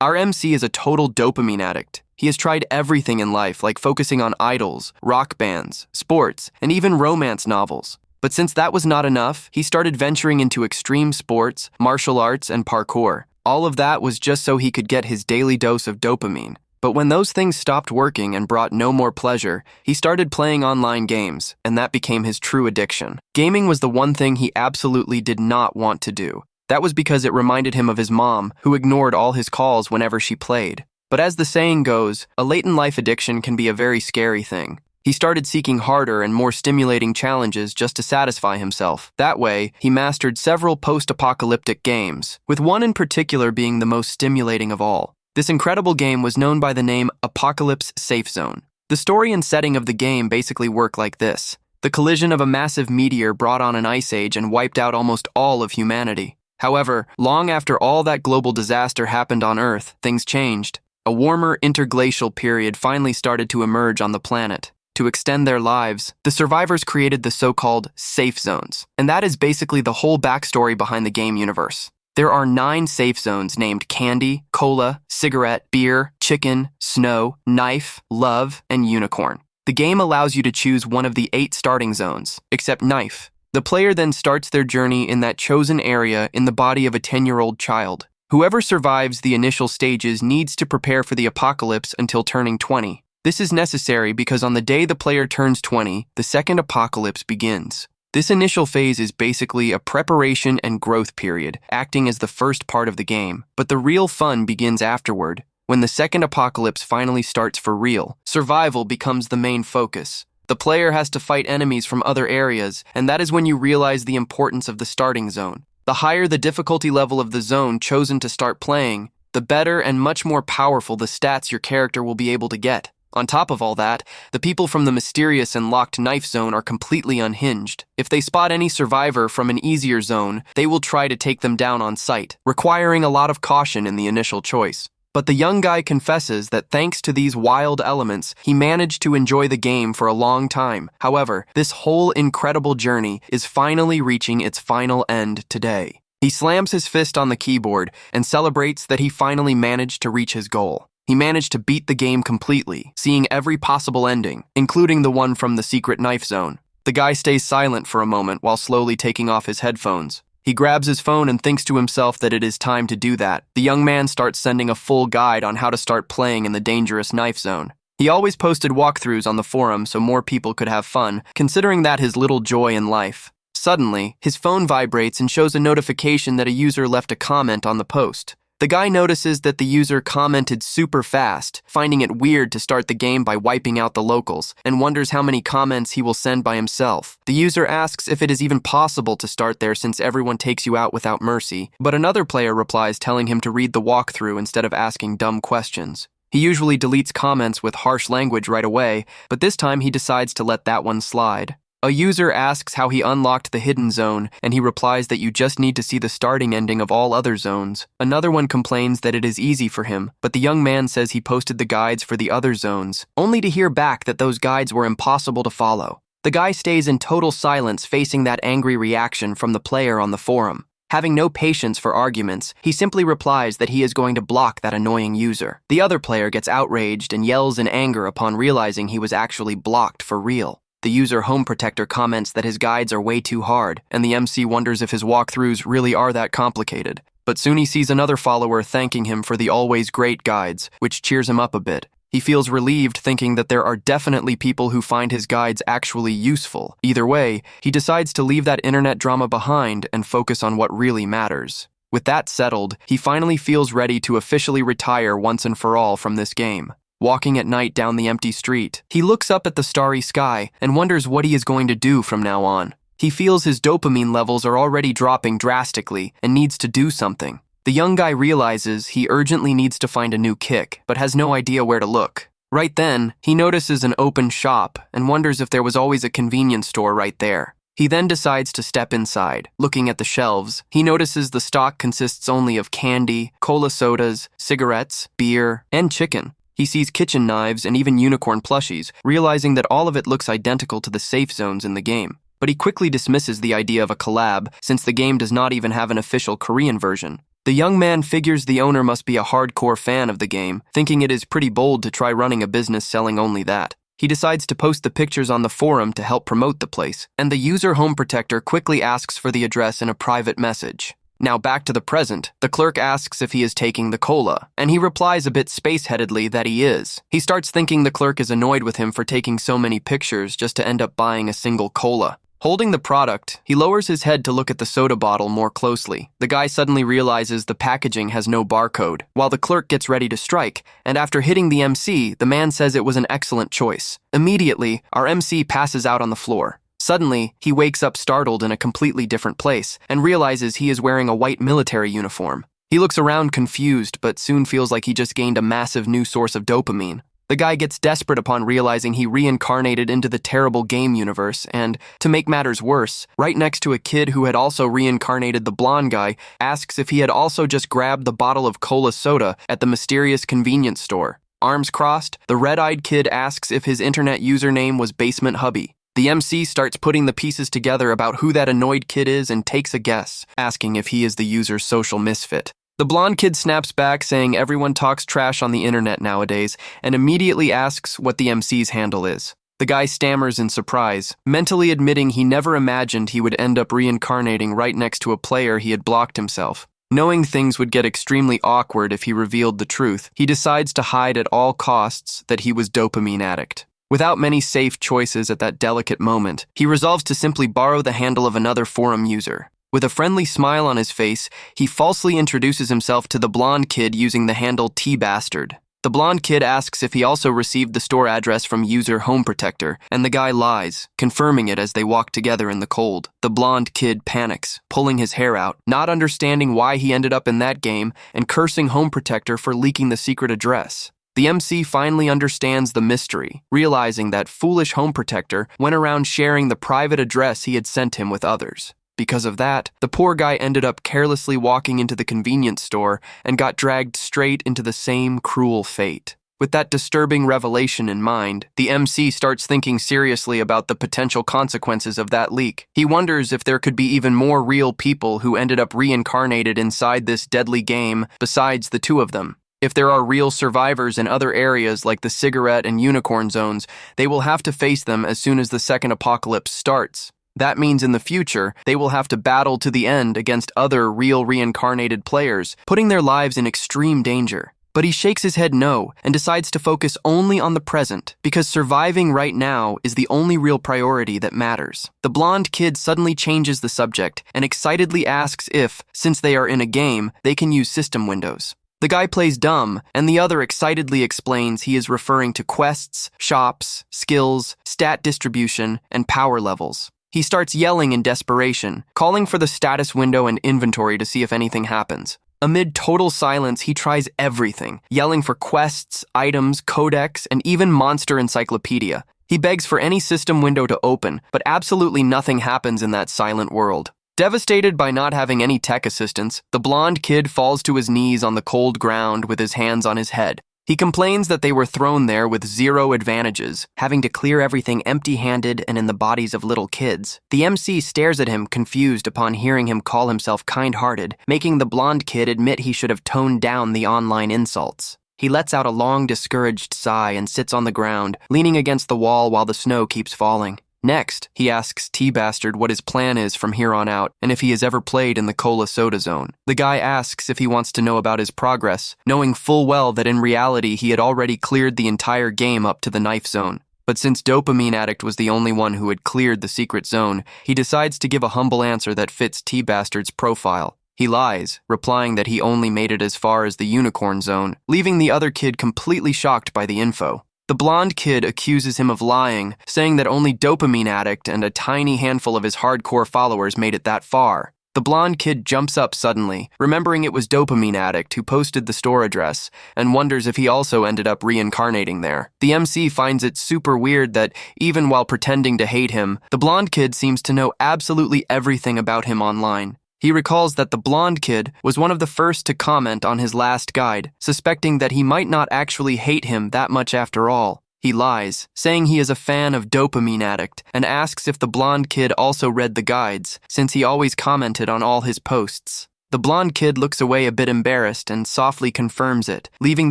Our MC is a total dopamine addict. He has tried everything in life, like focusing on idols, rock bands, sports, and even romance novels. But since that was not enough, he started venturing into extreme sports, martial arts, and parkour. All of that was just so he could get his daily dose of dopamine. But when those things stopped working and brought no more pleasure, he started playing online games, and that became his true addiction. Gaming was the one thing he absolutely did not want to do. That was because it reminded him of his mom, who ignored all his calls whenever she played. But as the saying goes, a late-in-life addiction can be a very scary thing. He started seeking harder and more stimulating challenges just to satisfy himself. That way, he mastered several post-apocalyptic games, with one in particular being the most stimulating of all. This incredible game was known by the name Apocalypse Safe Zone. The story and setting of the game basically work like this. The collision of a massive meteor brought on an ice age and wiped out almost all of humanity. However, long after all that global disaster happened on Earth, things changed. A warmer interglacial period finally started to emerge on the planet. To extend their lives, the survivors created the so-called safe zones, and that is basically the whole backstory behind the game universe. There are 9 safe zones named candy, cola, cigarette, beer, chicken, snow, knife, love, and unicorn. The game allows you to choose one of the 8 starting zones, except knife. The player then starts their journey in that chosen area in the body of a 10-year-old child. Whoever survives the initial stages needs to prepare for the apocalypse until turning 20. This is necessary because on the day the player turns 20, the second apocalypse begins. This initial phase is basically a preparation and growth period, acting as the first part of the game. But the real fun begins afterward. When the second apocalypse finally starts for real, survival becomes the main focus. The player has to fight enemies from other areas, and that is when you realize the importance of the starting zone. The higher the difficulty level of the zone chosen to start playing, the better and much more powerful the stats your character will be able to get. On top of all that, the people from the mysterious and locked knife zone are completely unhinged. If they spot any survivor from an easier zone, they will try to take them down on sight, requiring a lot of caution in the initial choice. But the young guy confesses that thanks to these wild elements, he managed to enjoy the game for a long time. However, this whole incredible journey is finally reaching its final end today. He slams his fist on the keyboard and celebrates that he finally managed to reach his goal. He managed to beat the game completely, seeing every possible ending, including the one from the secret knife zone. The guy stays silent for a moment while slowly taking off his headphones. He grabs his phone and thinks to himself that it is time to do that. The young man starts sending a full guide on how to start playing in the dangerous knife zone. He always posted walkthroughs on the forum so more people could have fun, considering that his little joy in life. Suddenly, his phone vibrates and shows a notification that a user left a comment on the post. The guy notices that the user commented super fast, finding it weird to start the game by wiping out the locals, and wonders how many comments he will send by himself. The user asks if it is even possible to start there since everyone takes you out without mercy, but another player replies telling him to read the walkthrough instead of asking dumb questions. He usually deletes comments with harsh language right away, but this time he decides to let that one slide. A user asks how he unlocked the hidden zone, and he replies that you just need to see the starting ending of all other zones. Another one complains that it is easy for him, but the young man says he posted the guides for the other zones, only to hear back that those guides were impossible to follow. The guy stays in total silence facing that angry reaction from the player on the forum. Having no patience for arguments, he simply replies that he is going to block that annoying user. The other player gets outraged and yells in anger upon realizing he was actually blocked for real. The user Home Protector comments that his guides are way too hard, and the MC wonders if his walkthroughs really are that complicated. But soon he sees another follower thanking him for the always great guides, which cheers him up a bit. He feels relieved thinking that there are definitely people who find his guides actually useful. Either way, he decides to leave that internet drama behind and focus on what really matters. With that settled, he finally feels ready to officially retire once and for all from this game. Walking at night down the empty street, he looks up at the starry sky and wonders what he is going to do from now on. He feels his dopamine levels are already dropping drastically and needs to do something. The young guy realizes he urgently needs to find a new kick, but has no idea where to look. Right then, he notices an open shop and wonders if there was always a convenience store right there. He then decides to step inside. Looking at the shelves, he notices the stock consists only of candy, cola sodas, cigarettes, beer, and chicken. He sees kitchen knives and even unicorn plushies, realizing that all of it looks identical to the safe zones in the game. But he quickly dismisses the idea of a collab, since the game does not even have an official Korean version. The young man figures the owner must be a hardcore fan of the game, thinking it is pretty bold to try running a business selling only that. He decides to post the pictures on the forum to help promote the place, and the user home protector quickly asks for the address in a private message. Now back to the present, the clerk asks if he is taking the cola, and he replies a bit space-headedly that he is. He starts thinking the clerk is annoyed with him for taking so many pictures just to end up buying a single cola. Holding the product, he lowers his head to look at the soda bottle more closely. The guy suddenly realizes the packaging has no barcode, while the clerk gets ready to strike, and after hitting the MC, the man says it was an excellent choice. Immediately, our MC passes out on the floor. Suddenly, he wakes up startled in a completely different place and realizes he is wearing a white military uniform. He looks around confused, but soon feels like he just gained a massive new source of dopamine. The guy gets desperate upon realizing he reincarnated into the terrible game universe and, to make matters worse, right next to a kid who had also reincarnated the blonde guy, asks if he had also just grabbed the bottle of cola soda at the mysterious convenience store. Arms crossed, the red-eyed kid asks if his internet username was Basement Hubby. The MC starts putting the pieces together about who that annoyed kid is and takes a guess, asking if he is the user's social misfit. The blonde kid snaps back, saying everyone talks trash on the internet nowadays, and immediately asks what the MC's handle is. The guy stammers in surprise, mentally admitting he never imagined he would end up reincarnating right next to a player he had blocked himself. Knowing things would get extremely awkward if he revealed the truth, he decides to hide at all costs that he was dopamine addict. Without many safe choices at that delicate moment, he resolves to simply borrow the handle of another forum user. With a friendly smile on his face, he falsely introduces himself to the blonde kid using the handle T-Bastard. The blonde kid asks if he also received the store address from user Home Protector, and the guy lies, confirming it as they walk together in the cold. The blonde kid panics, pulling his hair out, not understanding why he ended up in that game, and cursing Home Protector for leaking the secret address. The MC finally understands the mystery, realizing that foolish Home Protector went around sharing the private address he had sent him with others. Because of that, the poor guy ended up carelessly walking into the convenience store and got dragged straight into the same cruel fate. With that disturbing revelation in mind, the MC starts thinking seriously about the potential consequences of that leak. He wonders if there could be even more real people who ended up reincarnated inside this deadly game besides the two of them. If there are real survivors in other areas like the cigarette and unicorn zones, they will have to face them as soon as the second apocalypse starts. That means in the future, they will have to battle to the end against other real reincarnated players, putting their lives in extreme danger. But he shakes his head no and decides to focus only on the present, because surviving right now is the only real priority that matters. The blonde kid suddenly changes the subject and excitedly asks if, since they are in a game, they can use system windows. The guy plays dumb, and the other excitedly explains he is referring to quests, shops, skills, stat distribution, and power levels. He starts yelling in desperation, calling for the status window and inventory to see if anything happens. Amid total silence, he tries everything, yelling for quests, items, codex, and even monster encyclopedia. He begs for any system window to open, but absolutely nothing happens in that silent world. Devastated by not having any tech assistance, the blonde kid falls to his knees on the cold ground with his hands on his head. He complains that they were thrown there with zero advantages, having to clear everything empty-handed and in the bodies of little kids. The MC stares at him, confused upon hearing him call himself kind-hearted, making the blonde kid admit he should have toned down the online insults. He lets out a long, discouraged sigh and sits on the ground, leaning against the wall while the snow keeps falling. Next, he asks T-Bastard what his plan is from here on out and if he has ever played in the Cola Soda Zone. The guy asks if he wants to know about his progress, knowing full well that in reality he had already cleared the entire game up to the knife zone. But since Dopamine Addict was the only one who had cleared the secret zone, he decides to give a humble answer that fits T-Bastard's profile. He lies, replying that he only made it as far as the Unicorn Zone, leaving the other kid completely shocked by the info. The blonde kid accuses him of lying, saying that only Dopamine Addict and a tiny handful of his hardcore followers made it that far. The blonde kid jumps up suddenly, remembering it was Dopamine Addict who posted the store address, and wonders if he also ended up reincarnating there. The MC finds it super weird that, even while pretending to hate him, the blonde kid seems to know absolutely everything about him online. He recalls that the blonde kid was one of the first to comment on his last guide, suspecting that he might not actually hate him that much after all. He lies, saying he is a fan of Dopamine Addict, and asks if the blonde kid also read the guides, since he always commented on all his posts. The blonde kid looks away a bit embarrassed and softly confirms it, leaving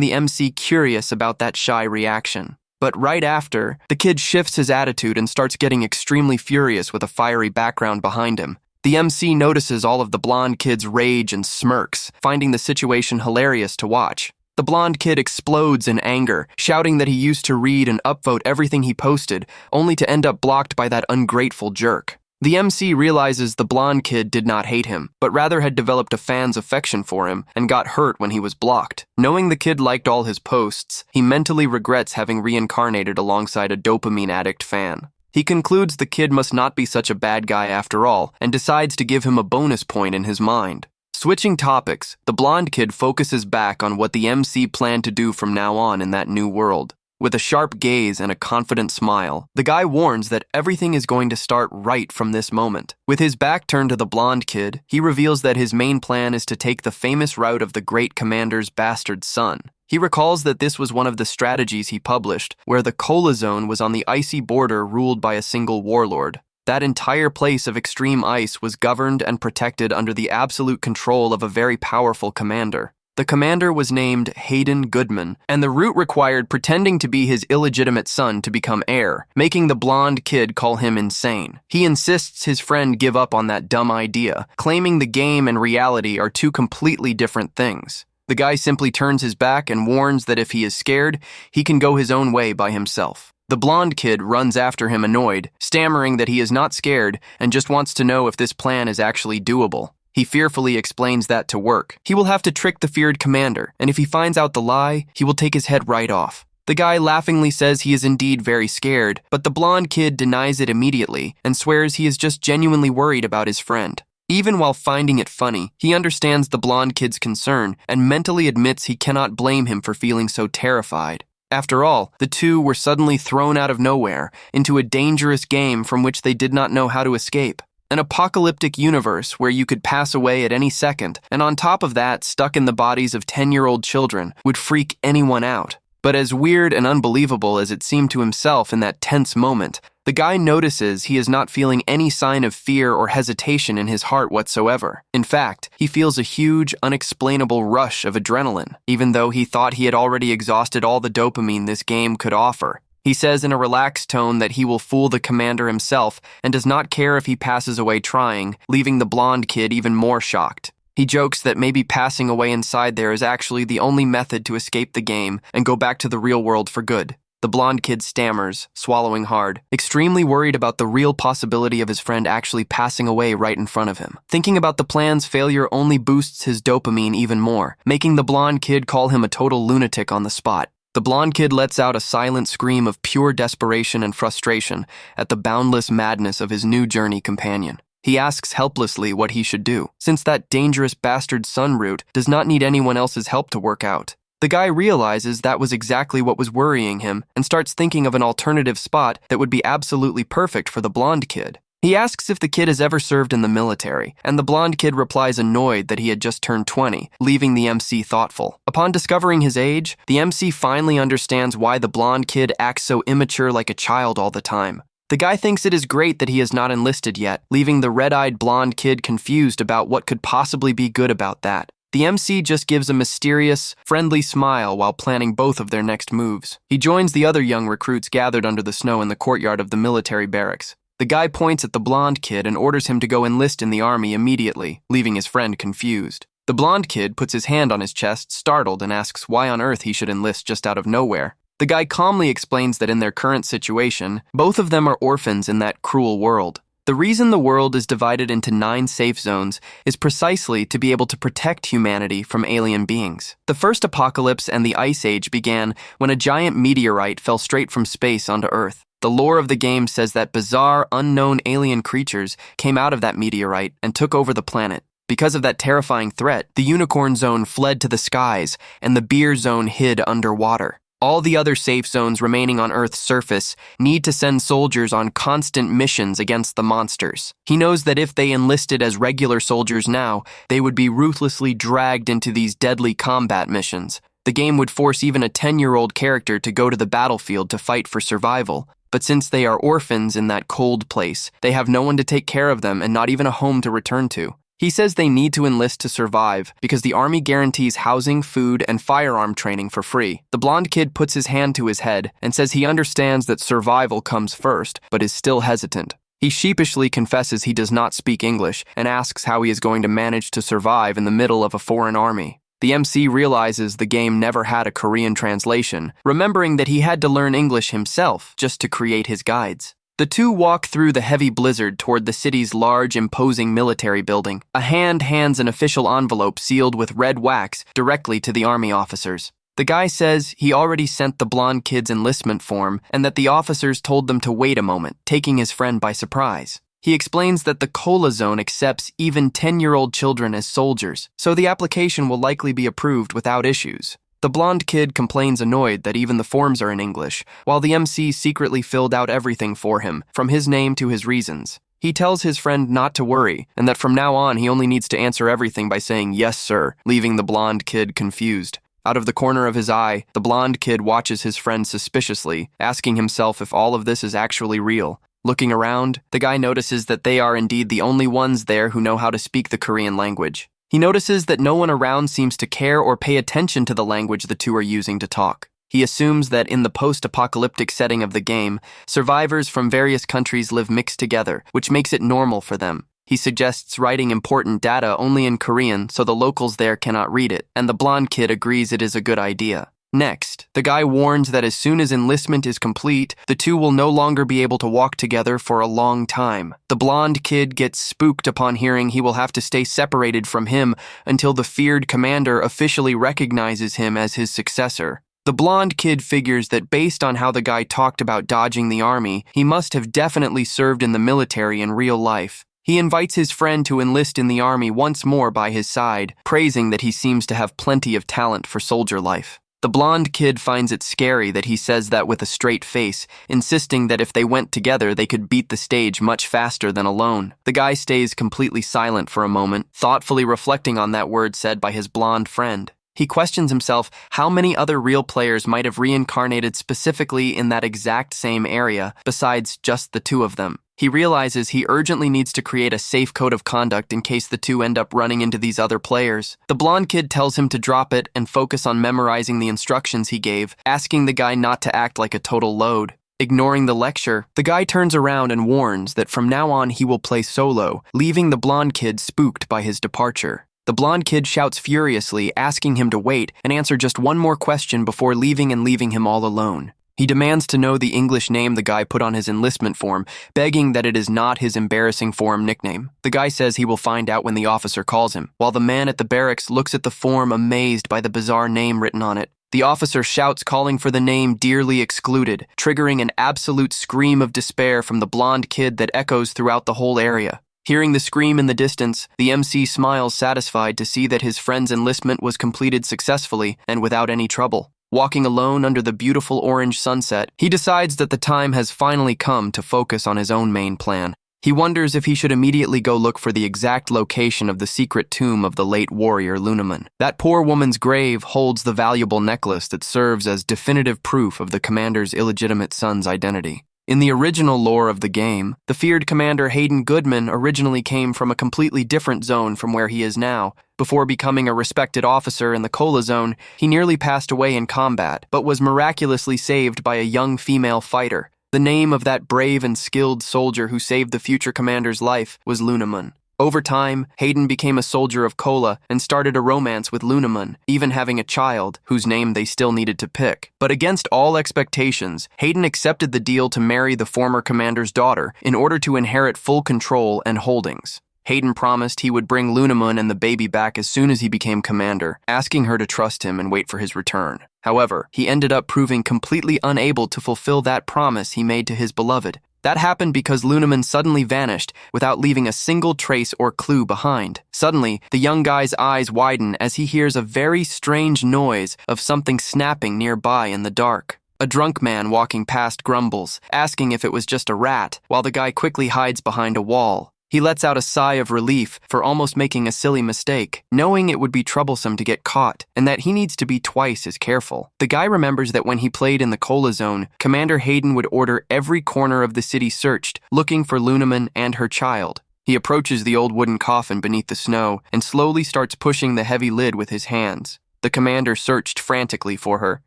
the MC curious about that shy reaction. But right after, the kid shifts his attitude and starts getting extremely furious with a fiery background behind him. The MC notices all of the blonde kid's rage and smirks, finding the situation hilarious to watch. The blonde kid explodes in anger, shouting that he used to read and upvote everything he posted, only to end up blocked by that ungrateful jerk. The MC realizes the blonde kid did not hate him, but rather had developed a fan's affection for him and got hurt when he was blocked. Knowing the kid liked all his posts, he mentally regrets having reincarnated alongside a dopamine addict fan. He concludes the kid must not be such a bad guy after all, and decides to give him a bonus point in his mind. Switching topics, the blonde kid focuses back on what the MC planned to do from now on in that new world. With a sharp gaze and a confident smile, the guy warns that everything is going to start right from this moment. With his back turned to the blonde kid, he reveals that his main plan is to take the famous route of the great commander's bastard son. He recalls that this was one of the strategies he published, where the Cola Zone was on the icy border ruled by a single warlord. That entire place of extreme ice was governed and protected under the absolute control of a very powerful commander. The commander was named Hayden Goodman, and the route required pretending to be his illegitimate son to become heir, making the blonde kid call him insane. He insists his friend give up on that dumb idea, claiming the game and reality are two completely different things. The guy simply turns his back and warns that if he is scared, he can go his own way by himself. The blonde kid runs after him annoyed, stammering that he is not scared and just wants to know if this plan is actually doable. He fearfully explains that to work. He will have to trick the feared commander, and if he finds out the lie, he will take his head right off. The guy laughingly says he is indeed very scared, but the blonde kid denies it immediately and swears he is just genuinely worried about his friend. Even while finding it funny, he understands the blonde kid's concern and mentally admits he cannot blame him for feeling so terrified. After all, the two were suddenly thrown out of nowhere into a dangerous game from which they did not know how to escape. An apocalyptic universe where you could pass away at any second, and on top of that, stuck in the bodies of 10-year-old children, would freak anyone out. But as weird and unbelievable as it seemed to himself in that tense moment, the guy notices he is not feeling any sign of fear or hesitation in his heart whatsoever. In fact, he feels a huge, unexplainable rush of adrenaline, even though he thought he had already exhausted all the dopamine this game could offer. He says in a relaxed tone that he will fool the commander himself and does not care if he passes away trying, leaving the blonde kid even more shocked. He jokes that maybe passing away inside there is actually the only method to escape the game and go back to the real world for good. The blonde kid stammers, swallowing hard, extremely worried about the real possibility of his friend actually passing away right in front of him. Thinking about the plan's failure only boosts his dopamine even more, making the blonde kid call him a total lunatic on the spot. The blonde kid lets out a silent scream of pure desperation and frustration at the boundless madness of his new journey companion. He asks helplessly what he should do, since that dangerous bastard son route does not need anyone else's help to work out. The guy realizes that was exactly what was worrying him and starts thinking of an alternative spot that would be absolutely perfect for the blonde kid. He asks if the kid has ever served in the military, and the blonde kid replies annoyed that he had just turned 20, leaving the MC thoughtful. Upon discovering his age, the MC finally understands why the blonde kid acts so immature like a child all the time. The guy thinks it is great that he has not enlisted yet, leaving the red-eyed blonde kid confused about what could possibly be good about that. The MC just gives a mysterious, friendly smile while planning both of their next moves. He joins the other young recruits gathered under the snow in the courtyard of the military barracks. The guy points at the blonde kid and orders him to go enlist in the army immediately, leaving his friend confused. The blonde kid puts his hand on his chest, startled, and asks why on earth he should enlist just out of nowhere. The guy calmly explains that in their current situation, both of them are orphans in that cruel world. The reason the world is divided into 9 safe zones is precisely to be able to protect humanity from alien beings. The first apocalypse and the Ice Age began when a giant meteorite fell straight from space onto Earth. The lore of the game says that bizarre, unknown alien creatures came out of that meteorite and took over the planet. Because of that terrifying threat, the Unicorn Zone fled to the skies, and the Beer Zone hid underwater. All the other safe zones remaining on Earth's surface need to send soldiers on constant missions against the monsters. He knows that if they enlisted as regular soldiers now, they would be ruthlessly dragged into these deadly combat missions. The game would force even a 10-year-old character to go to the battlefield to fight for survival. But since they are orphans in that cold place, they have no one to take care of them and not even a home to return to. He says they need to enlist to survive because the army guarantees housing, food, and firearm training for free. The blonde kid puts his hand to his head and says he understands that survival comes first, but is still hesitant. He sheepishly confesses he does not speak English and asks how he is going to manage to survive in the middle of a foreign army. The MC realizes the game never had a Korean translation, remembering that he had to learn English himself just to create his guides. The two walk through the heavy blizzard toward the city's large, imposing military building. A hand hands an official envelope sealed with red wax directly to the army officers. The guy says he already sent the blonde kid's enlistment form and that the officers told them to wait a moment, taking his friend by surprise. He explains that the Cola Zone accepts even 10-year-old children as soldiers, so the application will likely be approved without issues. The blonde kid complains annoyed that even the forms are in English, while the MC secretly filled out everything for him, from his name to his reasons. He tells his friend not to worry, and that from now on he only needs to answer everything by saying "yes, sir," leaving the blonde kid confused. Out of the corner of his eye, the blonde kid watches his friend suspiciously, asking himself if all of this is actually real. Looking around, the guy notices that they are indeed the only ones there who know how to speak the Korean language. He notices that no one around seems to care or pay attention to the language the two are using to talk. He assumes that in the post-apocalyptic setting of the game, survivors from various countries live mixed together, which makes it normal for them. He suggests writing important data only in Korean so the locals there cannot read it, and the blonde kid agrees it is a good idea. Next, the guy warns that as soon as enlistment is complete, the two will no longer be able to walk together for a long time. The blonde kid gets spooked upon hearing he will have to stay separated from him until the feared commander officially recognizes him as his successor. The blonde kid figures that based on how the guy talked about dodging the army, he must have definitely served in the military in real life. He invites his friend to enlist in the army once more by his side, praising that he seems to have plenty of talent for soldier life. The blonde kid finds it scary that he says that with a straight face, insisting that if they went together they could beat the stage much faster than alone. The guy stays completely silent for a moment, thoughtfully reflecting on that word said by his blonde friend. He questions himself how many other real players might have reincarnated specifically in that exact same area, besides just the two of them. He realizes he urgently needs to create a safe code of conduct in case the two end up running into these other players. The blonde kid tells him to drop it and focus on memorizing the instructions he gave, asking the guy not to act like a total load. Ignoring the lecture, the guy turns around and warns that from now on he will play solo, leaving the blonde kid spooked by his departure. The blonde kid shouts furiously, asking him to wait and answer just one more question before leaving him all alone. He demands to know the English name the guy put on his enlistment form, begging that it is not his embarrassing forum nickname. The guy says he will find out when the officer calls him, while the man at the barracks looks at the form amazed by the bizarre name written on it. The officer shouts, calling for the name dearly excluded, triggering an absolute scream of despair from the blonde kid that echoes throughout the whole area. Hearing the scream in the distance, the MC smiles satisfied to see that his friend's enlistment was completed successfully and without any trouble. Walking alone under the beautiful orange sunset, he decides that the time has finally come to focus on his own main plan. He wonders if he should immediately go look for the exact location of the secret tomb of the late warrior Lunaman. That poor woman's grave holds the valuable necklace that serves as definitive proof of the commander's illegitimate son's identity. In the original lore of the game, the feared commander Hayden Goodman originally came from a completely different zone from where he is now. Before becoming a respected officer in the Cola Zone, he nearly passed away in combat, but was miraculously saved by a young female fighter. The name of that brave and skilled soldier who saved the future commander's life was Lunaman. Over time, Hayden became a soldier of Cola and started a romance with Lunaman, even having a child, whose name they still needed to pick. But against all expectations, Hayden accepted the deal to marry the former commander's daughter in order to inherit full control and holdings. Hayden promised he would bring Lunaman and the baby back as soon as he became commander, asking her to trust him and wait for his return. However, he ended up proving completely unable to fulfill that promise he made to his beloved. That happened because Lunaman suddenly vanished without leaving a single trace or clue behind. Suddenly, the young guy's eyes widen as he hears a very strange noise of something snapping nearby in the dark. A drunk man walking past grumbles, asking if it was just a rat, while the guy quickly hides behind a wall. He lets out a sigh of relief for almost making a silly mistake, knowing it would be troublesome to get caught, and that he needs to be twice as careful. The guy remembers that when he played in the Cola Zone, Commander Hayden would order every corner of the city searched, looking for Lunaman and her child. He approaches the old wooden coffin beneath the snow and slowly starts pushing the heavy lid with his hands. The commander searched frantically for her,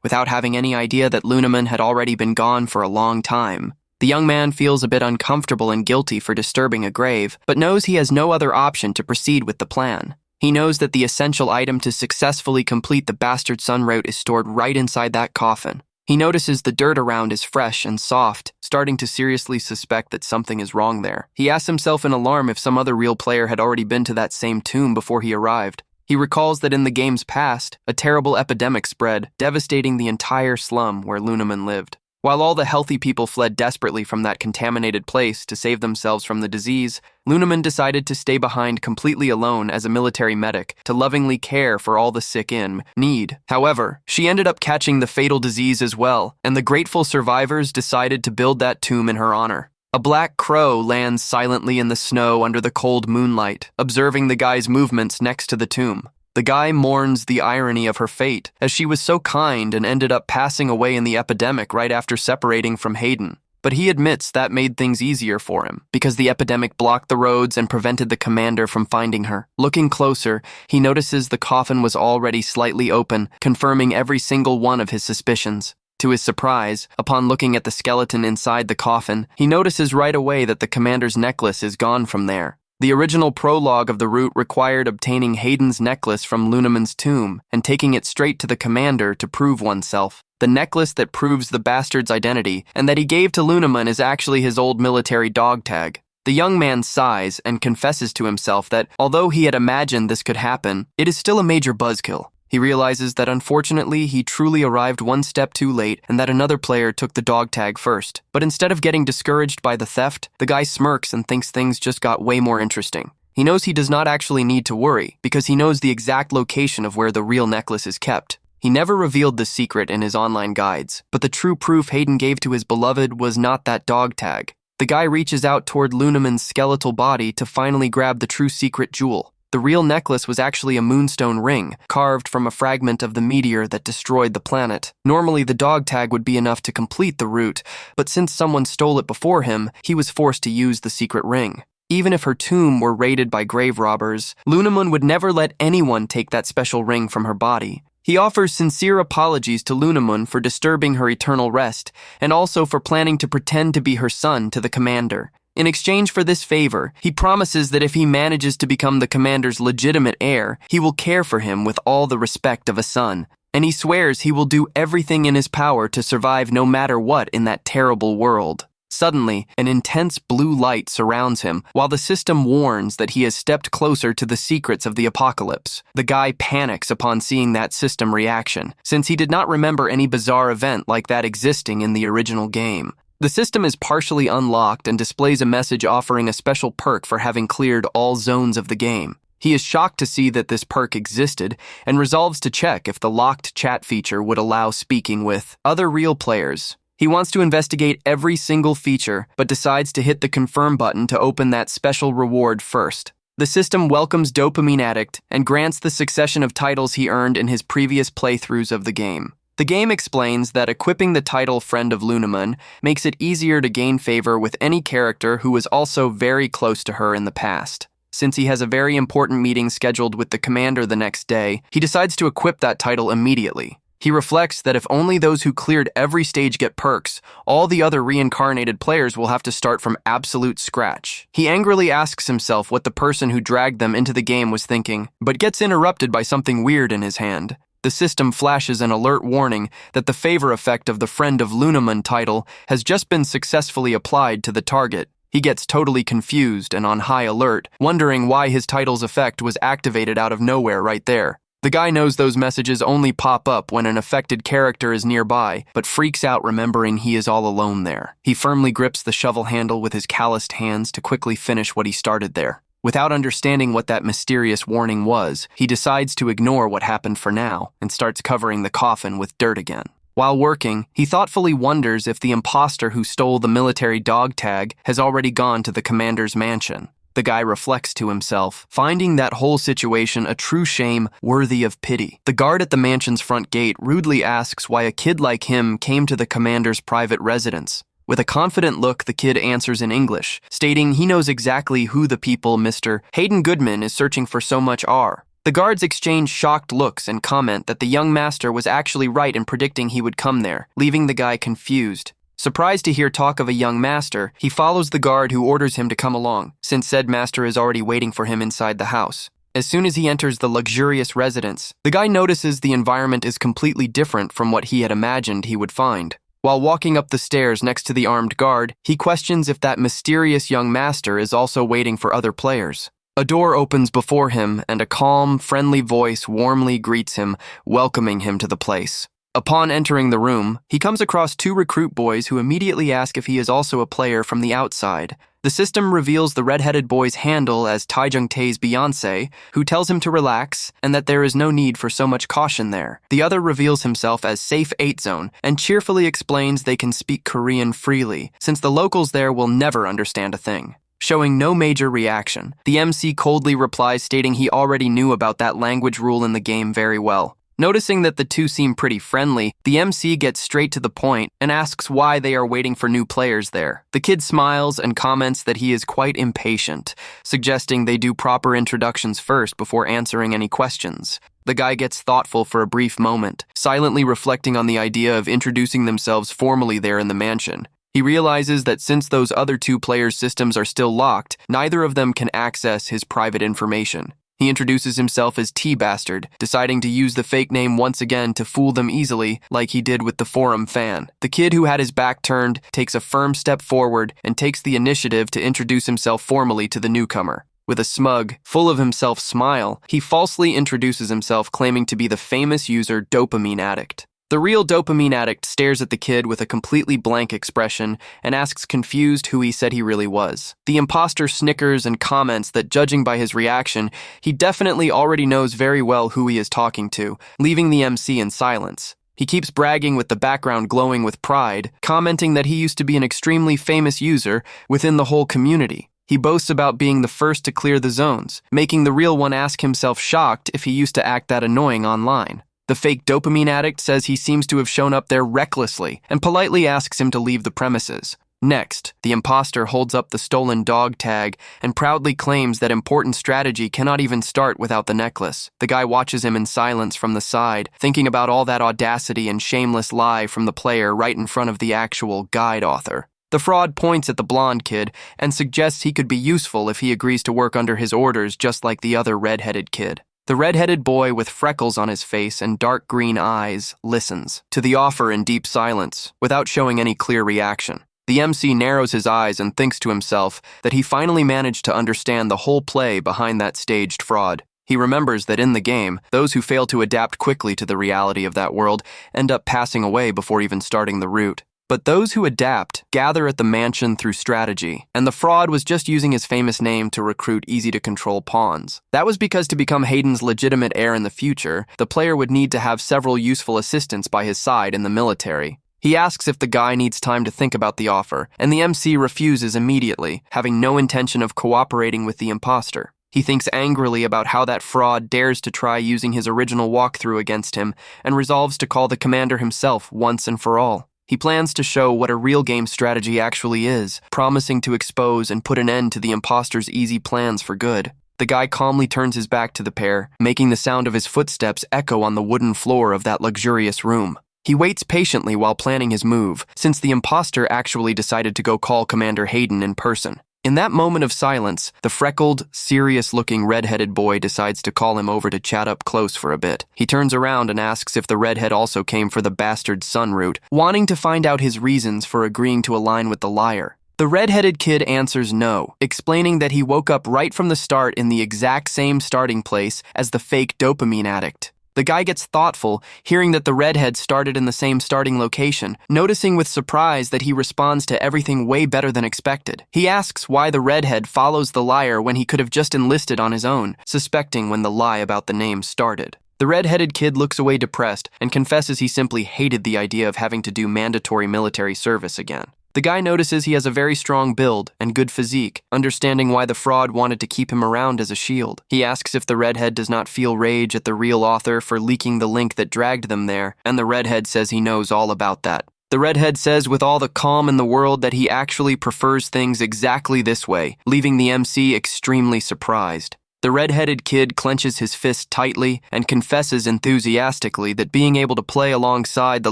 without having any idea that Lunaman had already been gone for a long time. The young man feels a bit uncomfortable and guilty for disturbing a grave, but knows he has no other option to proceed with the plan. He knows that the essential item to successfully complete the bastard son route is stored right inside that coffin. He notices the dirt around is fresh and soft, starting to seriously suspect that something is wrong there. He asks himself in alarm if some other real player had already been to that same tomb before he arrived. He recalls that in the game's past, a terrible epidemic spread, devastating the entire slum where Lunaman lived. While all the healthy people fled desperately from that contaminated place to save themselves from the disease, Lunaman decided to stay behind completely alone as a military medic to lovingly care for all the sick in need. However, she ended up catching the fatal disease as well, and the grateful survivors decided to build that tomb in her honor. A black crow lands silently in the snow under the cold moonlight, observing the guy's movements next to the tomb. The guy mourns the irony of her fate, as she was so kind and ended up passing away in the epidemic right after separating from Hayden. But he admits that made things easier for him, because the epidemic blocked the roads and prevented the commander from finding her. Looking closer, he notices the coffin was already slightly open, confirming every single one of his suspicions. To his surprise, upon looking at the skeleton inside the coffin, he notices right away that the commander's necklace is gone from there. The original prologue of the route required obtaining Hayden's necklace from Lunaman's tomb and taking it straight to the commander to prove oneself. The necklace that proves the bastard's identity and that he gave to Lunaman is actually his old military dog tag. The young man sighs and confesses to himself that, although he had imagined this could happen, it is still a major buzzkill. He realizes that unfortunately he truly arrived one step too late and that another player took the dog tag first. But instead of getting discouraged by the theft, the guy smirks and thinks things just got way more interesting. He knows he does not actually need to worry because he knows the exact location of where the real necklace is kept. He never revealed the secret in his online guides, but the true proof Hayden gave to his beloved was not that dog tag. The guy reaches out toward Lunaman's skeletal body to finally grab the true secret jewel. The real necklace was actually a moonstone ring, carved from a fragment of the meteor that destroyed the planet. Normally, the dog tag would be enough to complete the route, but since someone stole it before him, he was forced to use the secret ring. Even if her tomb were raided by grave robbers, Lunaman would never let anyone take that special ring from her body. He offers sincere apologies to Lunaman for disturbing her eternal rest, and also for planning to pretend to be her son to the commander. In exchange for this favor, he promises that if he manages to become the commander's legitimate heir, he will care for him with all the respect of a son, and he swears he will do everything in his power to survive no matter what in that terrible world. Suddenly, an intense blue light surrounds him, while the system warns that he has stepped closer to the secrets of the apocalypse. The guy panics upon seeing that system reaction, since he did not remember any bizarre event like that existing in the original game. The system is partially unlocked and displays a message offering a special perk for having cleared all zones of the game. He is shocked to see that this perk existed and resolves to check if the locked chat feature would allow speaking with other real players. He wants to investigate every single feature, but decides to hit the confirm button to open that special reward first. The system welcomes Dopamine Addict and grants the succession of titles he earned in his previous playthroughs of the game. The game explains that equipping the title Friend of Lunaman makes it easier to gain favor with any character who was also very close to her in the past. Since he has a very important meeting scheduled with the commander the next day, he decides to equip that title immediately. He reflects that if only those who cleared every stage get perks, all the other reincarnated players will have to start from absolute scratch. He angrily asks himself what the person who dragged them into the game was thinking, but gets interrupted by something weird in his hand. The system flashes an alert warning that the favor effect of the Friend of Lunaman title has just been successfully applied to the target. He gets totally confused and on high alert, wondering why his title's effect was activated out of nowhere right there. The guy knows those messages only pop up when an affected character is nearby, but freaks out remembering he is all alone there. He firmly grips the shovel handle with his calloused hands to quickly finish what he started there. Without understanding what that mysterious warning was, he decides to ignore what happened for now and starts covering the coffin with dirt again. While working, he thoughtfully wonders if the imposter who stole the military dog tag has already gone to the commander's mansion. The guy reflects to himself, finding that whole situation a true shame worthy of pity. The guard at the mansion's front gate rudely asks why a kid like him came to the commander's private residence. With a confident look, the kid answers in English, stating he knows exactly who the people Mr. Hayden Goodman is searching for so much are. The guards exchange shocked looks and comment that the young master was actually right in predicting he would come there, leaving the guy confused. Surprised to hear talk of a young master, he follows the guard who orders him to come along, since said master is already waiting for him inside the house. As soon as he enters the luxurious residence, the guy notices the environment is completely different from what he had imagined he would find. While walking up the stairs next to the armed guard, he questions if that mysterious young master is also waiting for other players. A door opens before him, and a calm, friendly voice warmly greets him, welcoming him to the place. Upon entering the room, he comes across two recruit boys who immediately ask if he is also a player from the outside. The system reveals the red-headed boy's handle as Taejung Tae's Beyonce, who tells him to relax and that there is no need for so much caution there. The other reveals himself as Safe 8 Zone and cheerfully explains they can speak Korean freely, since the locals there will never understand a thing. Showing no major reaction, the MC coldly replies stating he already knew about that language rule in the game very well. Noticing that the two seem pretty friendly, the MC gets straight to the point and asks why they are waiting for new players there. The kid smiles and comments that he is quite impatient, suggesting they do proper introductions first before answering any questions. The guy gets thoughtful for a brief moment, silently reflecting on the idea of introducing themselves formally there in the mansion. He realizes that since those other two players' systems are still locked, neither of them can access his private information. He introduces himself as T-Bastard, deciding to use the fake name once again to fool them easily, like he did with the forum fan. The kid who had his back turned takes a firm step forward and takes the initiative to introduce himself formally to the newcomer. With a smug, full of himself smile, he falsely introduces himself, claiming to be the famous user Dopamine Addict. The real Dopamine Addict stares at the kid with a completely blank expression and asks confused who he said he really was. The imposter snickers and comments that, judging by his reaction, he definitely already knows very well who he is talking to, leaving the MC in silence. He keeps bragging with the background glowing with pride, commenting that he used to be an extremely famous user within the whole community. He boasts about being the first to clear the zones, making the real one ask himself shocked if he used to act that annoying online. The fake Dopamine Addict says he seems to have shown up there recklessly and politely asks him to leave the premises. Next, the imposter holds up the stolen dog tag and proudly claims that important strategy cannot even start without the necklace. The guy watches him in silence from the side, thinking about all that audacity and shameless lie from the player right in front of the actual guide author. The fraud points at the blonde kid and suggests he could be useful if he agrees to work under his orders just like the other red-headed kid. The red-headed boy with freckles on his face and dark green eyes listens to the offer in deep silence, without showing any clear reaction. The MC narrows his eyes and thinks to himself that he finally managed to understand the whole play behind that staged fraud. He remembers that in the game, those who fail to adapt quickly to the reality of that world end up passing away before even starting the route. But those who adapt gather at the mansion through strategy, and the fraud was just using his famous name to recruit easy-to-control pawns. That was because to become Hayden's legitimate heir in the future, the player would need to have several useful assistants by his side in the military. He asks if the guy needs time to think about the offer, and the MC refuses immediately, having no intention of cooperating with the imposter. He thinks angrily about how that fraud dares to try using his original walkthrough against him, and resolves to call the commander himself once and for all. He plans to show what a real game strategy actually is, promising to expose and put an end to the imposter's easy plans for good. The guy calmly turns his back to the pair, making the sound of his footsteps echo on the wooden floor of that luxurious room. He waits patiently while planning his move, since the imposter actually decided to go call Commander Hayden in person. In that moment of silence, the freckled, serious-looking red-headed boy decides to call him over to chat up close for a bit. He turns around and asks if the redhead also came for the bastard son route, wanting to find out his reasons for agreeing to align with the liar. The red-headed kid answers no, explaining that he woke up right from the start in the exact same starting place as the fake Dopamine Addict. The guy gets thoughtful, hearing that the redhead started in the same starting location, noticing with surprise that he responds to everything way better than expected. He asks why the redhead follows the liar when he could have just enlisted on his own, suspecting when the lie about the name started. The red-headed kid looks away depressed and confesses he simply hated the idea of having to do mandatory military service again. The guy notices he has a very strong build and good physique, understanding why the fraud wanted to keep him around as a shield. He asks if the redhead does not feel rage at the real author for leaking the link that dragged them there, and the redhead says he knows all about that. The redhead says with all the calm in the world that he actually prefers things exactly this way, leaving the MC extremely surprised. The redheaded kid clenches his fist tightly and confesses enthusiastically that being able to play alongside the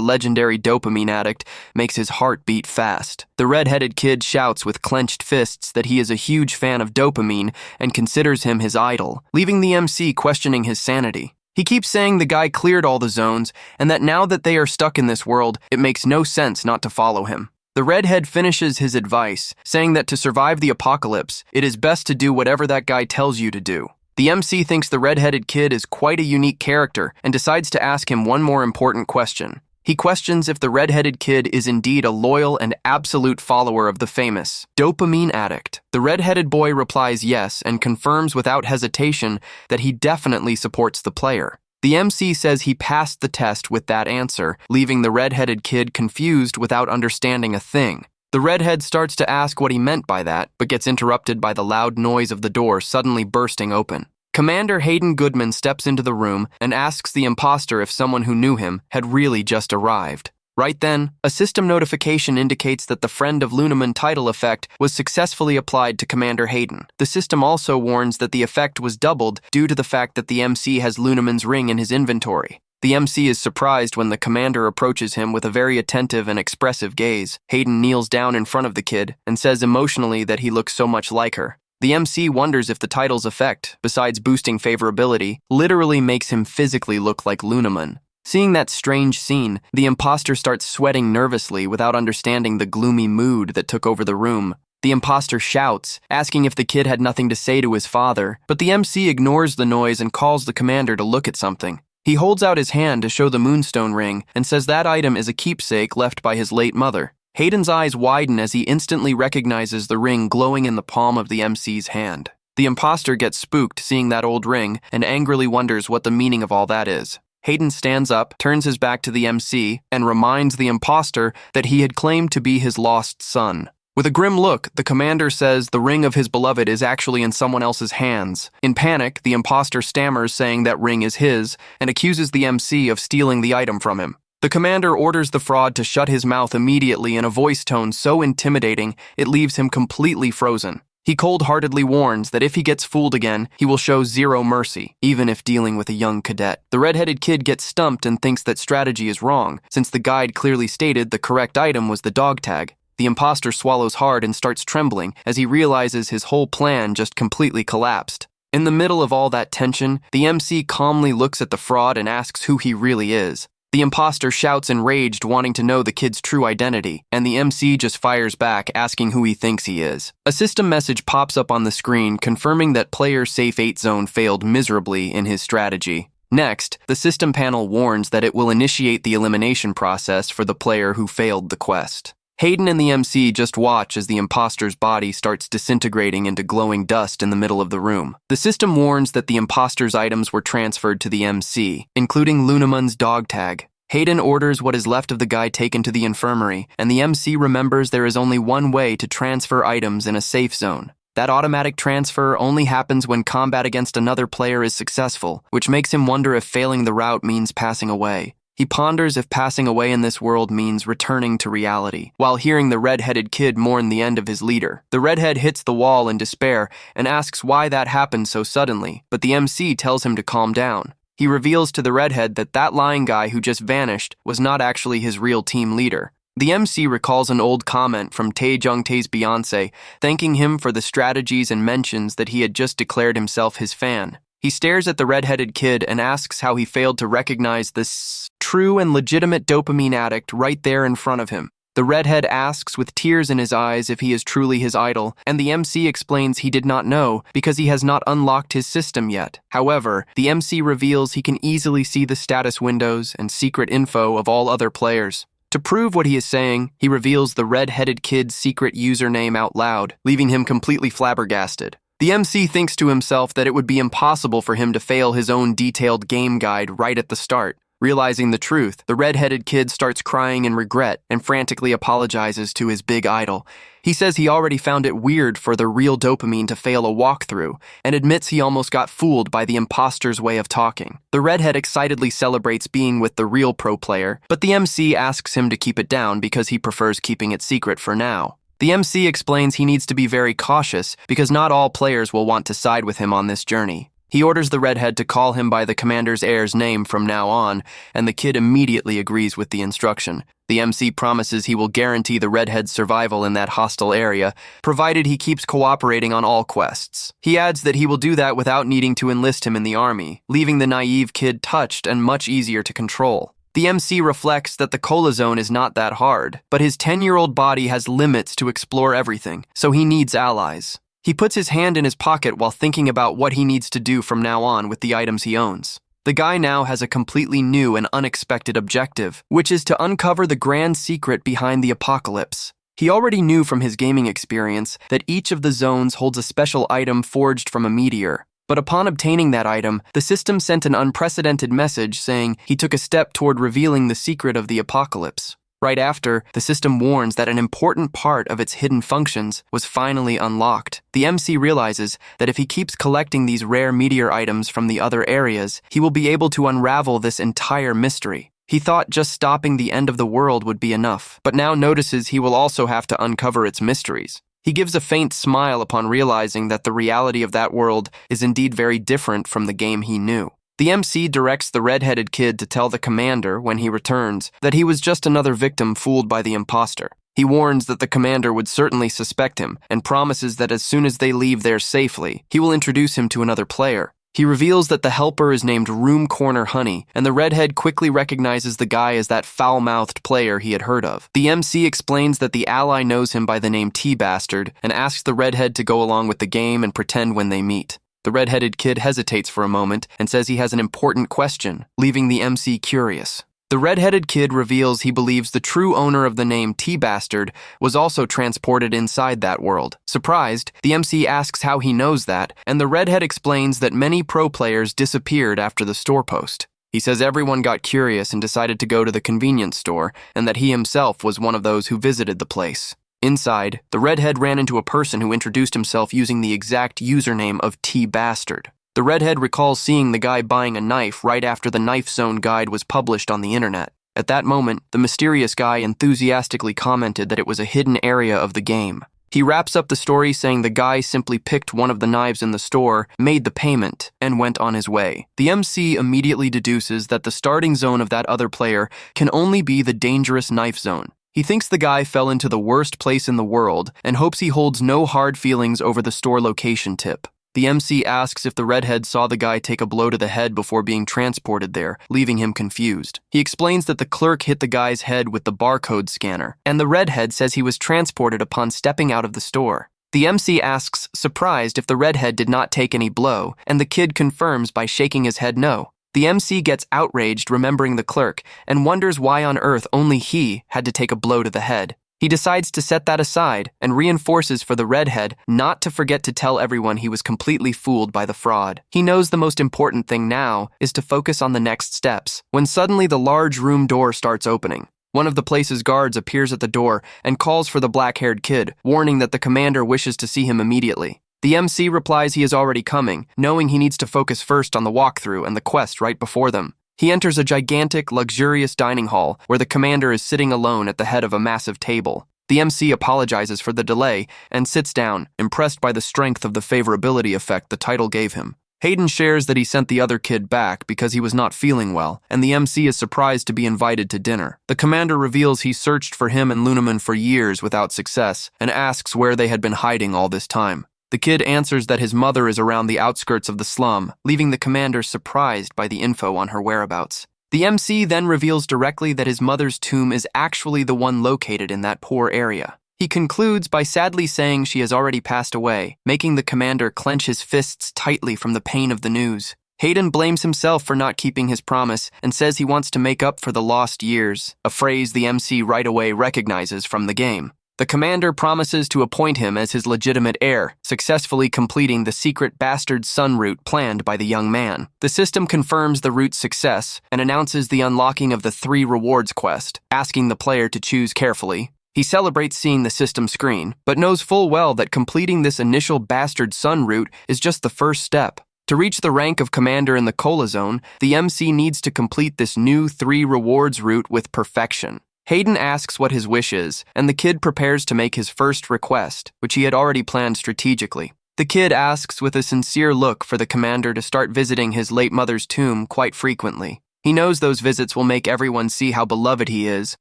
legendary dopamine addict makes his heart beat fast. The redheaded kid shouts with clenched fists that he is a huge fan of dopamine and considers him his idol, leaving the MC questioning his sanity. He keeps saying the guy cleared all the zones and that now that they are stuck in this world, it makes no sense not to follow him. The redhead finishes his advice, saying that to survive the apocalypse, it is best to do whatever that guy tells you to do. The MC thinks the redheaded kid is quite a unique character and decides to ask him one more important question. He questions if the redheaded kid is indeed a loyal and absolute follower of the famous dopamine addict. The redheaded boy replies yes and confirms without hesitation that he definitely supports the player. The MC says he passed the test with that answer, leaving the redheaded kid confused without understanding a thing. The redhead starts to ask what he meant by that, but gets interrupted by the loud noise of the door suddenly bursting open. Commander Hayden Goodman steps into the room and asks the imposter if someone who knew him had really just arrived. Right then, a system notification indicates that the Friend of Lunaman title effect was successfully applied to Commander Hayden. The system also warns that the effect was doubled due to the fact that the MC has Lunaman's ring in his inventory. The MC is surprised when the commander approaches him with a very attentive and expressive gaze. Hayden kneels down in front of the kid and says emotionally that he looks so much like her. The MC wonders if the title's effect, besides boosting favorability, literally makes him physically look like Lunaman. Seeing that strange scene, the imposter starts sweating nervously without understanding the gloomy mood that took over the room. The imposter shouts, asking if the kid had nothing to say to his father, but the MC ignores the noise and calls the commander to look at something. He holds out his hand to show the moonstone ring and says that item is a keepsake left by his late mother. Hayden's eyes widen as he instantly recognizes the ring glowing in the palm of the MC's hand. The imposter gets spooked seeing that old ring and angrily wonders what the meaning of all that is. Hayden stands up, turns his back to the MC, and reminds the imposter that he had claimed to be his lost son. With a grim look, the commander says the ring of his beloved is actually in someone else's hands. In panic, the imposter stammers saying that ring is his and accuses the MC of stealing the item from him. The commander orders the fraud to shut his mouth immediately in a voice tone so intimidating it leaves him completely frozen. He cold-heartedly warns that if he gets fooled again, he will show zero mercy, even if dealing with a young cadet. The redheaded kid gets stumped and thinks that strategy is wrong, since the guide clearly stated the correct item was the dog tag. The imposter swallows hard and starts trembling as he realizes his whole plan just completely collapsed. In the middle of all that tension, the MC calmly looks at the fraud and asks who he really is. The imposter shouts enraged, wanting to know the kid's true identity, and the MC just fires back, asking who he thinks he is. A system message pops up on the screen confirming that player Safe 8 Zone failed miserably in his strategy. Next, the system panel warns that it will initiate the elimination process for the player who failed the quest. Hayden and the MC just watch as the imposter's body starts disintegrating into glowing dust in the middle of the room. The system warns that the imposter's items were transferred to the MC, including Lunaman's dog tag. Hayden orders what is left of the guy taken to the infirmary, and the MC remembers there is only one way to transfer items in a safe zone. That automatic transfer only happens when combat against another player is successful, which makes him wonder if failing the route means passing away. He ponders if passing away in this world means returning to reality, while hearing the red-headed kid mourn the end of his leader. The redhead hits the wall in despair and asks why that happened so suddenly, but the MC tells him to calm down. He reveals to the redhead that that lying guy who just vanished was not actually his real team leader. The MC recalls an old comment from Taejongtae's Beyonce, thanking him for the strategies and mentions that he had just declared himself his fan. He stares at the red-headed kid and asks how he failed to recognize this true and legitimate dopamine addict right there in front of him. The redhead asks with tears in his eyes if he is truly his idol, and the MC explains he did not know because he has not unlocked his system yet. However, the MC reveals he can easily see the status windows and secret info of all other players. To prove what he is saying, he reveals the red-headed kid's secret username out loud, leaving him completely flabbergasted. The MC thinks to himself that it would be impossible for him to fail his own detailed game guide right at the start. Realizing the truth, the red-headed kid starts crying in regret and frantically apologizes to his big idol. He says he already found it weird for the real dopamine to fail a walkthrough and admits he almost got fooled by the imposter's way of talking. The redhead excitedly celebrates being with the real pro player, but the MC asks him to keep it down because he prefers keeping it secret for now. The MC explains he needs to be very cautious because not all players will want to side with him on this journey. He orders the redhead to call him by the commander's heir's name from now on, and the kid immediately agrees with the instruction. The MC promises he will guarantee the redhead's survival in that hostile area, provided he keeps cooperating on all quests. He adds that he will do that without needing to enlist him in the army, leaving the naive kid touched and much easier to control. The MC reflects that the Cola Zone is not that hard, but his 10-year-old body has limits to explore everything, so he needs allies. He puts his hand in his pocket while thinking about what he needs to do from now on with the items he owns. The guy now has a completely new and unexpected objective, which is to uncover the grand secret behind the apocalypse. He already knew from his gaming experience that each of the zones holds a special item forged from a meteor. But upon obtaining that item, the system sent an unprecedented message saying he took a step toward revealing the secret of the apocalypse. Right after, the system warns that an important part of its hidden functions was finally unlocked. The MC realizes that if he keeps collecting these rare meteor items from the other areas, he will be able to unravel this entire mystery. He thought just stopping the end of the world would be enough, but now notices he will also have to uncover its mysteries. He gives a faint smile upon realizing that the reality of that world is indeed very different from the game he knew. The MC directs the red-headed kid to tell the commander, when he returns, that he was just another victim fooled by the imposter. He warns that the commander would certainly suspect him, and promises that as soon as they leave there safely, he will introduce him to another player. He reveals that the helper is named Room Corner Honey, and the redhead quickly recognizes the guy as that foul-mouthed player he had heard of. The MC explains that the ally knows him by the name T-Bastard, and asks the redhead to go along with the game and pretend when they meet. The red-headed kid hesitates for a moment and says he has an important question, leaving the MC curious. The red-headed kid reveals he believes the true owner of the name T-Bastard was also transported inside that world. Surprised, the MC asks how he knows that, and the redhead explains that many pro players disappeared after the store post. He says everyone got curious and decided to go to the convenience store, and that he himself was one of those who visited the place. Inside, the redhead ran into a person who introduced himself using the exact username of T-Bastard. The redhead recalls seeing the guy buying a knife right after the Knife Zone guide was published on the internet. At that moment, the mysterious guy enthusiastically commented that it was a hidden area of the game. He wraps up the story saying the guy simply picked one of the knives in the store, made the payment, and went on his way. The MC immediately deduces that the starting zone of that other player can only be the dangerous Knife Zone. He thinks the guy fell into the worst place in the world and hopes he holds no hard feelings over the store location tip. The MC asks if the redhead saw the guy take a blow to the head before being transported there, leaving him confused. He explains that the clerk hit the guy's head with the barcode scanner, and the redhead says he was transported upon stepping out of the store. The MC asks, surprised, if the redhead did not take any blow, and the kid confirms by shaking his head no. The MC gets outraged remembering the clerk and wonders why on earth only he had to take a blow to the head. He decides to set that aside and reinforces for the redhead not to forget to tell everyone he was completely fooled by the fraud. He knows the most important thing now is to focus on the next steps, when suddenly the large room door starts opening. One of the place's guards appears at the door and calls for the black-haired kid, warning that the commander wishes to see him immediately. The MC replies he is already coming, knowing he needs to focus first on the walkthrough and the quest right before them. He enters a gigantic, luxurious dining hall where the commander is sitting alone at the head of a massive table. The MC apologizes for the delay and sits down, impressed by the strength of the favorability effect the title gave him. Hayden shares that he sent the other kid back because he was not feeling well, and the MC is surprised to be invited to dinner. The commander reveals he searched for him and Lunaman for years without success, and asks where they had been hiding all this time. The kid answers that his mother is around the outskirts of the slum, leaving the commander surprised by the info on her whereabouts. The MC then reveals directly that his mother's tomb is actually the one located in that poor area. He concludes by sadly saying she has already passed away, making the commander clench his fists tightly from the pain of the news. Hayden blames himself for not keeping his promise and says he wants to make up for the lost years, a phrase the MC right away recognizes from the game. The commander promises to appoint him as his legitimate heir, successfully completing the secret bastard son route planned by the young man. The system confirms the route's success and announces the unlocking of the 3 rewards quest, asking the player to choose carefully. He celebrates seeing the system screen, but knows full well that completing this initial bastard son route is just the first step. To reach the rank of commander in the Cola Zone, the MC needs to complete this new 3 rewards route with perfection. Hayden asks what his wish is, and the kid prepares to make his first request, which he had already planned strategically. The kid asks with a sincere look for the commander to start visiting his late mother's tomb quite frequently. He knows those visits will make everyone see how beloved he is,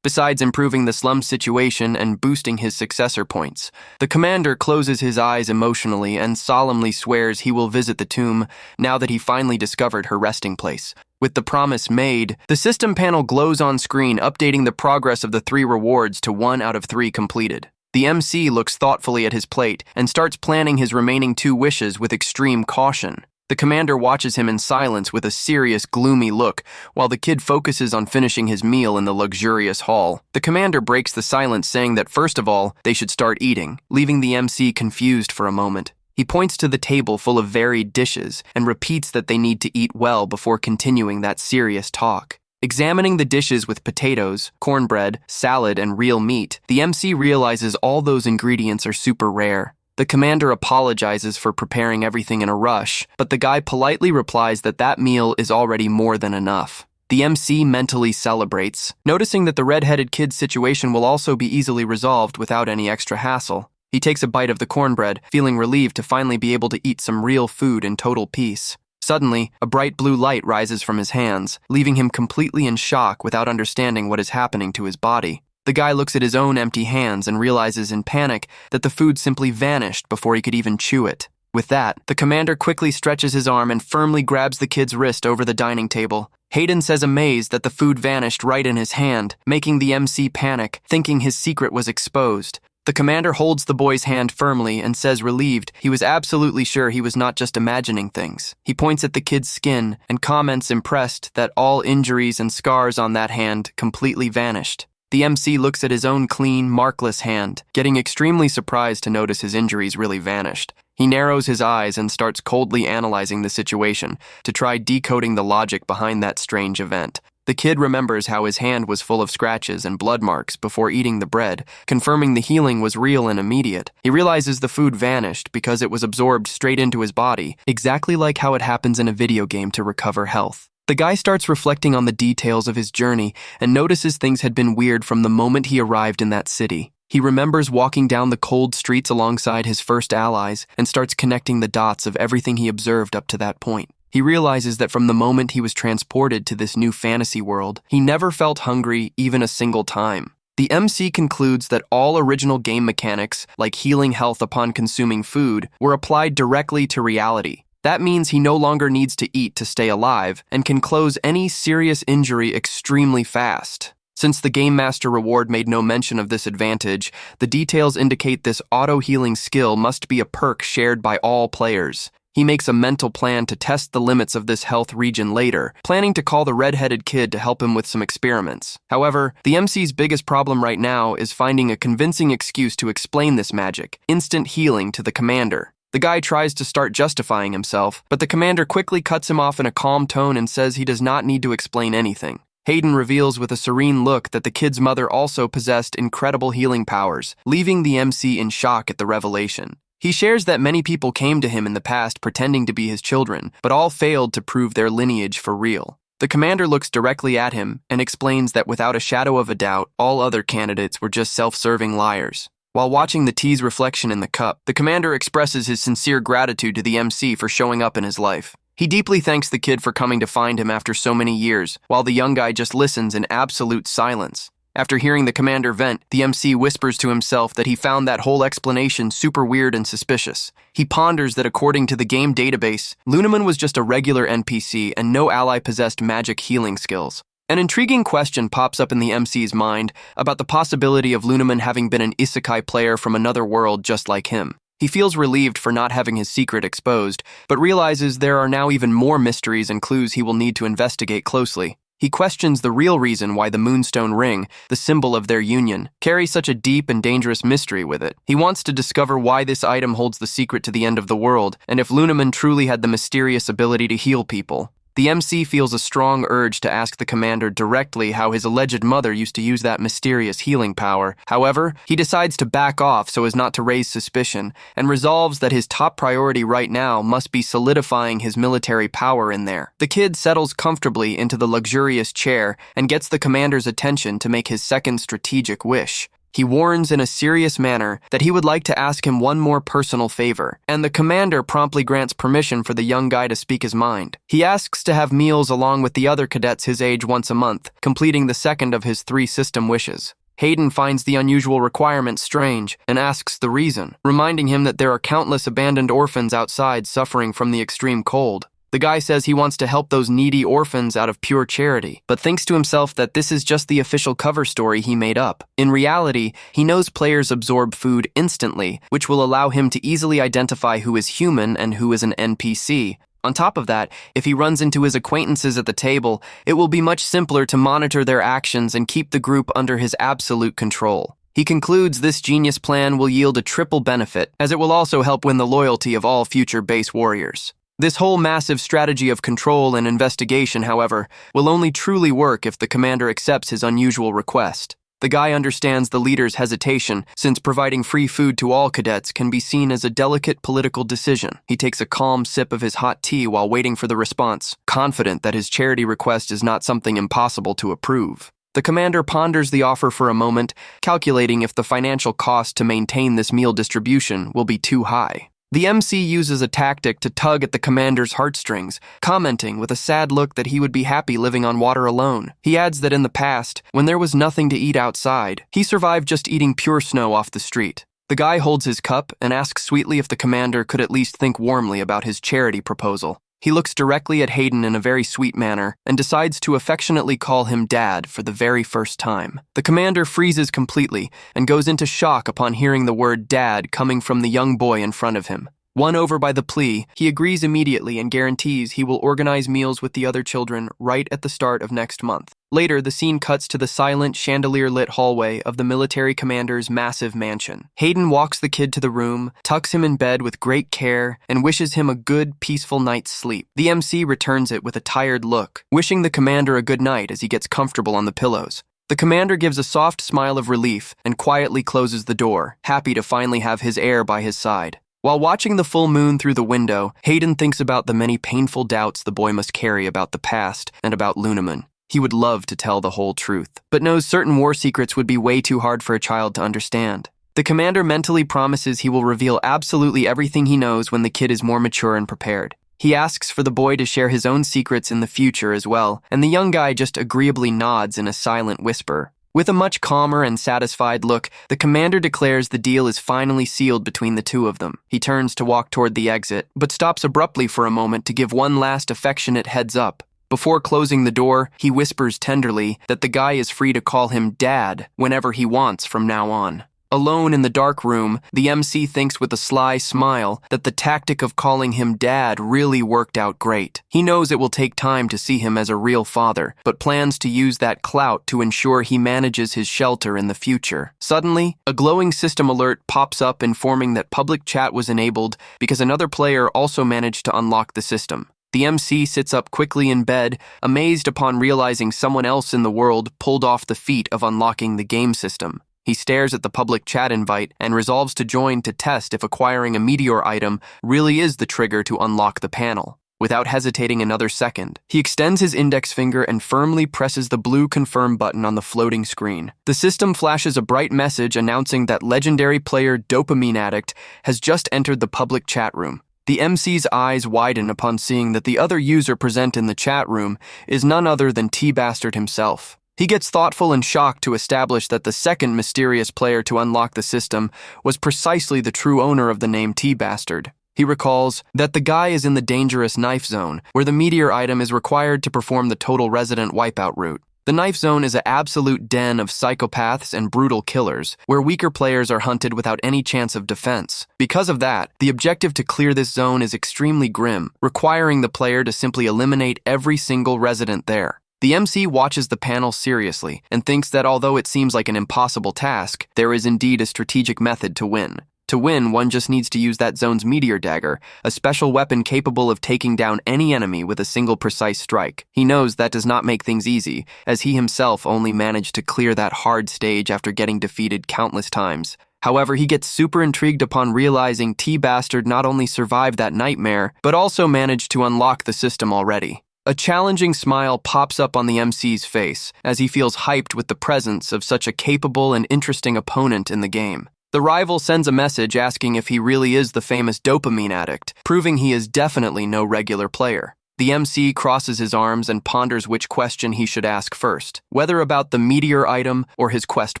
besides improving the slum situation and boosting his successor points. The commander closes his eyes emotionally and solemnly swears he will visit the tomb now that he finally discovered her resting place. With the promise made, the system panel glows on screen, updating the progress of the 3 rewards to 1 out of 3 completed. The MC looks thoughtfully at his plate and starts planning his remaining 2 wishes with extreme caution. The commander watches him in silence with a serious, gloomy look, while the kid focuses on finishing his meal in the luxurious hall. The commander breaks the silence, saying that first of all, they should start eating, leaving the MC confused for a moment. He points to the table full of varied dishes and repeats that they need to eat well before continuing that serious talk. Examining the dishes with potatoes, cornbread, salad, and real meat, the MC realizes all those ingredients are super rare. The commander apologizes for preparing everything in a rush, but the guy politely replies that that meal is already more than enough. The MC mentally celebrates, noticing that the red-headed kid's situation will also be easily resolved without any extra hassle. He takes a bite of the cornbread, feeling relieved to finally be able to eat some real food in total peace. Suddenly, a bright blue light rises from his hands, leaving him completely in shock without understanding what is happening to his body. The guy looks at his own empty hands and realizes in panic that the food simply vanished before he could even chew it. With that, the commander quickly stretches his arm and firmly grabs the kid's wrist over the dining table. Hayden says amazed that the food vanished right in his hand, making the MC panic, thinking his secret was exposed. The commander holds the boy's hand firmly and says relieved he was absolutely sure he was not just imagining things. He points at the kid's skin and comments impressed that all injuries and scars on that hand completely vanished. The MC looks at his own clean, markless hand, getting extremely surprised to notice his injuries really vanished. He narrows his eyes and starts coldly analyzing the situation to try decoding the logic behind that strange event. The kid remembers how his hand was full of scratches and blood marks before eating the bread, confirming the healing was real and immediate. He realizes the food vanished because it was absorbed straight into his body, exactly like how it happens in a video game to recover health. The guy starts reflecting on the details of his journey and notices things had been weird from the moment he arrived in that city. He remembers walking down the cold streets alongside his first allies and starts connecting the dots of everything he observed up to that point. He realizes that from the moment he was transported to this new fantasy world, he never felt hungry even a single time. The MC concludes that all original game mechanics, like healing health upon consuming food, were applied directly to reality. That means he no longer needs to eat to stay alive and can close any serious injury extremely fast. Since the Game Master reward made no mention of this advantage, the details indicate this auto-healing skill must be a perk shared by all players. He makes a mental plan to test the limits of this health regen later, planning to call the red-headed kid to help him with some experiments. However, the MC's biggest problem right now is finding a convincing excuse to explain this magic, instant healing, to the commander. The guy tries to start justifying himself, but the commander quickly cuts him off in a calm tone and says he does not need to explain anything. Hayden reveals with a serene look that the kid's mother also possessed incredible healing powers, leaving the MC in shock at the revelation. He shares that many people came to him in the past pretending to be his children, but all failed to prove their lineage for real. The commander looks directly at him and explains that without a shadow of a doubt, all other candidates were just self-serving liars. While watching the tea's reflection in the cup, the commander expresses his sincere gratitude to the MC for showing up in his life. He deeply thanks the kid for coming to find him after so many years, while the young guy just listens in absolute silence. After hearing the commander vent, the MC whispers to himself that he found that whole explanation super weird and suspicious. He ponders that according to the game database, Lunaman was just a regular NPC and no ally possessed magic healing skills. An intriguing question pops up in the MC's mind about the possibility of Lunaman having been an isekai player from another world just like him. He feels relieved for not having his secret exposed, but realizes there are now even more mysteries and clues he will need to investigate closely. He questions the real reason why the moonstone ring, the symbol of their union, carries such a deep and dangerous mystery with it. He wants to discover why this item holds the secret to the end of the world, and if Lunaman truly had the mysterious ability to heal people. The MC feels a strong urge to ask the commander directly how his alleged mother used to use that mysterious healing power. However, he decides to back off so as not to raise suspicion, and resolves that his top priority right now must be solidifying his military power in there. The kid settles comfortably into the luxurious chair and gets the commander's attention to make his second strategic wish. He warns in a serious manner that he would like to ask him one more personal favor, and the commander promptly grants permission for the young guy to speak his mind. He asks to have meals along with the other cadets his age once a month, completing the second of his 3 system wishes. Hayden finds the unusual requirement strange and asks the reason, reminding him that there are countless abandoned orphans outside suffering from the extreme cold. The guy says he wants to help those needy orphans out of pure charity, but thinks to himself that this is just the official cover story he made up. In reality, he knows players absorb food instantly, which will allow him to easily identify who is human and who is an NPC. On top of that, if he runs into his acquaintances at the table, it will be much simpler to monitor their actions and keep the group under his absolute control. He concludes this genius plan will yield a triple benefit, as it will also help win the loyalty of all future base warriors. This whole massive strategy of control and investigation, however, will only truly work if the commander accepts his unusual request. The guy understands the leader's hesitation, since providing free food to all cadets can be seen as a delicate political decision. He takes a calm sip of his hot tea while waiting for the response, confident that his charity request is not something impossible to approve. The commander ponders the offer for a moment, calculating if the financial cost to maintain this meal distribution will be too high. The MC uses a tactic to tug at the commander's heartstrings, commenting with a sad look that he would be happy living on water alone. He adds that in the past, when there was nothing to eat outside, he survived just eating pure snow off the street. The guy holds his cup and asks sweetly if the commander could at least think warmly about his charity proposal. He looks directly at Hayden in a very sweet manner and decides to affectionately call him Dad for the very first time. The commander freezes completely and goes into shock upon hearing the word Dad coming from the young boy in front of him. Won over by the plea, he agrees immediately and guarantees he will organize meals with the other children right at the start of next month. Later, the scene cuts to the silent, chandelier-lit hallway of the military commander's massive mansion. Hayden walks the kid to the room, tucks him in bed with great care, and wishes him a good, peaceful night's sleep. The MC returns it with a tired look, wishing the commander a good night as he gets comfortable on the pillows. The commander gives a soft smile of relief and quietly closes the door, happy to finally have his heir by his side. While watching the full moon through the window, Hayden thinks about the many painful doubts the boy must carry about the past and about Lunaman. He would love to tell the whole truth, but knows certain war secrets would be way too hard for a child to understand. The commander mentally promises he will reveal absolutely everything he knows when the kid is more mature and prepared. He asks for the boy to share his own secrets in the future as well, and the young guy just agreeably nods in a silent whisper. With a much calmer and satisfied look, the commander declares the deal is finally sealed between the two of them. He turns to walk toward the exit, but stops abruptly for a moment to give one last affectionate heads up. Before closing the door, he whispers tenderly that the guy is free to call him Dad whenever he wants from now on. Alone in the dark room, the MC thinks with a sly smile that the tactic of calling him Dad really worked out great. He knows it will take time to see him as a real father, but plans to use that clout to ensure he manages his shelter in the future. Suddenly, a glowing system alert pops up informing that public chat was enabled because another player also managed to unlock the system. The MC sits up quickly in bed, amazed upon realizing someone else in the world pulled off the feat of unlocking the game system. He stares at the public chat invite and resolves to join to test if acquiring a meteor item really is the trigger to unlock the panel. Without hesitating another second, he extends his index finger and firmly presses the blue confirm button on the floating screen. The system flashes a bright message announcing that legendary player Dopamine Addict has just entered the public chat room. The MC's eyes widen upon seeing that the other user present in the chat room is none other than T-Bastard himself. He gets thoughtful and shocked to establish that the second mysterious player to unlock the system was precisely the true owner of the name T-Bastard. He recalls that the guy is in the dangerous knife zone, where the meteor item is required to perform the total resident wipeout route. The knife zone is an absolute den of psychopaths and brutal killers, where weaker players are hunted without any chance of defense. Because of that, the objective to clear this zone is extremely grim, requiring the player to simply eliminate every single resident there. The MC watches the panel seriously and thinks that although it seems like an impossible task, there is indeed a strategic method to win. To win, one just needs to use that zone's meteor dagger, a special weapon capable of taking down any enemy with a single precise strike. He knows that does not make things easy, as he himself only managed to clear that hard stage after getting defeated countless times. However, he gets super intrigued upon realizing T-Bastard not only survived that nightmare, but also managed to unlock the system already. A challenging smile pops up on the MC's face as he feels hyped with the presence of such a capable and interesting opponent in the game. The rival sends a message asking if he really is the famous dopamine addict, proving he is definitely no regular player. The MC crosses his arms and ponders which question he should ask first, whether about the meteor item or his quest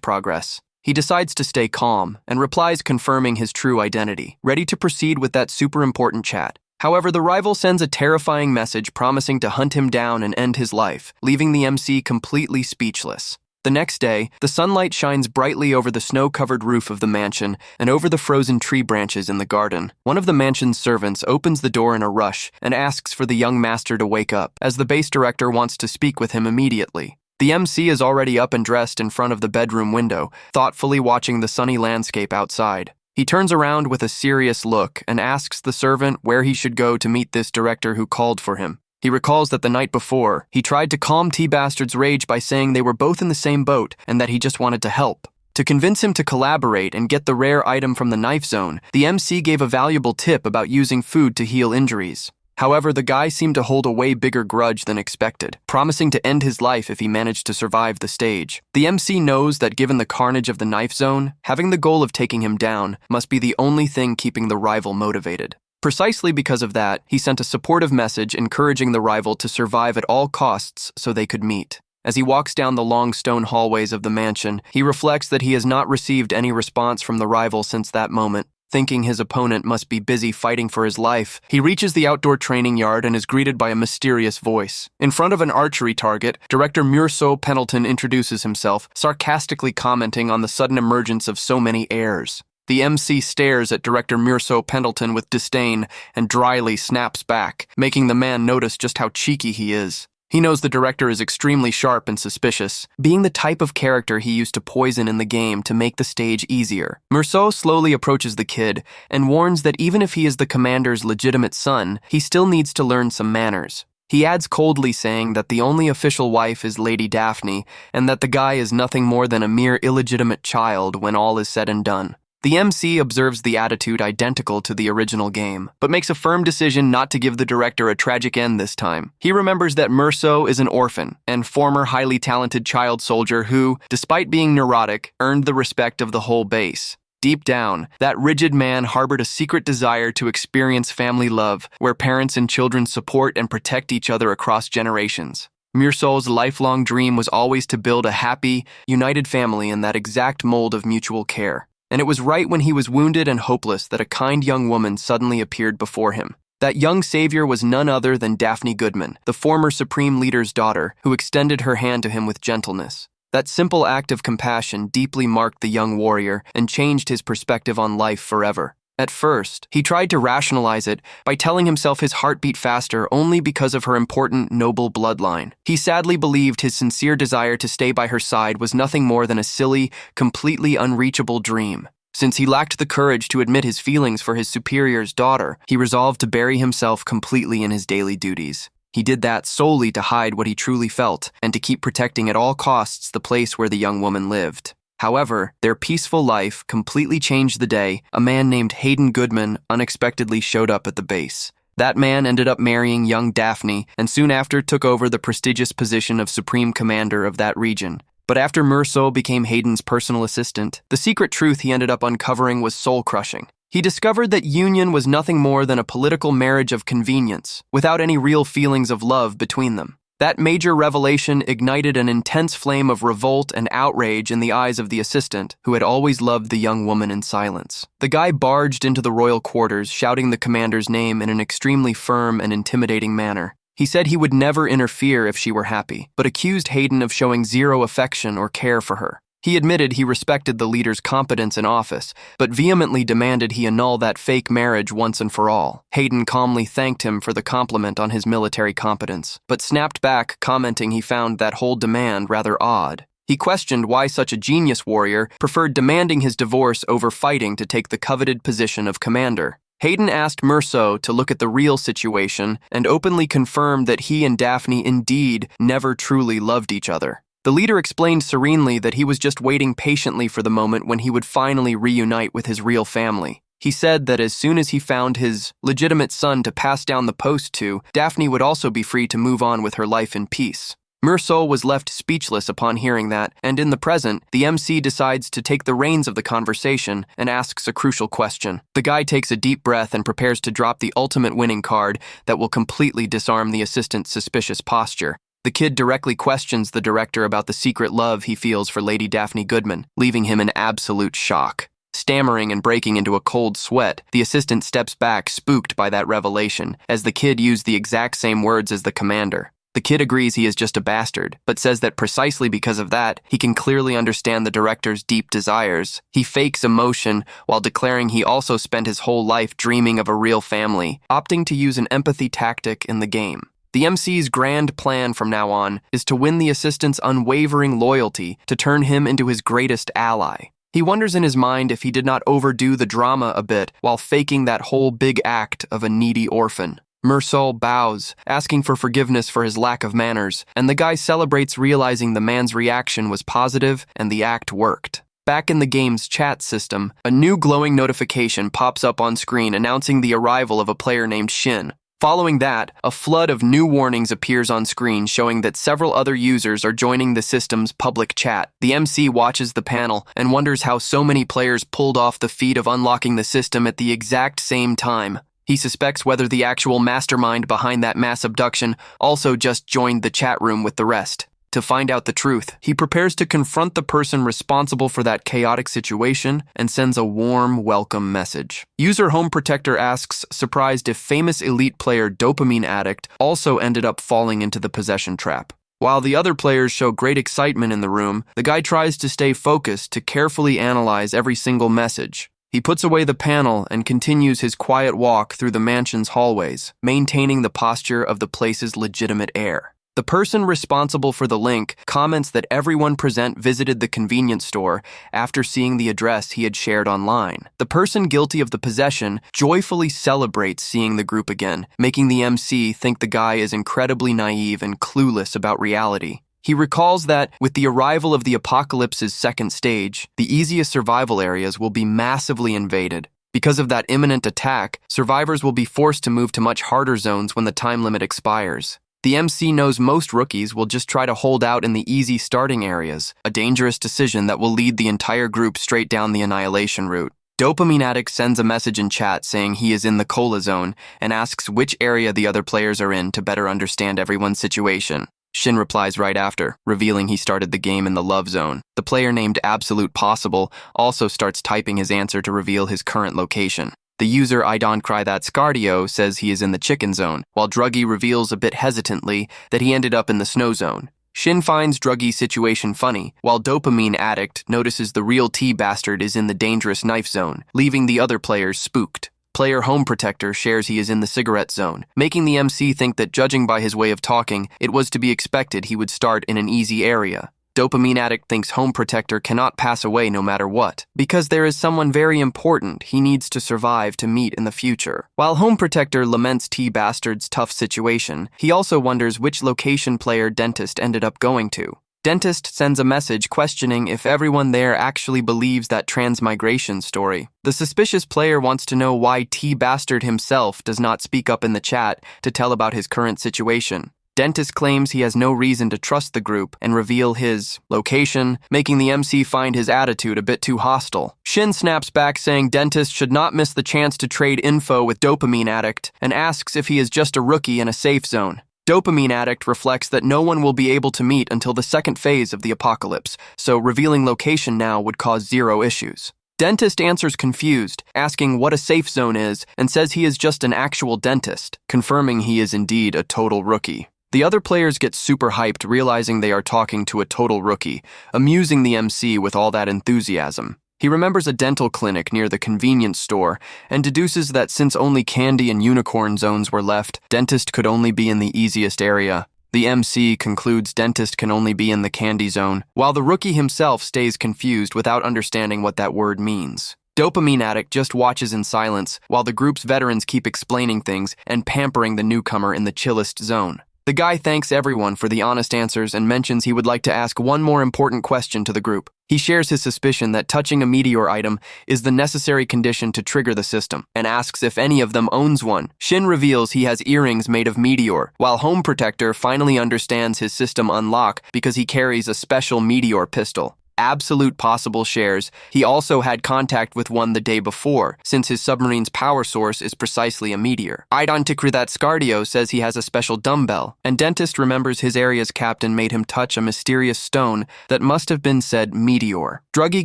progress. He decides to stay calm and replies confirming his true identity, ready to proceed with that super important chat. However, the rival sends a terrifying message promising to hunt him down and end his life, leaving the MC completely speechless. The next day, the sunlight shines brightly over the snow-covered roof of the mansion and over the frozen tree branches in the garden. One of the mansion's servants opens the door in a rush and asks for the young master to wake up, as the base director wants to speak with him immediately. The MC is already up and dressed in front of the bedroom window, thoughtfully watching the sunny landscape outside. He turns around with a serious look and asks the servant where he should go to meet this director who called for him. He recalls that the night before, he tried to calm T-Bastard's rage by saying they were both in the same boat and that he just wanted to help. To convince him to collaborate and get the rare item from the knife zone, the MC gave a valuable tip about using food to heal injuries. However, the guy seemed to hold a way bigger grudge than expected, promising to end his life if he managed to survive the stage. The MC knows that given the carnage of the knife zone, having the goal of taking him down must be the only thing keeping the rival motivated. Precisely because of that, he sent a supportive message encouraging the rival to survive at all costs so they could meet. As he walks down the long stone hallways of the mansion, he reflects that he has not received any response from the rival since that moment. Thinking his opponent must be busy fighting for his life, he reaches the outdoor training yard and is greeted by a mysterious voice. In front of an archery target, director Murso Pendleton introduces himself, sarcastically commenting on the sudden emergence of so many heirs. The MC stares at director Murso Pendleton with disdain and dryly snaps back, making the man notice just how cheeky he is. He knows the director is extremely sharp and suspicious, being the type of character he used to poison in the game to make the stage easier. Murso slowly approaches the kid and warns that even if he is the commander's legitimate son, he still needs to learn some manners. He adds coldly saying that the only official wife is Lady Daphne and that the guy is nothing more than a mere illegitimate child when all is said and done. The MC observes the attitude identical to the original game, but makes a firm decision not to give the director a tragic end this time. He remembers that Murso is an orphan and former highly talented child soldier who, despite being neurotic, earned the respect of the whole base. Deep down, that rigid man harbored a secret desire to experience family love, where parents and children support and protect each other across generations. Murso's lifelong dream was always to build a happy, united family in that exact mold of mutual care. And it was right when he was wounded and hopeless that a kind young woman suddenly appeared before him. That young savior was none other than Daphne Goodman, the former Supreme Leader's daughter, who extended her hand to him with gentleness. That simple act of compassion deeply marked the young warrior and changed his perspective on life forever. At first, he tried to rationalize it by telling himself his heart beat faster only because of her important, noble bloodline. He sadly believed his sincere desire to stay by her side was nothing more than a silly, completely unreachable dream. Since he lacked the courage to admit his feelings for his superior's daughter, he resolved to bury himself completely in his daily duties. He did that solely to hide what he truly felt and to keep protecting at all costs the place where the young woman lived. However, their peaceful life completely changed the day a man named Hayden Goodman unexpectedly showed up at the base. That man ended up marrying young Daphne and soon after took over the prestigious position of Supreme Commander of that region. But after Murso became Hayden's personal assistant, the secret truth he ended up uncovering was soul-crushing. He discovered that union was nothing more than a political marriage of convenience, without any real feelings of love between them. That major revelation ignited an intense flame of revolt and outrage in the eyes of the assistant, who had always loved the young woman in silence. The guy barged into the royal quarters, shouting the commander's name in an extremely firm and intimidating manner. He said he would never interfere if she were happy, but accused Hayden of showing zero affection or care for her. He admitted he respected the leader's competence in office, but vehemently demanded he annul that fake marriage once and for all. Hayden calmly thanked him for the compliment on his military competence, but snapped back, commenting he found that whole demand rather odd. He questioned why such a genius warrior preferred demanding his divorce over fighting to take the coveted position of commander. Hayden asked Merceau to look at the real situation and openly confirmed that he and Daphne indeed never truly loved each other. The leader explained serenely that he was just waiting patiently for the moment when he would finally reunite with his real family. He said that as soon as he found his legitimate son to pass down the post to, Daphne would also be free to move on with her life in peace. Merceau was left speechless upon hearing that, and in the present, the MC decides to take the reins of the conversation and asks a crucial question. The guy takes a deep breath and prepares to drop the ultimate winning card that will completely disarm the assistant's suspicious posture. The kid directly questions the director about the secret love he feels for Lady Daphne Goodman, leaving him in absolute shock. Stammering and breaking into a cold sweat, the assistant steps back, spooked by that revelation, as the kid used the exact same words as the commander. The kid agrees he is just a bastard, but says that precisely because of that, he can clearly understand the director's deep desires. He fakes emotion while declaring he also spent his whole life dreaming of a real family, opting to use an empathy tactic in the game. The MC's grand plan from now on is to win the assistant's unwavering loyalty to turn him into his greatest ally. He wonders in his mind if he did not overdo the drama a bit while faking that whole big act of a needy orphan. Merceau bows, asking for forgiveness for his lack of manners, and the guy celebrates realizing the man's reaction was positive and the act worked. Back in the game's chat system, a new glowing notification pops up on screen announcing the arrival of a player named Shin. Following that, a flood of new warnings appears on screen showing that several other users are joining the system's public chat. The MC watches the panel and wonders how so many players pulled off the feat of unlocking the system at the exact same time. He suspects whether the actual mastermind behind that mass abduction also just joined the chat room with the rest. To find out the truth, he prepares to confront the person responsible for that chaotic situation and sends a warm welcome message. User Home Protector asks, surprised if famous elite player Dopamine Addict also ended up falling into the possession trap. While the other players show great excitement in the room, the guy tries to stay focused to carefully analyze every single message. He puts away the panel and continues his quiet walk through the mansion's hallways, maintaining the posture of the place's legitimate air. The person responsible for the link comments that everyone present visited the convenience store after seeing the address he had shared online. The person guilty of the possession joyfully celebrates seeing the group again, making the MC think the guy is incredibly naive and clueless about reality. He recalls that, with the arrival of the apocalypse's second stage, the easiest survival areas will be massively invaded. Because of that imminent attack, survivors will be forced to move to much harder zones when the time limit expires. The MC knows most rookies will just try to hold out in the easy starting areas, a dangerous decision that will lead the entire group straight down the annihilation route. Dopamine Addict sends a message in chat saying he is in the cola zone and asks which area the other players are in to better understand everyone's situation. Shin replies right after, revealing he started the game in the love zone. The player named Absolute Possible also starts typing his answer to reveal his current location. The user I Don't Cry That Scardio says he is in the chicken zone, while Druggy reveals a bit hesitantly that he ended up in the snow zone. Shin finds Druggy's situation funny, while Dopamine Addict notices the real T-bastard is in the dangerous knife zone, leaving the other players spooked. Player Home Protector shares he is in the cigarette zone, making the MC think that judging by his way of talking, it was to be expected he would start in an easy area. Dopamine Addict thinks Home Protector cannot pass away no matter what, because there is someone very important he needs to survive to meet in the future. While Home Protector laments T-Bastard's tough situation, he also wonders which location player Dentist ended up going to. Dentist sends a message questioning if everyone there actually believes that transmigration story. The suspicious player wants to know why T-Bastard himself does not speak up in the chat to tell about his current situation. Dentist claims he has no reason to trust the group and reveal his location, making the MC find his attitude a bit too hostile. Shin snaps back saying Dentist should not miss the chance to trade info with Dopamine Addict and asks if he is just a rookie in a safe zone. Dopamine Addict reflects that no one will be able to meet until the second phase of the apocalypse, so revealing location now would cause zero issues. Dentist answers confused, asking what a safe zone is, and says he is just an actual dentist, confirming he is indeed a total rookie. The other players get super hyped, realizing they are talking to a total rookie, amusing the MC with all that enthusiasm. He remembers a dental clinic near the convenience store and deduces that since only candy and unicorn zones were left, dentist could only be in the easiest area. The MC concludes dentist can only be in the candy zone, while the rookie himself stays confused without understanding what that word means. Dopamine Addict just watches in silence while the group's veterans keep explaining things and pampering the newcomer in the chillest zone. The guy thanks everyone for the honest answers and mentions he would like to ask one more important question to the group. He shares his suspicion that touching a meteor item is the necessary condition to trigger the system, and asks if any of them owns one. Shin reveals he has earrings made of meteor, while Home Protector finally understands his system unlock because he carries a special meteor pistol. Absolute Possible shares he also had contact with one the day before, since his submarine's power source is precisely a meteor. Idontikridat Scardio says he has a special dumbbell, and Dentist remembers his area's captain made him touch a mysterious stone that must have been said meteor. Druggy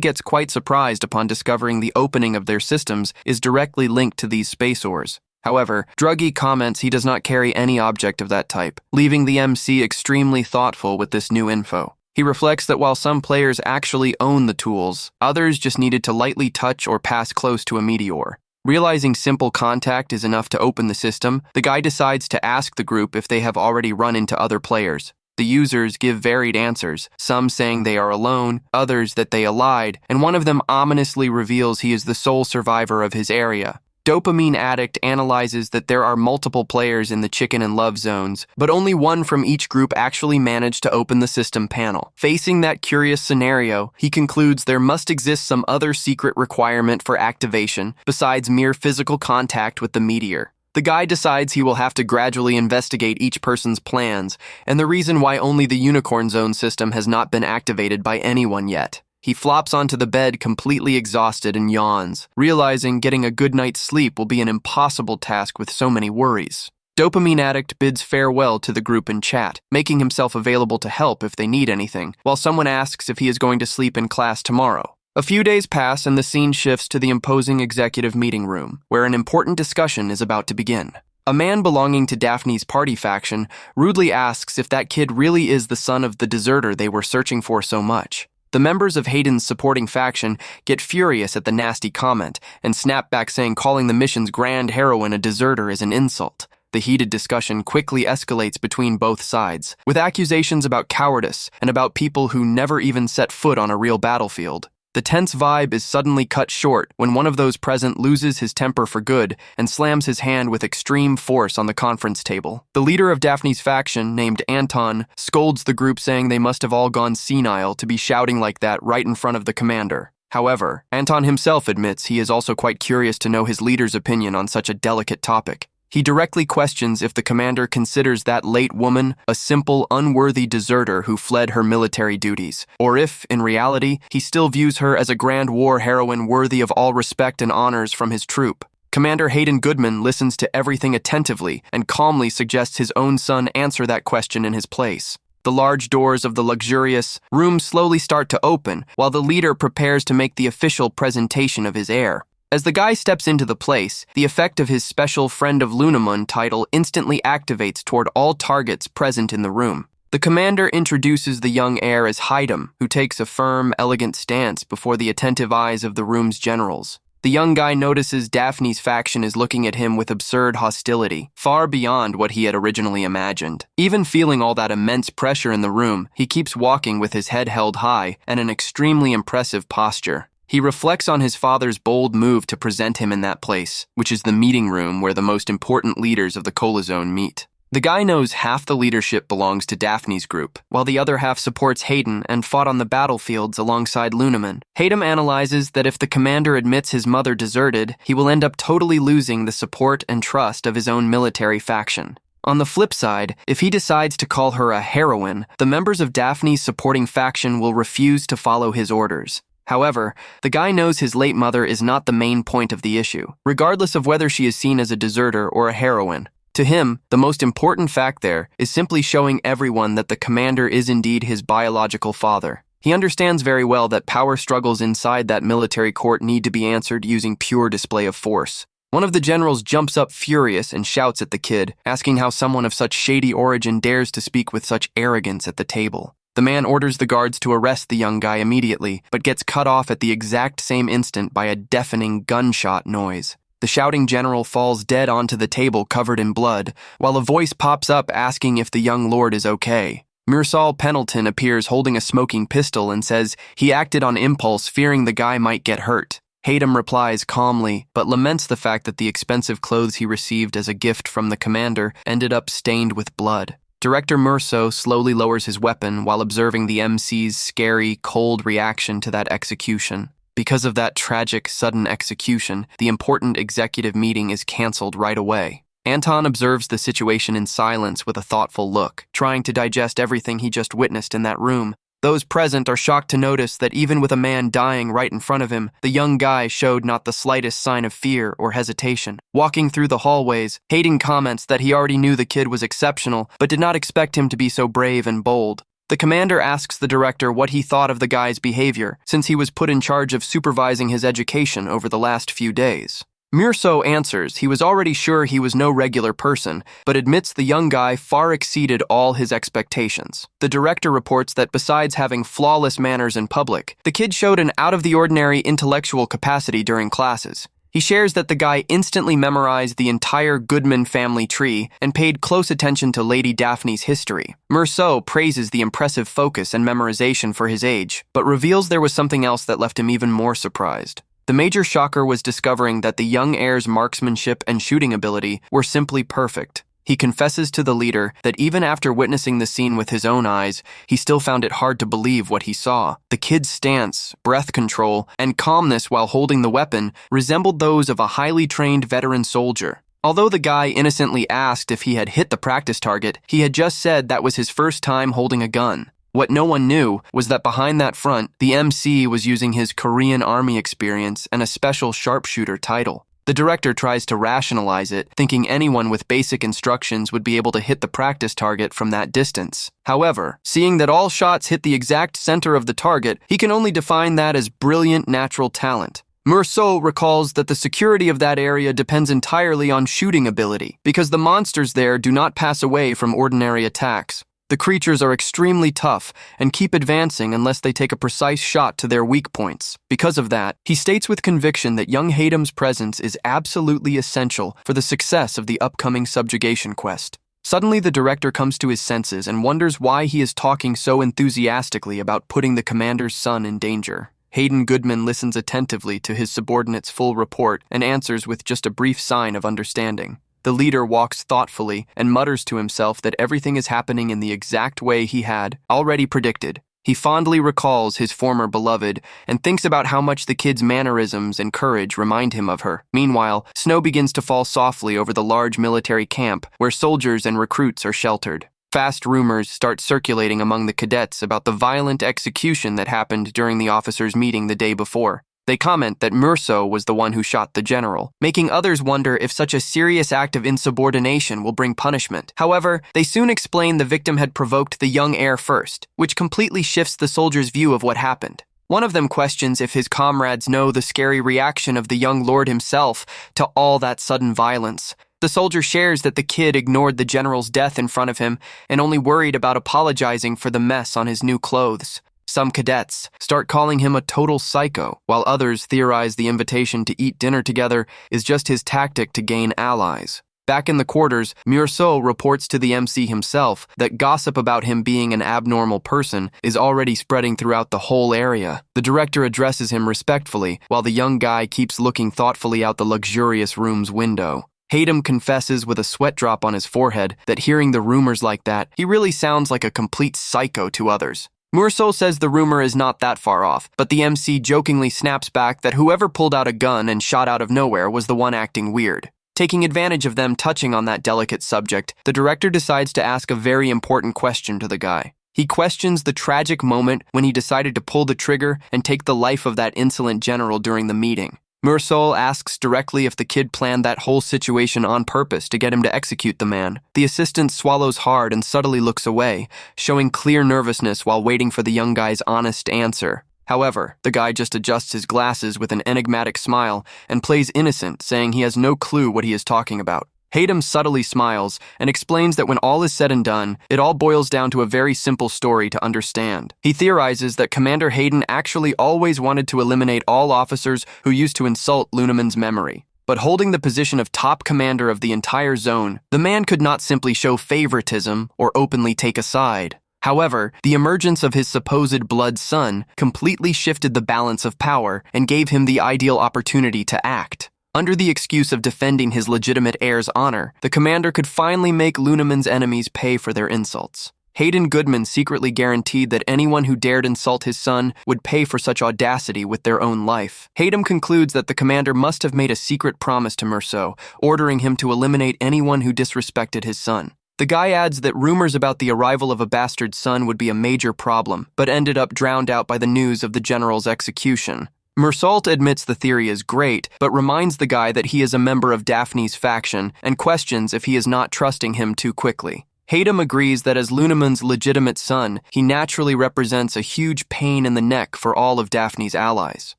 gets quite surprised upon discovering the opening of their systems is directly linked to these space ores. However, Druggy comments he does not carry any object of that type, leaving the MC extremely thoughtful with this new info. He reflects that while some players actually own the tools, others just needed to lightly touch or pass close to a meteor. Realizing simple contact is enough to open the system, the guy decides to ask the group if they have already run into other players. The users give varied answers, some saying they are alone, others that they allied, and one of them ominously reveals he is the sole survivor of his area. Dopamine Addict analyzes that there are multiple players in the chicken and love zones, but only one from each group actually managed to open the system panel. Facing that curious scenario, he concludes there must exist some other secret requirement for activation besides mere physical contact with the meteor. The guy decides he will have to gradually investigate each person's plans and the reason why only the Unicorn Zone system has not been activated by anyone yet. He flops onto the bed completely exhausted and yawns, realizing getting a good night's sleep will be an impossible task with so many worries. Dopamine Addict bids farewell to the group in chat, making himself available to help if they need anything, while someone asks if he is going to sleep in class tomorrow. A few days pass and the scene shifts to the imposing executive meeting room, where an important discussion is about to begin. A man belonging to Daphne's party faction rudely asks if that kid really is the son of the deserter they were searching for so much. The members of Hayden's supporting faction get furious at the nasty comment and snap back saying calling the mission's grand heroine a deserter is an insult. The heated discussion quickly escalates between both sides, with accusations about cowardice and about people who never even set foot on a real battlefield. The tense vibe is suddenly cut short when one of those present loses his temper for good and slams his hand with extreme force on the conference table. The leader of Daphne's faction, named Anton, scolds the group saying they must have all gone senile to be shouting like that right in front of the commander. However, Anton himself admits he is also quite curious to know his leader's opinion on such a delicate topic. He directly questions if the commander considers that late woman a simple, unworthy deserter who fled her military duties, or if, in reality, he still views her as a grand war heroine worthy of all respect and honors from his troop. Commander Hayden Goodman listens to everything attentively and calmly suggests his own son answer that question in his place. The large doors of the luxurious room slowly start to open, while the leader prepares to make the official presentation of his heir. As the guy steps into the place, the effect of his special Friend of Lunamun title instantly activates toward all targets present in the room. The commander introduces the young heir as Haidam, who takes a firm, elegant stance before the attentive eyes of the room's generals. The young guy notices Daphne's faction is looking at him with absurd hostility, far beyond what he had originally imagined. Even feeling all that immense pressure in the room, he keeps walking with his head held high and an extremely impressive posture. He reflects on his father's bold move to present him in that place, which is the meeting room where the most important leaders of the Cola Zone meet. The guy knows half the leadership belongs to Daphne's group, while the other half supports Hayden and fought on the battlefields alongside Lunaman. Hayden analyzes that if the commander admits his mother deserted, he will end up totally losing the support and trust of his own military faction. On the flip side, if he decides to call her a heroine, the members of Daphne's supporting faction will refuse to follow his orders. However, the guy knows his late mother is not the main point of the issue, regardless of whether she is seen as a deserter or a heroine. To him, the most important fact there is simply showing everyone that the commander is indeed his biological father. He understands very well that power struggles inside that military court need to be answered using pure display of force. One of the generals jumps up furious and shouts at the kid, asking how someone of such shady origin dares to speak with such arrogance at the table. The man orders the guards to arrest the young guy immediately, but gets cut off at the exact same instant by a deafening gunshot noise. The shouting general falls dead onto the table covered in blood, while a voice pops up asking if the young lord is okay. Mursal Pendleton appears holding a smoking pistol and says he acted on impulse fearing the guy might get hurt. Hayden replies calmly, but laments the fact that the expensive clothes he received as a gift from the commander ended up stained with blood. Director Murso slowly lowers his weapon while observing the MC's scary, cold reaction to that execution. Because of that tragic, sudden execution, the important executive meeting is cancelled right away. Anton observes the situation in silence with a thoughtful look, trying to digest everything he just witnessed in that room. Those present are shocked to notice that even with a man dying right in front of him, the young guy showed not the slightest sign of fear or hesitation. Walking through the hallways, Hayden comments that he already knew the kid was exceptional, but did not expect him to be so brave and bold. The commander asks the director what he thought of the guy's behavior, since he was put in charge of supervising his education over the last few days. Murso answers he was already sure he was no regular person, but admits the young guy far exceeded all his expectations. The director reports that besides having flawless manners in public, the kid showed an out-of-the-ordinary intellectual capacity during classes. He shares that the guy instantly memorized the entire Goodman family tree and paid close attention to Lady Daphne's history. Murso praises the impressive focus and memorization for his age, but reveals there was something else that left him even more surprised. The major shocker was discovering that the young heir's marksmanship and shooting ability were simply perfect. He confesses to the leader that even after witnessing the scene with his own eyes, he still found it hard to believe what he saw. The kid's stance, breath control, and calmness while holding the weapon resembled those of a highly trained veteran soldier. Although the guy innocently asked if he had hit the practice target, he had just said that was his first time holding a gun. What no one knew was that behind that front, the MC was using his Korean Army experience and a special sharpshooter title. The director tries to rationalize it, thinking anyone with basic instructions would be able to hit the practice target from that distance. However, seeing that all shots hit the exact center of the target, he can only define that as brilliant natural talent. Murso recalls that the security of that area depends entirely on shooting ability, because the monsters there do not pass away from ordinary attacks. The creatures are extremely tough and keep advancing unless they take a precise shot to their weak points. Because of that, he states with conviction that young Hayden's presence is absolutely essential for the success of the upcoming subjugation quest. Suddenly, the director comes to his senses and wonders why he is talking so enthusiastically about putting the commander's son in danger. Hayden Goodman listens attentively to his subordinate's full report and answers with just a brief sign of understanding. The leader walks thoughtfully and mutters to himself that everything is happening in the exact way he had already predicted. He fondly recalls his former beloved and thinks about how much the kid's mannerisms and courage remind him of her. Meanwhile, snow begins to fall softly over the large military camp where soldiers and recruits are sheltered. Fast rumors start circulating among the cadets about the violent execution that happened during the officers' meeting the day before. They comment that Murso was the one who shot the general, making others wonder if such a serious act of insubordination will bring punishment. However, they soon explain the victim had provoked the young heir first, which completely shifts the soldiers' view of what happened. One of them questions if his comrades know the scary reaction of the young lord himself to all that sudden violence. The soldier shares that the kid ignored the general's death in front of him and only worried about apologizing for the mess on his new clothes. Some cadets start calling him a total psycho, while others theorize the invitation to eat dinner together is just his tactic to gain allies. Back in the quarters, Murso reports to the MC himself that gossip about him being an abnormal person is already spreading throughout the whole area. The director addresses him respectfully, while the young guy keeps looking thoughtfully out the luxurious room's window. Hayden confesses with a sweat drop on his forehead that hearing the rumors like that, he really sounds like a complete psycho to others. Murso says the rumor is not that far off, but the MC jokingly snaps back that whoever pulled out a gun and shot out of nowhere was the one acting weird. Taking advantage of them touching on that delicate subject, the director decides to ask a very important question to the guy. He questions the tragic moment when he decided to pull the trigger and take the life of that insolent general during the meeting. Murso asks directly if the kid planned that whole situation on purpose to get him to execute the man. The assistant swallows hard and subtly looks away, showing clear nervousness while waiting for the young guy's honest answer. However, the guy just adjusts his glasses with an enigmatic smile and plays innocent, saying he has no clue what he is talking about. Hayden subtly smiles and explains that when all is said and done, it all boils down to a very simple story to understand. He theorizes that Commander Hayden actually always wanted to eliminate all officers who used to insult Lunaman's memory. But holding the position of top commander of the entire zone, the man could not simply show favoritism or openly take a side. However, the emergence of his supposed blood son completely shifted the balance of power and gave him the ideal opportunity to act. Under the excuse of defending his legitimate heir's honor, the commander could finally make Lunaman's enemies pay for their insults. Hayden Goodman secretly guaranteed that anyone who dared insult his son would pay for such audacity with their own life. Hayden concludes that the commander must have made a secret promise to Merceau, ordering him to eliminate anyone who disrespected his son. The guy adds that rumors about the arrival of a bastard son would be a major problem, but ended up drowned out by the news of the general's execution. Merceau admits the theory is great, but reminds the guy that he is a member of Daphne's faction and questions if he is not trusting him too quickly. Hayden agrees that as Lunaman's legitimate son, he naturally represents a huge pain in the neck for all of Daphne's allies.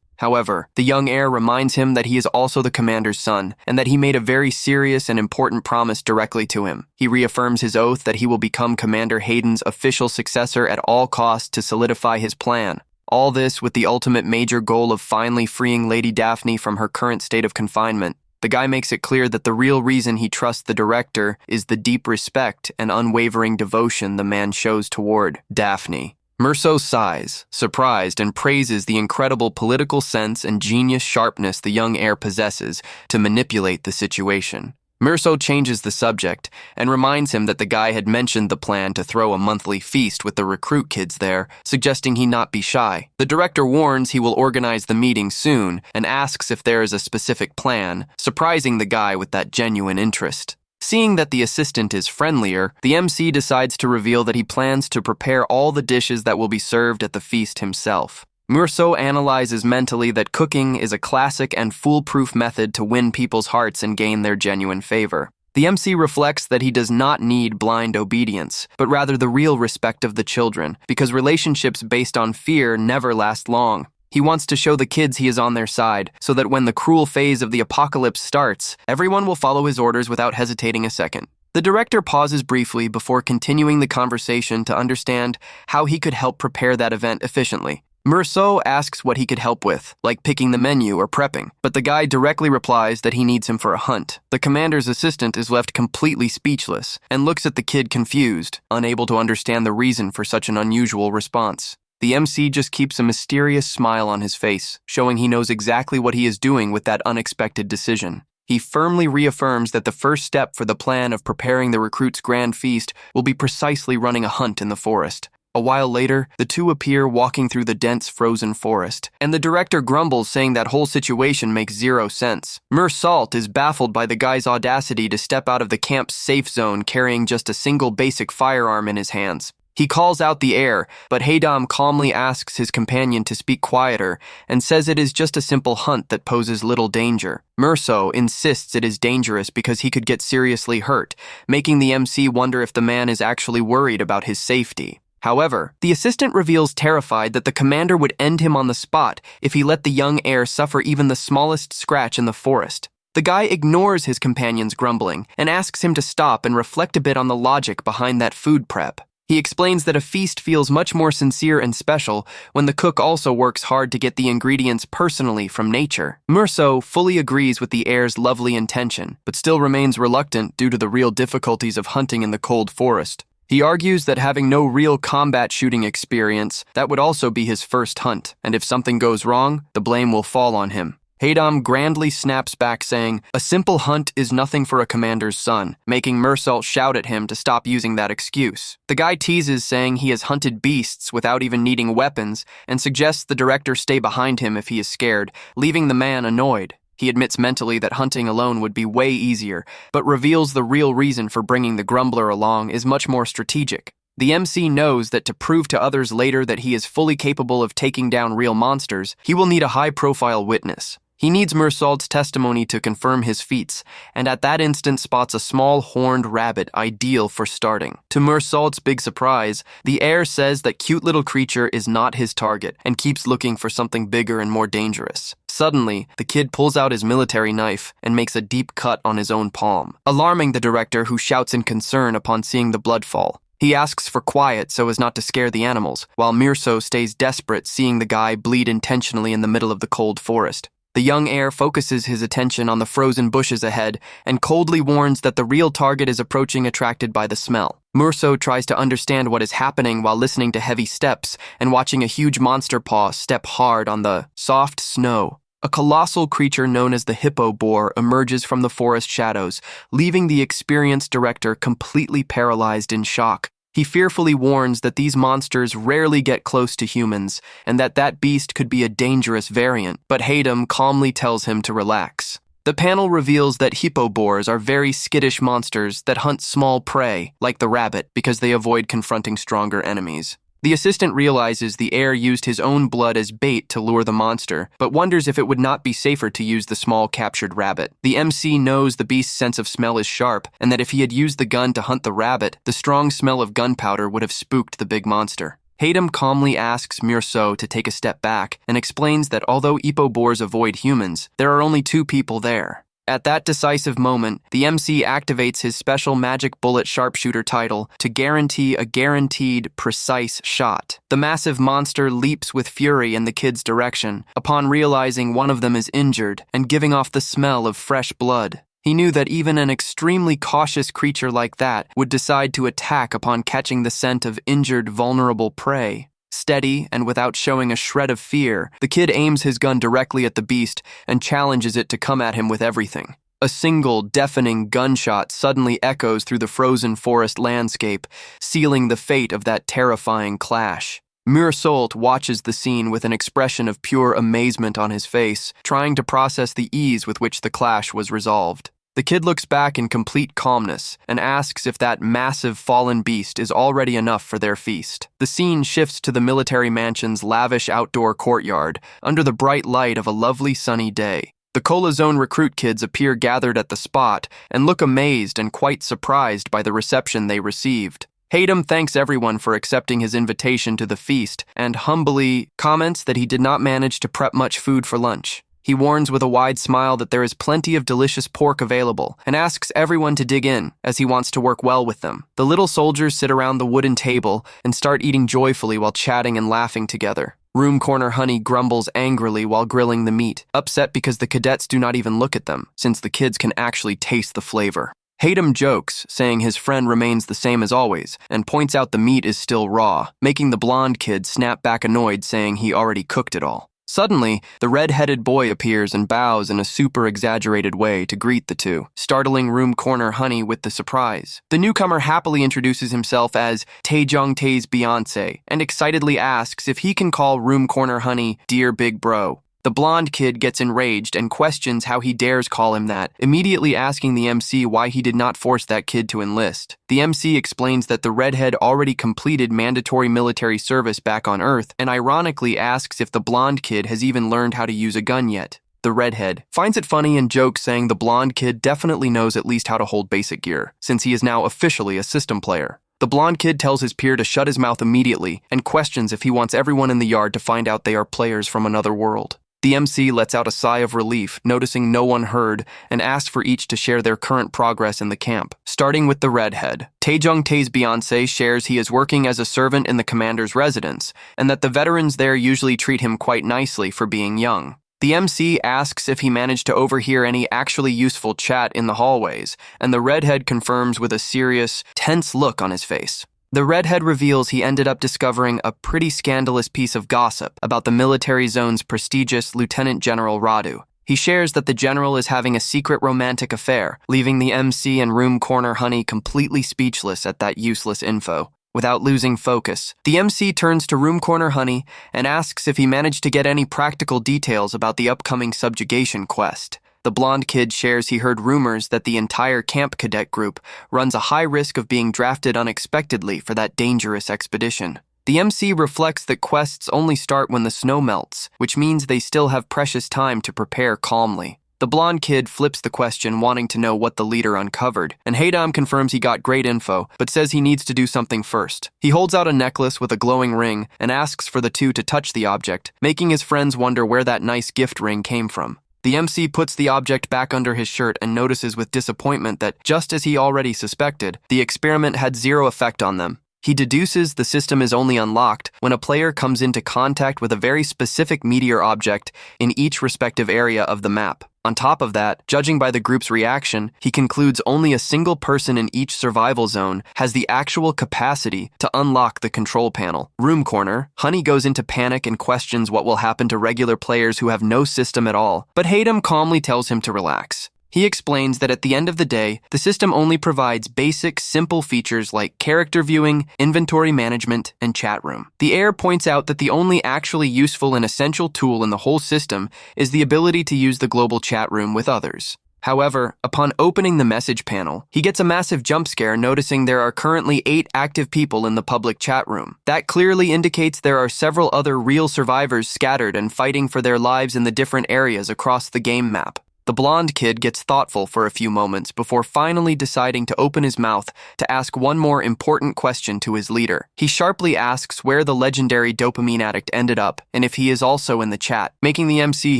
However, the young heir reminds him that he is also the commander's son, and that he made a very serious and important promise directly to him. He reaffirms his oath that he will become Commander Hayden's official successor at all costs to solidify his plan. All this with the ultimate major goal of finally freeing Lady Daphne from her current state of confinement. The guy makes it clear that the real reason he trusts the director is the deep respect and unwavering devotion the man shows toward Daphne. Merceau sighs, surprised, and praises the incredible political sense and genius sharpness the young heir possesses to manipulate the situation. Merceau changes the subject and reminds him that the guy had mentioned the plan to throw a monthly feast with the recruit kids there, suggesting he not be shy. The director warns he will organize the meeting soon and asks if there is a specific plan, surprising the guy with that genuine interest. Seeing that the assistant is friendlier, the MC decides to reveal that he plans to prepare all the dishes that will be served at the feast himself. Merceau analyzes mentally that cooking is a classic and foolproof method to win people's hearts and gain their genuine favor. The MC reflects that he does not need blind obedience, but rather the real respect of the children, because relationships based on fear never last long. He wants to show the kids he is on their side, so that when the cruel phase of the apocalypse starts, everyone will follow his orders without hesitating a second. The director pauses briefly before continuing the conversation to understand how he could help prepare that event efficiently. Merceau asks what he could help with, like picking the menu or prepping, but the guy directly replies that he needs him for a hunt. The commander's assistant is left completely speechless and looks at the kid confused, unable to understand the reason for such an unusual response. The MC just keeps a mysterious smile on his face, showing he knows exactly what he is doing with that unexpected decision. He firmly reaffirms that the first step for the plan of preparing the recruits' grand feast will be precisely running a hunt in the forest. A while later, the two appear walking through the dense frozen forest, and the director grumbles, saying that whole situation makes zero sense. Merceau is baffled by the guy's audacity to step out of the camp's safe zone carrying just a single basic firearm in his hands. He calls out the heir, but Haydam calmly asks his companion to speak quieter and says it is just a simple hunt that poses little danger. Merceau insists it is dangerous because he could get seriously hurt, making the MC wonder if the man is actually worried about his safety. However, the assistant reveals terrified that the commander would end him on the spot if he let the young heir suffer even the smallest scratch in the forest. The guy ignores his companion's grumbling and asks him to stop and reflect a bit on the logic behind that food prep. He explains that a feast feels much more sincere and special when the cook also works hard to get the ingredients personally from nature. Merceau fully agrees with the heir's lovely intention, but still remains reluctant due to the real difficulties of hunting in the cold forest. He argues that having no real combat shooting experience, that would also be his first hunt, and if something goes wrong, the blame will fall on him. Haydam grandly snaps back, saying, "A simple hunt is nothing for a commander's son," making Merceau shout at him to stop using that excuse. The guy teases, saying he has hunted beasts without even needing weapons, and suggests the director stay behind him if he is scared, leaving the man annoyed. He admits mentally that hunting alone would be way easier, but reveals the real reason for bringing the grumbler along is much more strategic. The MC knows that to prove to others later that he is fully capable of taking down real monsters, he will need a high-profile witness. He needs Mersault's testimony to confirm his feats, and at that instant spots a small horned rabbit ideal for starting. To Mersault's big surprise, the heir says that cute little creature is not his target and keeps looking for something bigger and more dangerous. Suddenly, the kid pulls out his military knife and makes a deep cut on his own palm, alarming the director, who shouts in concern upon seeing the blood fall. He asks for quiet so as not to scare the animals, while Mirso stays desperate, seeing the guy bleed intentionally in the middle of the cold forest. The young heir focuses his attention on the frozen bushes ahead and coldly warns that the real target is approaching, attracted by the smell. Mirso tries to understand what is happening while listening to heavy steps and watching a huge monster paw step hard on the soft snow. A colossal creature known as the hippo boar emerges from the forest shadows, leaving the experienced director completely paralyzed in shock. He fearfully warns that these monsters rarely get close to humans, and that beast could be a dangerous variant, but Haydam calmly tells him to relax. The panel reveals that hippo boars are very skittish monsters that hunt small prey, like the rabbit, because they avoid confronting stronger enemies. The assistant realizes the heir used his own blood as bait to lure the monster, but wonders if it would not be safer to use the small captured rabbit. The MC knows the beast's sense of smell is sharp, and that if he had used the gun to hunt the rabbit, the strong smell of gunpowder would have spooked the big monster. Haydam calmly asks Mirso to take a step back and explains that although hippo boars avoid humans, there are only 2 people there. At that decisive moment, the MC activates his special magic bullet sharpshooter title to guarantee a guaranteed, precise shot. The massive monster leaps with fury in the kid's direction, upon realizing one of them is injured and giving off the smell of fresh blood. He knew that even an extremely cautious creature like that would decide to attack upon catching the scent of injured, vulnerable prey. Steady and without showing a shred of fear, the kid aims his gun directly at the beast and challenges it to come at him with everything. A single, deafening gunshot suddenly echoes through the frozen forest landscape, sealing the fate of that terrifying clash. Mirsault watches the scene with an expression of pure amazement on his face, trying to process the ease with which the clash was resolved. The kid looks back in complete calmness and asks if that massive fallen beast is already enough for their feast. The scene shifts to the military mansion's lavish outdoor courtyard under the bright light of a lovely sunny day. The Cola Zone recruit kids appear gathered at the spot and look amazed and quite surprised by the reception they received. Haydam thanks everyone for accepting his invitation to the feast and humbly comments that he did not manage to prep much food for lunch. He warns with a wide smile that there is plenty of delicious pork available and asks everyone to dig in, as he wants to work well with them. The little soldiers sit around the wooden table and start eating joyfully while chatting and laughing together. Room Corner Honey grumbles angrily while grilling the meat, upset because the cadets do not even look at them, since the kids can actually taste the flavor. Haydam jokes, saying his friend remains the same as always, and points out the meat is still raw, making the blonde kid snap back annoyed, saying he already cooked it all. Suddenly, the red-headed boy appears and bows in a super-exaggerated way to greet the two, startling Room Corner Honey with the surprise. The newcomer happily introduces himself as Taejong-tae's Beyonce and excitedly asks if he can call Room Corner Honey Dear Big Bro. The blonde kid gets enraged and questions how he dares call him that, immediately asking the MC why he did not force that kid to enlist. The MC explains that the redhead already completed mandatory military service back on Earth and ironically asks if the blonde kid has even learned how to use a gun yet. The redhead finds it funny and jokes, saying the blonde kid definitely knows at least how to hold basic gear, since he is now officially a system player. The blonde kid tells his peer to shut his mouth immediately and questions if he wants everyone in the yard to find out they are players from another world. The MC lets out a sigh of relief, noticing no one heard, and asks for each to share their current progress in the camp, starting with the redhead. Taejong-tae's Beyonce shares he is working as a servant in the commander's residence, and that the veterans there usually treat him quite nicely for being young. The MC asks if he managed to overhear any actually useful chat in the hallways, and the redhead confirms with a serious, tense look on his face. The redhead reveals he ended up discovering a pretty scandalous piece of gossip about the military zone's prestigious Lieutenant General Radu. He shares that the general is having a secret romantic affair, leaving the MC and Room Corner Honey completely speechless at that useless info. Without losing focus, the MC turns to Room Corner Honey and asks if he managed to get any practical details about the upcoming subjugation quest. The blonde kid shares he heard rumors that the entire camp cadet group runs a high risk of being drafted unexpectedly for that dangerous expedition. The MC reflects that quests only start when the snow melts, which means they still have precious time to prepare calmly. The blonde kid flips the question, wanting to know what the leader uncovered, and Haydam confirms he got great info, but says he needs to do something first. He holds out a necklace with a glowing ring and asks for the two to touch the object, making his friends wonder where that nice gift ring came from. The MC puts the object back under his shirt and notices with disappointment that, just as he already suspected, the experiment had zero effect on them. He deduces the system is only unlocked when a player comes into contact with a very specific meteor object in each respective area of the map. On top of that, judging by the group's reaction, he concludes only a single person in each survival zone has the actual capacity to unlock the control panel. Room corner, Honey goes into panic and questions what will happen to regular players who have no system at all, but Haydam calmly tells him to relax. He explains that at the end of the day, the system only provides basic, simple features like character viewing, inventory management, and chat room. The heir points out that the only actually useful and essential tool in the whole system is the ability to use the global chat room with others. However, upon opening the message panel, he gets a massive jump scare noticing there are currently 8 active people in the public chat room. That clearly indicates there are several other real survivors scattered and fighting for their lives in the different areas across the game map. The blonde kid gets thoughtful for a few moments before finally deciding to open his mouth to ask one more important question to his leader. He sharply asks where the legendary dopamine addict ended up and if he is also in the chat, making the MC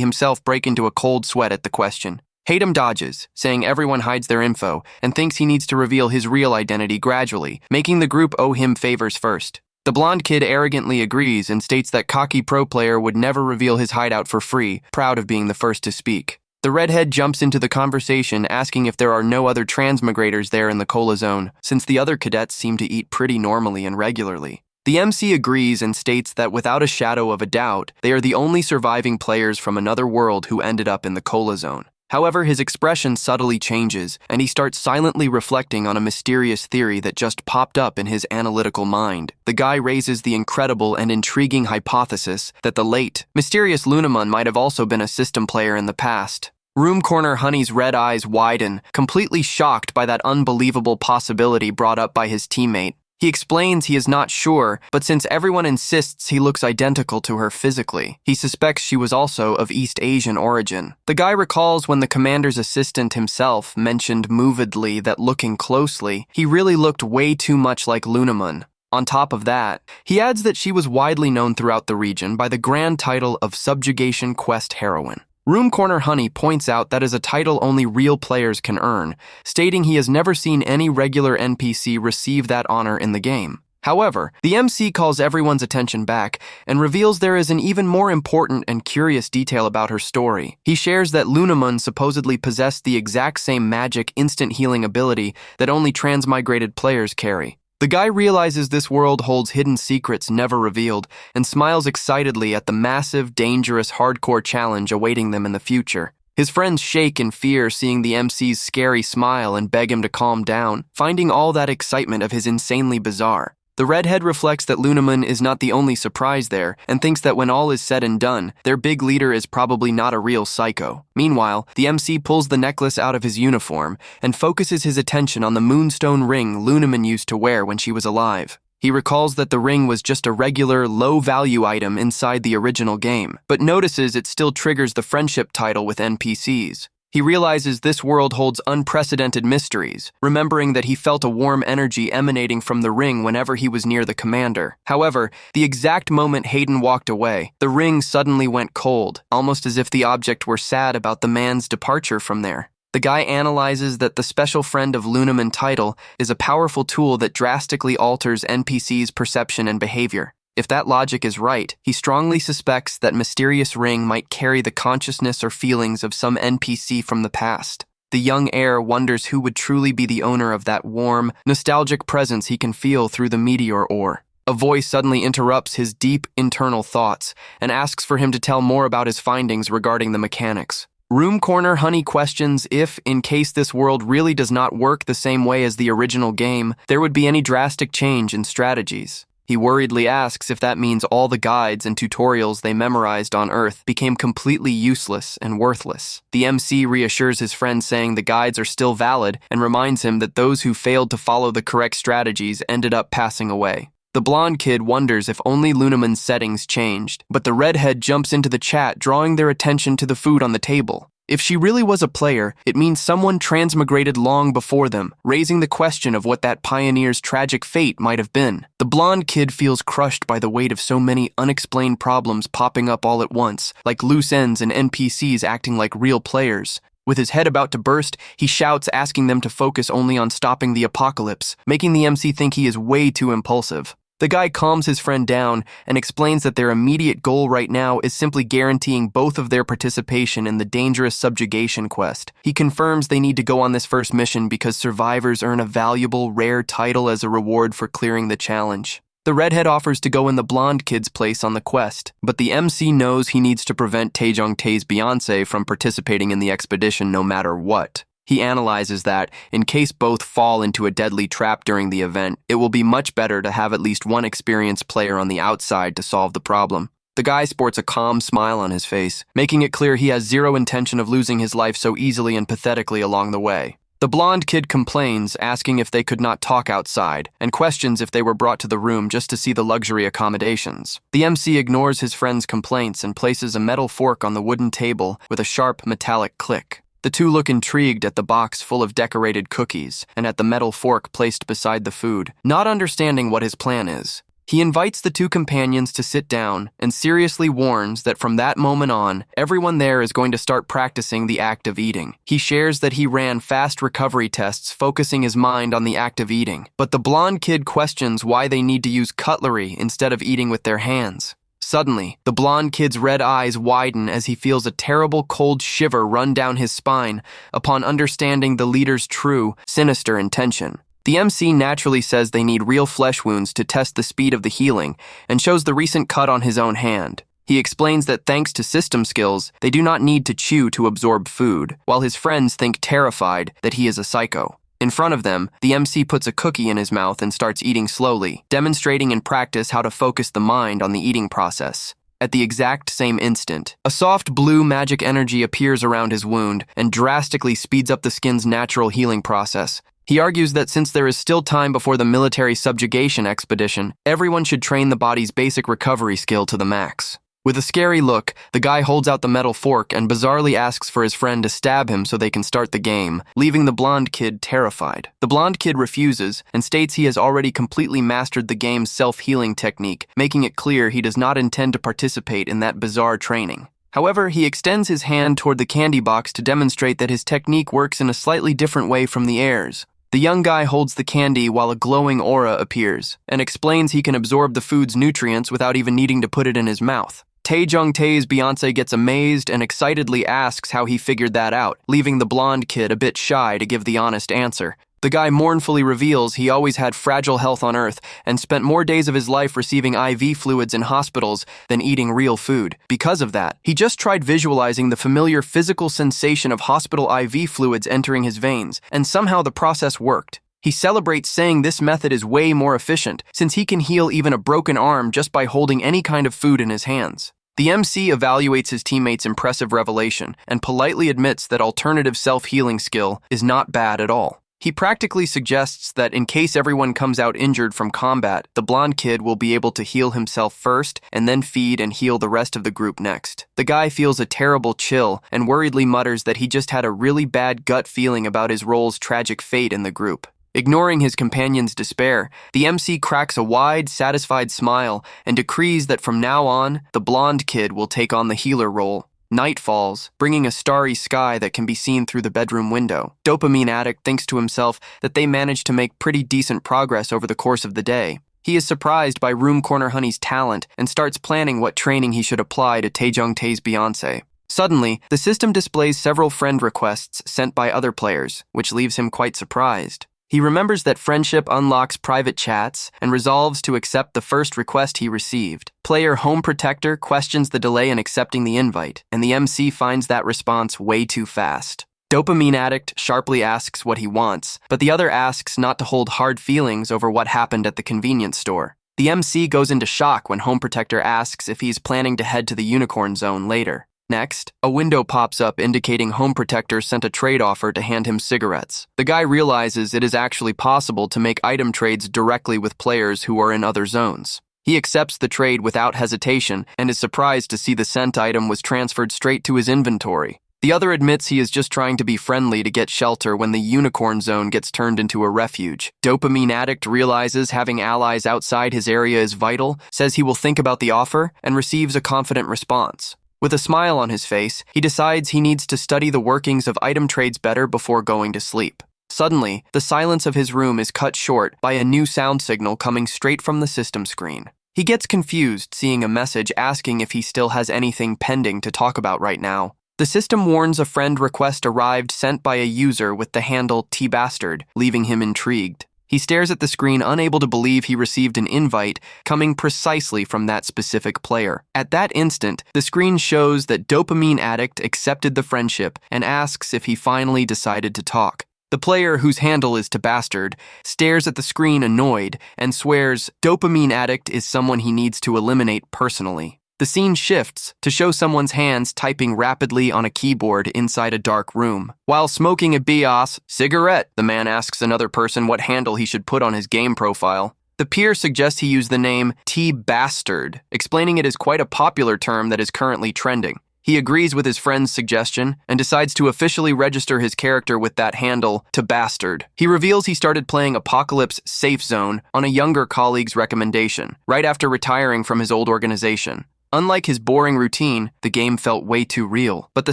himself break into a cold sweat at the question. Haydam dodges, saying everyone hides their info and thinks he needs to reveal his real identity gradually, making the group owe him favors first. The blonde kid arrogantly agrees and states that cocky pro player would never reveal his hideout for free, proud of being the first to speak. The redhead jumps into the conversation, asking if there are no other transmigrators there in the cola zone, since the other cadets seem to eat pretty normally and regularly. The MC agrees and states that without a shadow of a doubt, they are the only surviving players from another world who ended up in the cola zone. However, his expression subtly changes, and he starts silently reflecting on a mysterious theory that just popped up in his analytical mind. The guy raises the incredible and intriguing hypothesis that the late, mysterious Lunamun might have also been a system player in the past. Room corner Honey's red eyes widen, completely shocked by that unbelievable possibility brought up by his teammate. He explains he is not sure, but since everyone insists he looks identical to her physically, he suspects she was also of East Asian origin. The guy recalls when the commander's assistant himself mentioned movedly that looking closely, he really looked way too much like Lunamun. On top of that, he adds that she was widely known throughout the region by the grand title of Subjugation Quest Heroine. Room corner Honey points out that is a title only real players can earn, stating he has never seen any regular NPC receive that honor in the game. However, the MC calls everyone's attention back and reveals there is an even more important and curious detail about her story. He shares that Lunamun supposedly possessed the exact same magic instant healing ability that only transmigrated players carry. The guy realizes this world holds hidden secrets never revealed and smiles excitedly at the massive, dangerous, hardcore challenge awaiting them in the future. His friends shake in fear seeing the MC's scary smile and beg him to calm down, finding all that excitement of his insanely bizarre. The redhead reflects that Lunamun is not the only surprise there and thinks that when all is said and done, their big leader is probably not a real psycho. Meanwhile, the MC pulls the necklace out of his uniform and focuses his attention on the moonstone ring Lunamun used to wear when she was alive. He recalls that the ring was just a regular, low-value item inside the original game, but notices it still triggers the friendship title with NPCs. He realizes this world holds unprecedented mysteries, remembering that he felt a warm energy emanating from the ring whenever he was near the commander. However, the exact moment Hayden walked away, the ring suddenly went cold, almost as if the object were sad about the man's departure from there. The guy analyzes that the special friend of Lunamun title is a powerful tool that drastically alters NPCs' perception and behavior. If that logic is right, he strongly suspects that mysterious ring might carry the consciousness or feelings of some NPC from the past. The young heir wonders who would truly be the owner of that warm, nostalgic presence he can feel through the meteor ore. A voice suddenly interrupts his deep internal thoughts and asks for him to tell more about his findings regarding the mechanics. Room corner Honey questions if, in case this world really does not work the same way as the original game, there would be any drastic change in strategies. He worriedly asks if that means all the guides and tutorials they memorized on Earth became completely useless and worthless. The MC reassures his friend saying the guides are still valid and reminds him that those who failed to follow the correct strategies ended up passing away. The blonde kid wonders if only Lunaman's settings changed, but the redhead jumps into the chat, drawing their attention to the food on the table. If she really was a player, it means someone transmigrated long before them, raising the question of what that pioneer's tragic fate might have been. The blonde kid feels crushed by the weight of so many unexplained problems popping up all at once, like loose ends and NPCs acting like real players. With his head about to burst, he shouts, asking them to focus only on stopping the apocalypse, making the MC think he is way too impulsive. The guy calms his friend down and explains that their immediate goal right now is simply guaranteeing both of their participation in the dangerous subjugation quest. He confirms they need to go on this first mission because survivors earn a valuable, rare title as a reward for clearing the challenge. The redhead offers to go in the blonde kid's place on the quest, but the MC knows he needs to prevent Taejong-tae's Beyonce from participating in the expedition no matter what. He analyzes that, in case both fall into a deadly trap during the event, it will be much better to have at least one experienced player on the outside to solve the problem. The guy sports a calm smile on his face, making it clear he has zero intention of losing his life so easily and pathetically along the way. The blonde kid complains, asking if they could not talk outside, and questions if they were brought to the room just to see the luxury accommodations. The MC ignores his friend's complaints and places a metal fork on the wooden table with a sharp metallic click. The two look intrigued at the box full of decorated cookies and at the metal fork placed beside the food, not understanding what his plan is. He invites the two companions to sit down and seriously warns that from that moment on, everyone there is going to start practicing the act of eating. He shares that he ran fast recovery tests focusing his mind on the act of eating, but the blonde kid questions why they need to use cutlery instead of eating with their hands. Suddenly, the blonde kid's red eyes widen as he feels a terrible cold shiver run down his spine upon understanding the leader's true, sinister intention. The MC naturally says they need real flesh wounds to test the speed of the healing and shows the recent cut on his own hand. He explains that thanks to system skills, they do not need to chew to absorb food, while his friends think terrified that he is a psycho. In front of them, the MC puts a cookie in his mouth and starts eating slowly, demonstrating in practice how to focus the mind on the eating process. At the exact same instant, a soft blue magic energy appears around his wound and drastically speeds up the skin's natural healing process. He argues that since there is still time before the military subjugation expedition, everyone should train the body's basic recovery skill to the max. With a scary look, the guy holds out the metal fork and bizarrely asks for his friend to stab him so they can start the game, leaving the blonde kid terrified. The blonde kid refuses and states he has already completely mastered the game's self-healing technique, making it clear he does not intend to participate in that bizarre training. However, he extends his hand toward the candy box to demonstrate that his technique works in a slightly different way from the heirs. The young guy holds the candy while a glowing aura appears, and explains he can absorb the food's nutrients without even needing to put it in his mouth. Taejong-tae's Beyonce gets amazed and excitedly asks how he figured that out, leaving the blonde kid a bit shy to give the honest answer. The guy mournfully reveals he always had fragile health on Earth and spent more days of his life receiving IV fluids in hospitals than eating real food. Because of that, he just tried visualizing the familiar physical sensation of hospital IV fluids entering his veins, and somehow the process worked. He celebrates, saying this method is way more efficient, since he can heal even a broken arm just by holding any kind of food in his hands. The MC evaluates his teammate's impressive revelation and politely admits that alternative self-healing skill is not bad at all. He practically suggests that in case everyone comes out injured from combat, the blonde kid will be able to heal himself first and then feed and heal the rest of the group next. The guy feels a terrible chill and worriedly mutters that he just had a really bad gut feeling about his role's tragic fate in the group. Ignoring his companion's despair, the MC cracks a wide, satisfied smile and decrees that from now on, the blonde kid will take on the healer role. Night falls, bringing a starry sky that can be seen through the bedroom window. Dopamine Addict thinks to himself that they managed to make pretty decent progress over the course of the day. He is surprised by Room Corner Honey's talent and starts planning what training he should apply to Taejong-tae's Beyonce. Suddenly, the system displays several friend requests sent by other players, which leaves him quite surprised. He remembers that friendship unlocks private chats and resolves to accept the first request he received. Player Home Protector questions the delay in accepting the invite, and the MC finds that response way too fast. Dopamine Addict sharply asks what he wants, but the other asks not to hold hard feelings over what happened at the convenience store. The MC goes into shock when Home Protector asks if he's planning to head to the Unicorn Zone later. Next, a window pops up indicating Home Protector sent a trade offer to hand him cigarettes. The guy realizes it is actually possible to make item trades directly with players who are in other zones. He accepts the trade without hesitation and is surprised to see the sent item was transferred straight to his inventory. The other admits he is just trying to be friendly to get shelter when the unicorn zone gets turned into a refuge. Dopamine Addict realizes having allies outside his area is vital, says he will think about the offer, and receives a confident response. With a smile on his face, he decides he needs to study the workings of item trades better before going to sleep. Suddenly, the silence of his room is cut short by a new sound signal coming straight from the system screen. He gets confused seeing a message asking if he still has anything pending to talk about right now. The system warns a friend request arrived sent by a user with the handle tbastard, leaving him intrigued. He stares at the screen, unable to believe he received an invite coming precisely from that specific player. At that instant, the screen shows that Dopamine Addict accepted the friendship and asks if he finally decided to talk. The player, whose handle is tbastard, stares at the screen annoyed and swears Dopamine Addict is someone he needs to eliminate personally. The scene shifts to show someone's hands typing rapidly on a keyboard inside a dark room. While smoking a bias cigarette, the man asks another person what handle he should put on his game profile. The peer suggests he use the name T-Bastard, explaining it is quite a popular term that is currently trending. He agrees with his friend's suggestion and decides to officially register his character with that handle to Bastard. He reveals he started playing Apocalypse Safe Zone on a younger colleague's recommendation, right after retiring from his old organization. Unlike his boring routine, the game felt way too real, but the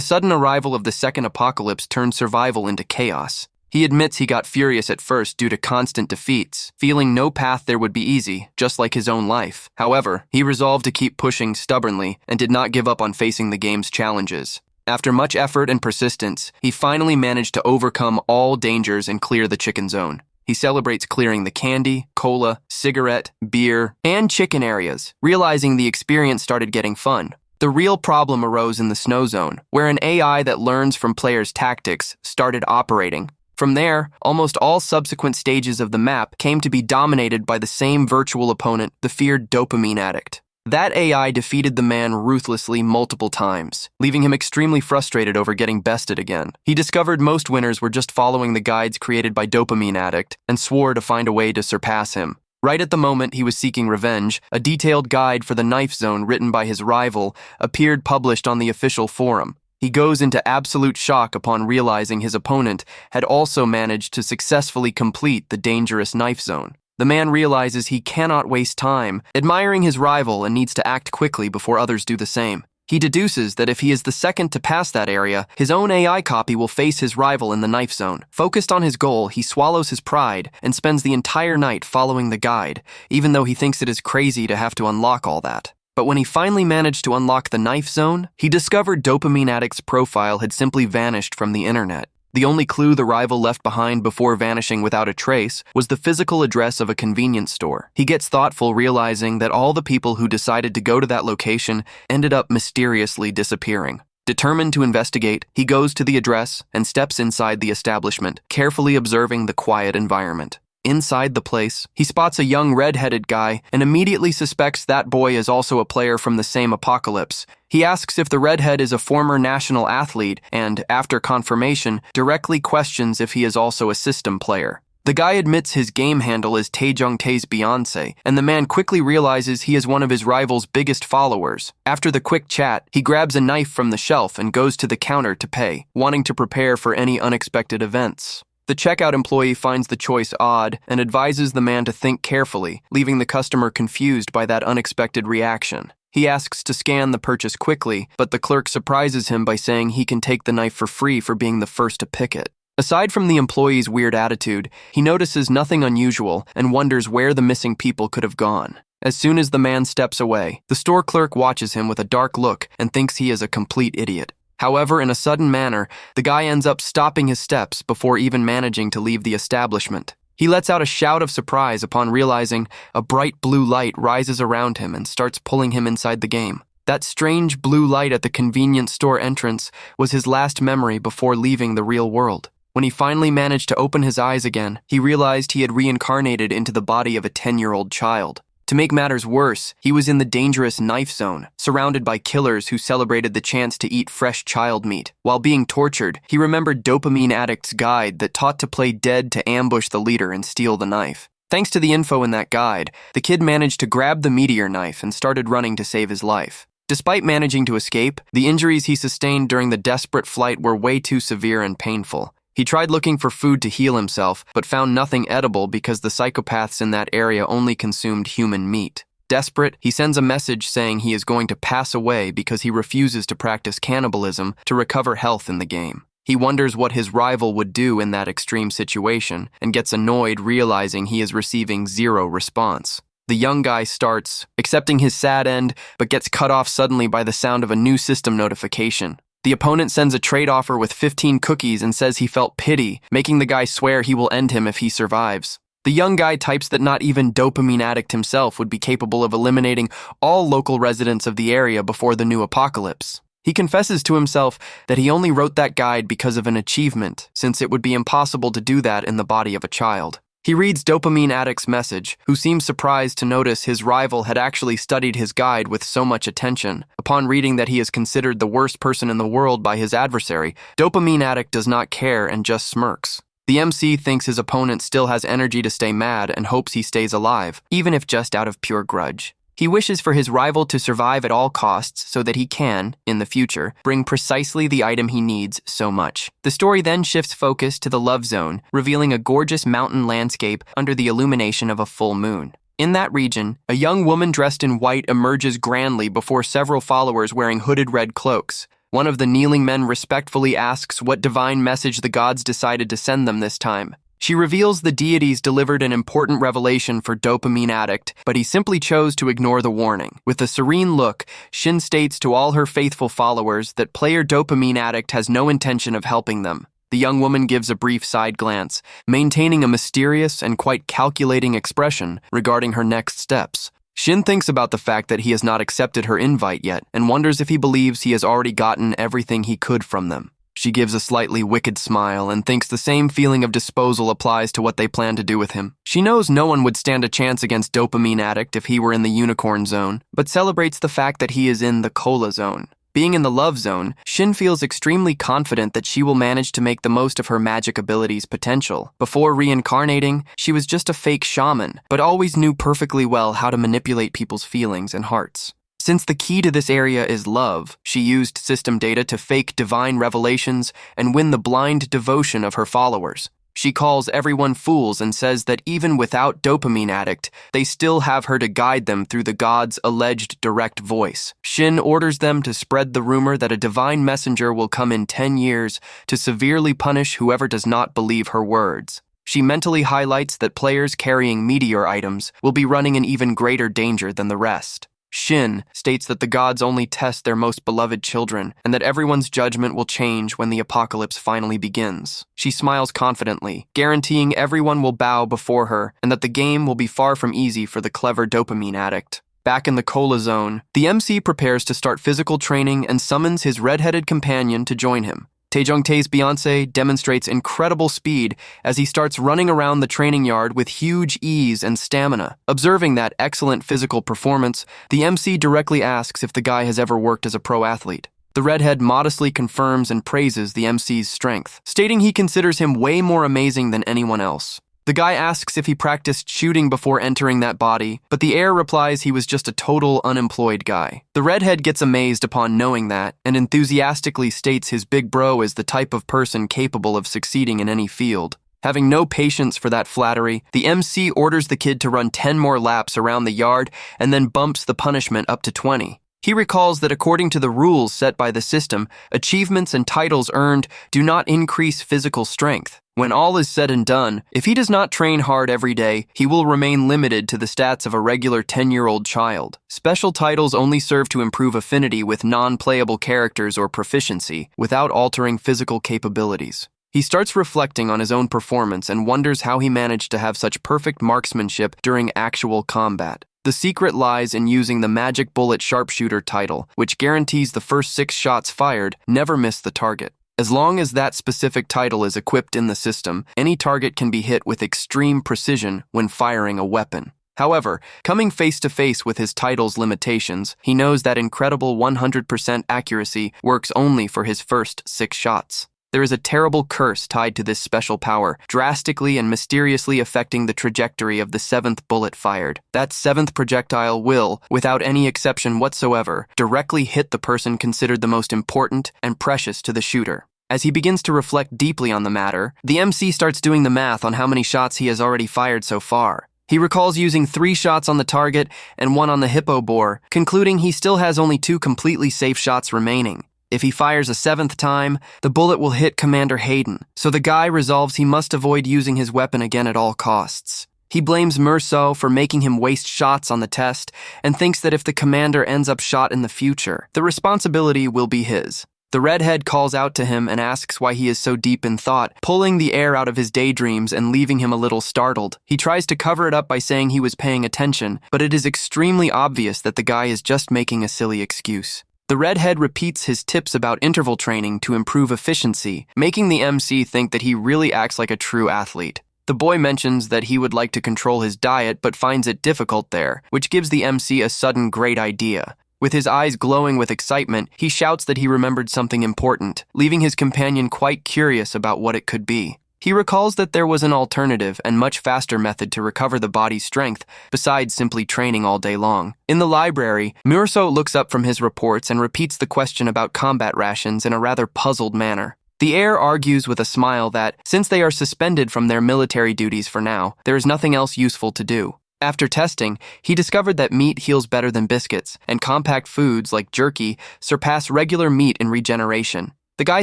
sudden arrival of the second apocalypse turned survival into chaos. He admits he got furious at first due to constant defeats, feeling no path there would be easy, just like his own life. However, he resolved to keep pushing stubbornly and did not give up on facing the game's challenges. After much effort and persistence, he finally managed to overcome all dangers and clear the chicken zone. He celebrates clearing the candy, cola, cigarette, beer, and chicken areas, realizing the experience started getting fun. The real problem arose in the snow zone, where an AI that learns from players' tactics started operating. From there, almost all subsequent stages of the map came to be dominated by the same virtual opponent, the feared Dopamine Addict. That AI defeated the man ruthlessly multiple times, leaving him extremely frustrated over getting bested again. He discovered most winners were just following the guides created by Dopamine Addict and swore to find a way to surpass him. Right at the moment he was seeking revenge, a detailed guide for the knife zone written by his rival appeared published on the official forum. He goes into absolute shock upon realizing his opponent had also managed to successfully complete the dangerous knife zone. The man realizes he cannot waste time, admiring his rival, and needs to act quickly before others do the same. He deduces that if he is the second to pass that area, his own AI copy will face his rival in the knife zone. Focused on his goal, he swallows his pride and spends the entire night following the guide, even though he thinks it is crazy to have to unlock all that. But when he finally managed to unlock the knife zone, he discovered Dopamine Addict's profile had simply vanished from the internet. The only clue the rival left behind before vanishing without a trace was the physical address of a convenience store. He gets thoughtful, realizing that all the people who decided to go to that location ended up mysteriously disappearing. Determined to investigate, he goes to the address and steps inside the establishment, carefully observing the quiet environment. Inside the place, he spots a young red-headed guy and immediately suspects that boy is also a player from the same apocalypse. He asks if the redhead is a former national athlete and, after confirmation, directly questions if he is also a system player. The guy admits his game handle is Taejongtae's Beyonce, and the man quickly realizes he is one of his rival's biggest followers. After the quick chat, he grabs a knife from the shelf and goes to the counter to pay, wanting to prepare for any unexpected events. The checkout employee finds the choice odd and advises the man to think carefully, leaving the customer confused by that unexpected reaction. He asks to scan the purchase quickly, but the clerk surprises him by saying he can take the knife for free for being the first to pick it. Aside from the employee's weird attitude, he notices nothing unusual and wonders where the missing people could have gone. As soon as the man steps away, the store clerk watches him with a dark look and thinks he is a complete idiot. However, in a sudden manner, the guy ends up stopping his steps before even managing to leave the establishment. He lets out a shout of surprise upon realizing a bright blue light rises around him and starts pulling him inside the game. That strange blue light at the convenience store entrance was his last memory before leaving the real world. When he finally managed to open his eyes again, he realized he had reincarnated into the body of a 10-year-old child. To make matters worse, he was in the dangerous knife zone, surrounded by killers who celebrated the chance to eat fresh child meat. While being tortured, he remembered Dopamine Addict's guide that taught to play dead to ambush the leader and steal the knife. Thanks to the info in that guide, the kid managed to grab the meteor knife and started running to save his life. Despite managing to escape, the injuries he sustained during the desperate flight were way too severe and painful. He tried looking for food to heal himself, but found nothing edible because the psychopaths in that area only consumed human meat. Desperate, he sends a message saying he is going to pass away because he refuses to practice cannibalism to recover health in the game. He wonders what his rival would do in that extreme situation and gets annoyed realizing he is receiving zero response. The young guy starts accepting his sad end, but gets cut off suddenly by the sound of a new system notification. The opponent sends a trade offer with 15 cookies and says he felt pity, making the guy swear he will end him if he survives. The young guy types that not even Dopamine Addict himself would be capable of eliminating all local residents of the area before the new apocalypse. He confesses to himself that he only wrote that guide because of an achievement, since it would be impossible to do that in the body of a child. He reads Dopamine Addict's message, who seems surprised to notice his rival had actually studied his guide with so much attention. Upon reading that he is considered the worst person in the world by his adversary, Dopamine Addict does not care and just smirks. The MC thinks his opponent still has energy to stay mad and hopes he stays alive, even if just out of pure grudge. He wishes for his rival to survive at all costs so that he can, in the future, bring precisely the item he needs so much. The story then shifts focus to the Love Zone, revealing a gorgeous mountain landscape under the illumination of a full moon. In that region, a young woman dressed in white emerges grandly before several followers wearing hooded red cloaks. One of the kneeling men respectfully asks what divine message the gods decided to send them this time. She reveals the deities delivered an important revelation for Dopamine Addict, but he simply chose to ignore the warning. With a serene look, Shin states to all her faithful followers that player Dopamine Addict has no intention of helping them. The young woman gives a brief side glance, maintaining a mysterious and quite calculating expression regarding her next steps. Shin thinks about the fact that he has not accepted her invite yet and wonders if he believes he has already gotten everything he could from them. She gives a slightly wicked smile and thinks the same feeling of disposal applies to what they plan to do with him. She knows no one would stand a chance against Dopamine Addict if he were in the Unicorn Zone, but celebrates the fact that he is in the Cola Zone. Being in the Love Zone, Shin feels extremely confident that she will manage to make the most of her magic abilities' potential. Before reincarnating, she was just a fake shaman, but always knew perfectly well how to manipulate people's feelings and hearts. Since the key to this area is love, she used system data to fake divine revelations and win the blind devotion of her followers. She calls everyone fools and says that even without Dopamine Addict, they still have her to guide them through the god's alleged direct voice. Shin orders them to spread the rumor that a divine messenger will come in 10 years to severely punish whoever does not believe her words. She mentally highlights that players carrying meteor items will be running in even greater danger than the rest. Shin states that the gods only test their most beloved children and that everyone's judgment will change when the apocalypse finally begins. She smiles confidently, guaranteeing everyone will bow before her and that the game will be far from easy for the clever Dopamine Addict. Back in the Cola Zone, the MC prepares to start physical training and summons his red-headed companion to join him. Taejongtae's Beyonce demonstrates incredible speed as he starts running around the training yard with huge ease and stamina. Observing that excellent physical performance, the MC directly asks if the guy has ever worked as a pro athlete. The redhead modestly confirms and praises the MC's strength, stating he considers him way more amazing than anyone else. The guy asks if he practiced shooting before entering that body, but the heir replies he was just a total unemployed guy. The redhead gets amazed upon knowing that, and enthusiastically states his big bro is the type of person capable of succeeding in any field. Having no patience for that flattery, the MC orders the kid to run 10 more laps around the yard and then bumps the punishment up to 20. He recalls that according to the rules set by the system, achievements and titles earned do not increase physical strength. When all is said and done, if he does not train hard every day, he will remain limited to the stats of a regular 10-year-old child. Special titles only serve to improve affinity with non-playable characters or proficiency, without altering physical capabilities. He starts reflecting on his own performance and wonders how he managed to have such perfect marksmanship during actual combat. The secret lies in using the Magic Bullet Sharpshooter title, which guarantees the first 6 shots fired never miss the target. As long as that specific title is equipped in the system, any target can be hit with extreme precision when firing a weapon. However, coming face to face with his title's limitations, he knows that incredible 100% accuracy works only for his first 6 shots. There is a terrible curse tied to this special power, drastically and mysteriously affecting the trajectory of the 7th bullet fired. That 7th projectile will, without any exception whatsoever, directly hit the person considered the most important and precious to the shooter. As he begins to reflect deeply on the matter, the MC starts doing the math on how many shots he has already fired so far. He recalls using 3 shots on the target and 1 on the hippo boar, concluding he still has only 2 completely safe shots remaining. If he fires a 7th time, the bullet will hit Commander Hayden, so the guy resolves he must avoid using his weapon again at all costs. He blames Merceau for making him waste shots on the test and thinks that if the commander ends up shot in the future, the responsibility will be his. The redhead calls out to him and asks why he is so deep in thought, pulling the air out of his daydreams and leaving him a little startled. He tries to cover it up by saying he was paying attention, but it is extremely obvious that the guy is just making a silly excuse. The redhead repeats his tips about interval training to improve efficiency, making the MC think that he really acts like a true athlete. The boy mentions that he would like to control his diet but finds it difficult there, which gives the MC a sudden great idea. With his eyes glowing with excitement, he shouts that he remembered something important, leaving his companion quite curious about what it could be. He recalls that there was an alternative and much faster method to recover the body's strength, besides simply training all day long. In the library, Merceau looks up from his reports and repeats the question about combat rations in a rather puzzled manner. The heir argues with a smile that, since they are suspended from their military duties for now, there is nothing else useful to do. After testing, he discovered that meat heals better than biscuits, and compact foods like jerky surpass regular meat in regeneration. The guy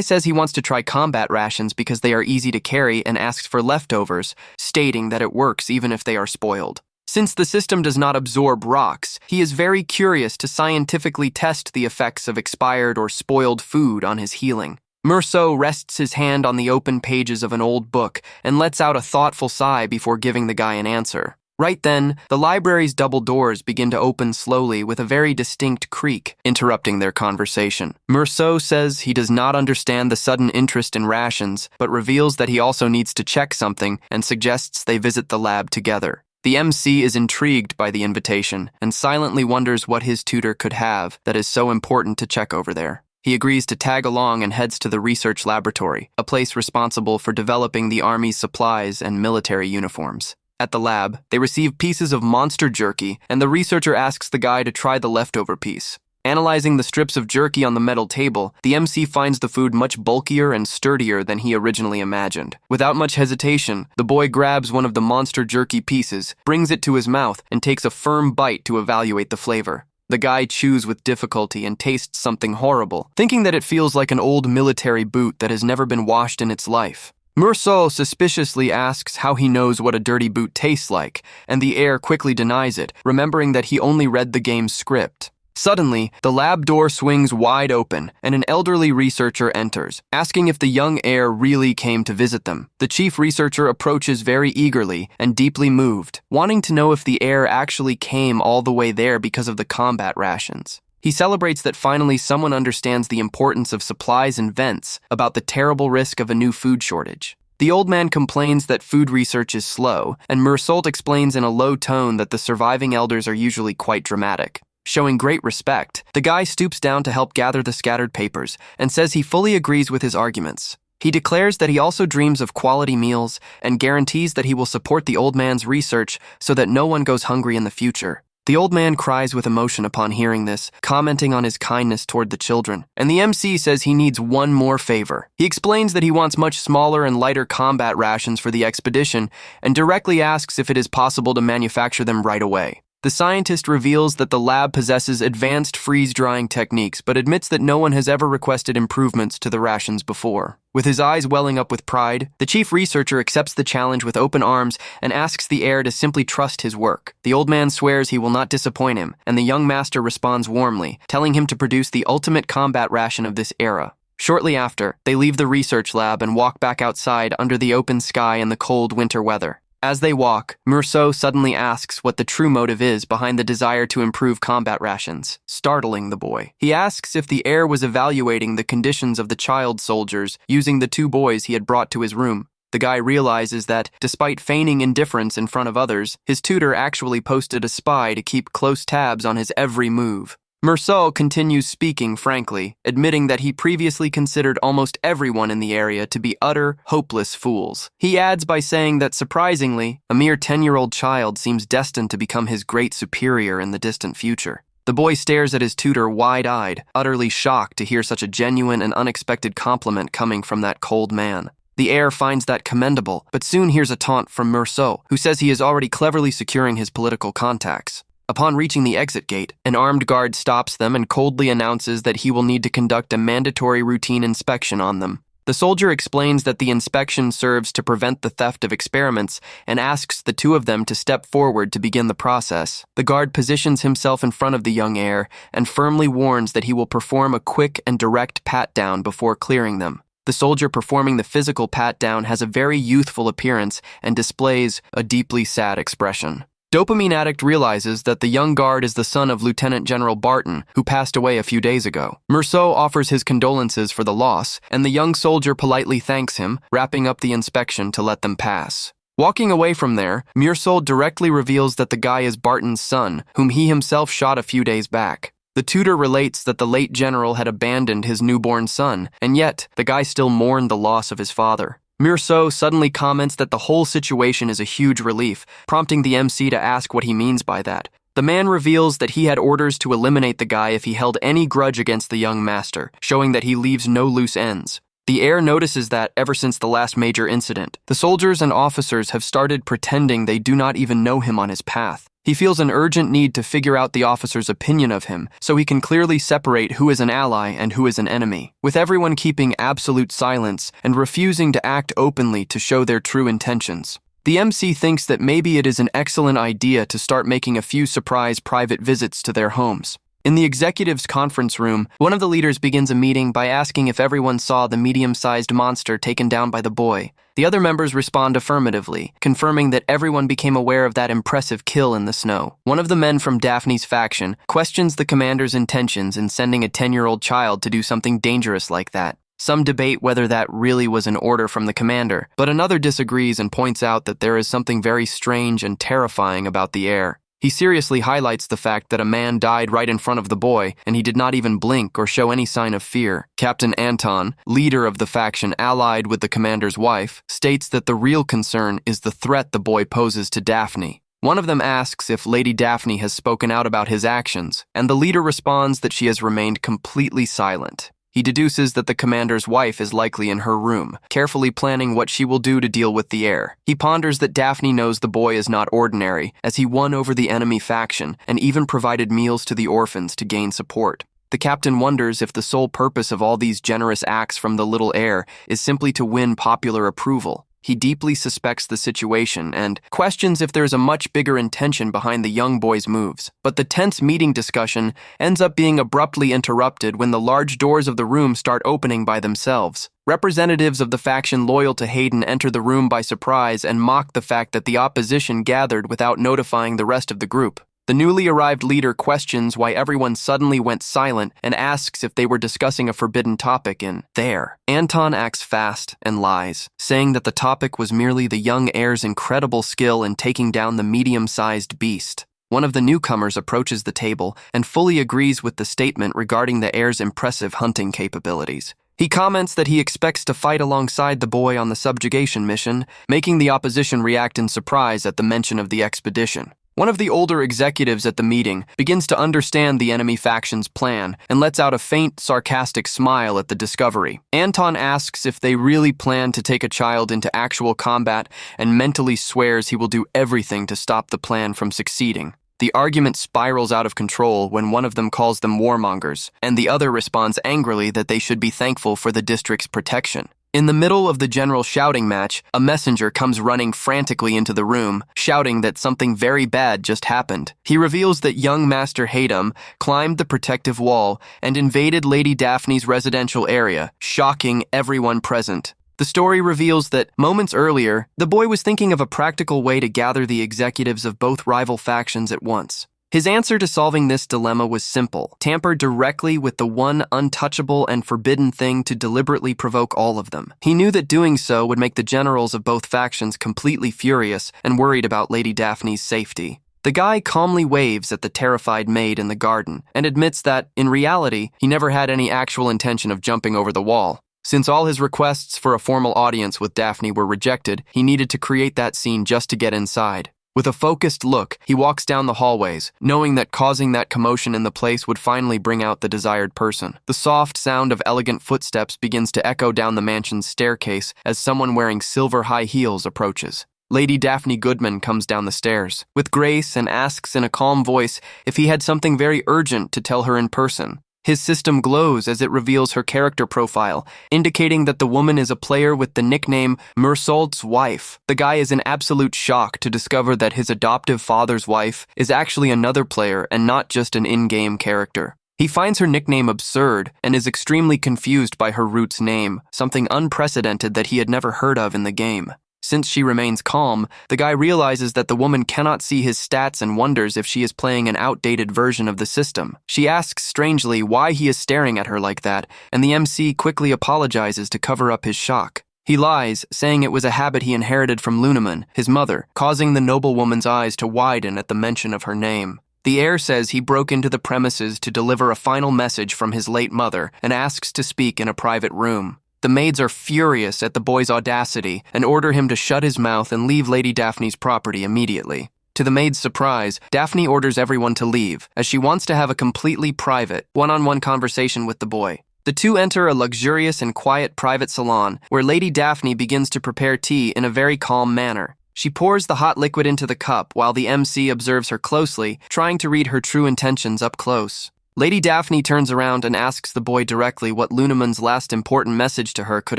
says he wants to try combat rations because they are easy to carry and asks for leftovers, stating that it works even if they are spoiled. Since the system does not absorb rocks, he is very curious to scientifically test the effects of expired or spoiled food on his healing. Merceau rests his hand on the open pages of an old book and lets out a thoughtful sigh before giving the guy an answer. Right then, the library's double doors begin to open slowly with a very distinct creak, interrupting their conversation. Merceau says he does not understand the sudden interest in rations, but reveals that he also needs to check something and suggests they visit the lab together. The MC is intrigued by the invitation and silently wonders what his tutor could have that is so important to check over there. He agrees to tag along and heads to the research laboratory, a place responsible for developing the Army's supplies and military uniforms. At the lab, they receive pieces of monster jerky, and the researcher asks the guy to try the leftover piece. Analyzing the strips of jerky on the metal table, the MC finds the food much bulkier and sturdier than he originally imagined. Without much hesitation, the boy grabs one of the monster jerky pieces, brings it to his mouth, and takes a firm bite to evaluate the flavor. The guy chews with difficulty and tastes something horrible, thinking that it feels like an old military boot that has never been washed in its life. Merceau suspiciously asks how he knows what a dirty boot tastes like, and the heir quickly denies it, remembering that he only read the game's script. Suddenly, the lab door swings wide open, and an elderly researcher enters, asking if the young heir really came to visit them. The chief researcher approaches very eagerly and deeply moved, wanting to know if the heir actually came all the way there because of the combat rations. He celebrates that finally someone understands the importance of supplies and vents about the terrible risk of a new food shortage. The old man complains that food research is slow, and Merceau explains in a low tone that the surviving elders are usually quite dramatic. Showing great respect, the guy stoops down to help gather the scattered papers and says he fully agrees with his arguments. He declares that he also dreams of quality meals and guarantees that he will support the old man's research so that no one goes hungry in the future. The old man cries with emotion upon hearing this, commenting on his kindness toward the children, and the MC says he needs one more favor. He explains that he wants much smaller and lighter combat rations for the expedition and directly asks if it is possible to manufacture them right away. The scientist reveals that the lab possesses advanced freeze-drying techniques, but admits that no one has ever requested improvements to the rations before. With his eyes welling up with pride, the chief researcher accepts the challenge with open arms and asks the heir to simply trust his work. The old man swears he will not disappoint him, and the young master responds warmly, telling him to produce the ultimate combat ration of this era. Shortly after, they leave the research lab and walk back outside under the open sky in the cold winter weather. As they walk, Merceau suddenly asks what the true motive is behind the desire to improve combat rations, startling the boy. He asks if the heir was evaluating the conditions of the child soldiers using the 2 boys he had brought to his room. The guy realizes that, despite feigning indifference in front of others, his tutor actually posted a spy to keep close tabs on his every move. Merceau continues speaking frankly, admitting that he previously considered almost everyone in the area to be utter, hopeless fools. He adds by saying that, surprisingly, a mere 10-year-old child seems destined to become his great superior in the distant future. The boy stares at his tutor wide-eyed, utterly shocked to hear such a genuine and unexpected compliment coming from that cold man. The heir finds that commendable, but soon hears a taunt from Merceau, who says he is already cleverly securing his political contacts. Upon reaching the exit gate, an armed guard stops them and coldly announces that he will need to conduct a mandatory routine inspection on them. The soldier explains that the inspection serves to prevent the theft of experiments and asks the two of them to step forward to begin the process. The guard positions himself in front of the young heir and firmly warns that he will perform a quick and direct pat-down before clearing them. The soldier performing the physical pat-down has a very youthful appearance and displays a deeply sad expression. Dopamine Addict realizes that the young guard is the son of Lieutenant General Barton, who passed away a few days ago. Merceau offers his condolences for the loss, and the young soldier politely thanks him, wrapping up the inspection to let them pass. Walking away from there, Merceau directly reveals that the guy is Barton's son, whom he himself shot a few days back. The tutor relates that the late general had abandoned his newborn son, and yet the guy still mourned the loss of his father. Merceau suddenly comments that the whole situation is a huge relief, prompting the MC to ask what he means by that. The man reveals that he had orders to eliminate the guy if he held any grudge against the young master, showing that he leaves no loose ends. The heir notices that, ever since the last major incident, the soldiers and officers have started pretending they do not even know him on his path. He feels an urgent need to figure out the officer's opinion of him so he can clearly separate who is an ally and who is an enemy, with everyone keeping absolute silence and refusing to act openly to show their true intentions. The MC thinks that maybe it is an excellent idea to start making a few surprise private visits to their homes. In the executives' conference room, one of the leaders begins a meeting by asking if everyone saw the medium-sized monster taken down by the boy. The other members respond affirmatively, confirming that everyone became aware of that impressive kill in the snow. One of the men from Daphne's faction questions the commander's intentions in sending a 10-year-old child to do something dangerous like that. Some debate whether that really was an order from the commander, but another disagrees and points out that there is something very strange and terrifying about the heir. He seriously highlights the fact that a man died right in front of the boy, and he did not even blink or show any sign of fear. Captain Anton, leader of the faction allied with the commander's wife, states that the real concern is the threat the boy poses to Daphne. One of them asks if Lady Daphne has spoken out about his actions, and the leader responds that she has remained completely silent. He deduces that the commander's wife is likely in her room, carefully planning what she will do to deal with the heir. He ponders that Daphne knows the boy is not ordinary, as he won over the enemy faction and even provided meals to the orphans to gain support. The captain wonders if the sole purpose of all these generous acts from the little heir is simply to win popular approval. He deeply suspects the situation and questions if there's a much bigger intention behind the young boy's moves. But the tense meeting discussion ends up being abruptly interrupted when the large doors of the room start opening by themselves. Representatives of the faction loyal to Hayden enter the room by surprise and mock the fact that the opposition gathered without notifying the rest of the group. The newly arrived leader questions why everyone suddenly went silent and asks if they were discussing a forbidden topic in there. Anton acts fast and lies, saying that the topic was merely the young heir's incredible skill in taking down the medium-sized beast. One of the newcomers approaches the table and fully agrees with the statement regarding the heir's impressive hunting capabilities. He comments that he expects to fight alongside the boy on the subjugation mission, making the opposition react in surprise at the mention of the expedition. One of the older executives at the meeting begins to understand the enemy faction's plan and lets out a faint, sarcastic smile at the discovery. Anton asks if they really plan to take a child into actual combat and mentally swears he will do everything to stop the plan from succeeding. The argument spirals out of control when one of them calls them warmongers, and the other responds angrily that they should be thankful for the district's protection. In the middle of the general shouting match, a messenger comes running frantically into the room, shouting that something very bad just happened. He reveals that young Master Hayden climbed the protective wall and invaded Lady Daphne's residential area, shocking everyone present. The story reveals that, moments earlier, the boy was thinking of a practical way to gather the executives of both rival factions at once. His answer to solving this dilemma was simple: tamper directly with the one untouchable and forbidden thing to deliberately provoke all of them. He knew that doing so would make the generals of both factions completely furious and worried about Lady Daphne's safety. The guy calmly waves at the terrified maid in the garden and admits that, in reality, he never had any actual intention of jumping over the wall. Since all his requests for a formal audience with Daphne were rejected, he needed to create that scene just to get inside. With a focused look, he walks down the hallways, knowing that causing that commotion in the place would finally bring out the desired person. The soft sound of elegant footsteps begins to echo down the mansion's staircase as someone wearing silver high heels approaches. Lady Daphne Goodman comes down the stairs with grace and asks in a calm voice if he had something very urgent to tell her in person. His system glows as it reveals her character profile, indicating that the woman is a player with the nickname Mersault's wife. The guy is in absolute shock to discover that his adoptive father's wife is actually another player and not just an in-game character. He finds her nickname absurd and is extremely confused by her root's name, something unprecedented that he had never heard of in the game. Since she remains calm, the guy realizes that the woman cannot see his stats and wonders if she is playing an outdated version of the system. She asks strangely why he is staring at her like that, and the MC quickly apologizes to cover up his shock. He lies, saying it was a habit he inherited from Lunaman, his mother, causing the noblewoman's eyes to widen at the mention of her name. The heir says he broke into the premises to deliver a final message from his late mother and asks to speak in a private room. The maids are furious at the boy's audacity and order him to shut his mouth and leave Lady Daphne's property immediately. To the maid's surprise, Daphne orders everyone to leave, as she wants to have a completely private, one-on-one conversation with the boy. The two enter a luxurious and quiet private salon, where Lady Daphne begins to prepare tea in a very calm manner. She pours the hot liquid into the cup while the MC observes her closely, trying to read her true intentions up close. Lady Daphne turns around and asks the boy directly what Lunaman's last important message to her could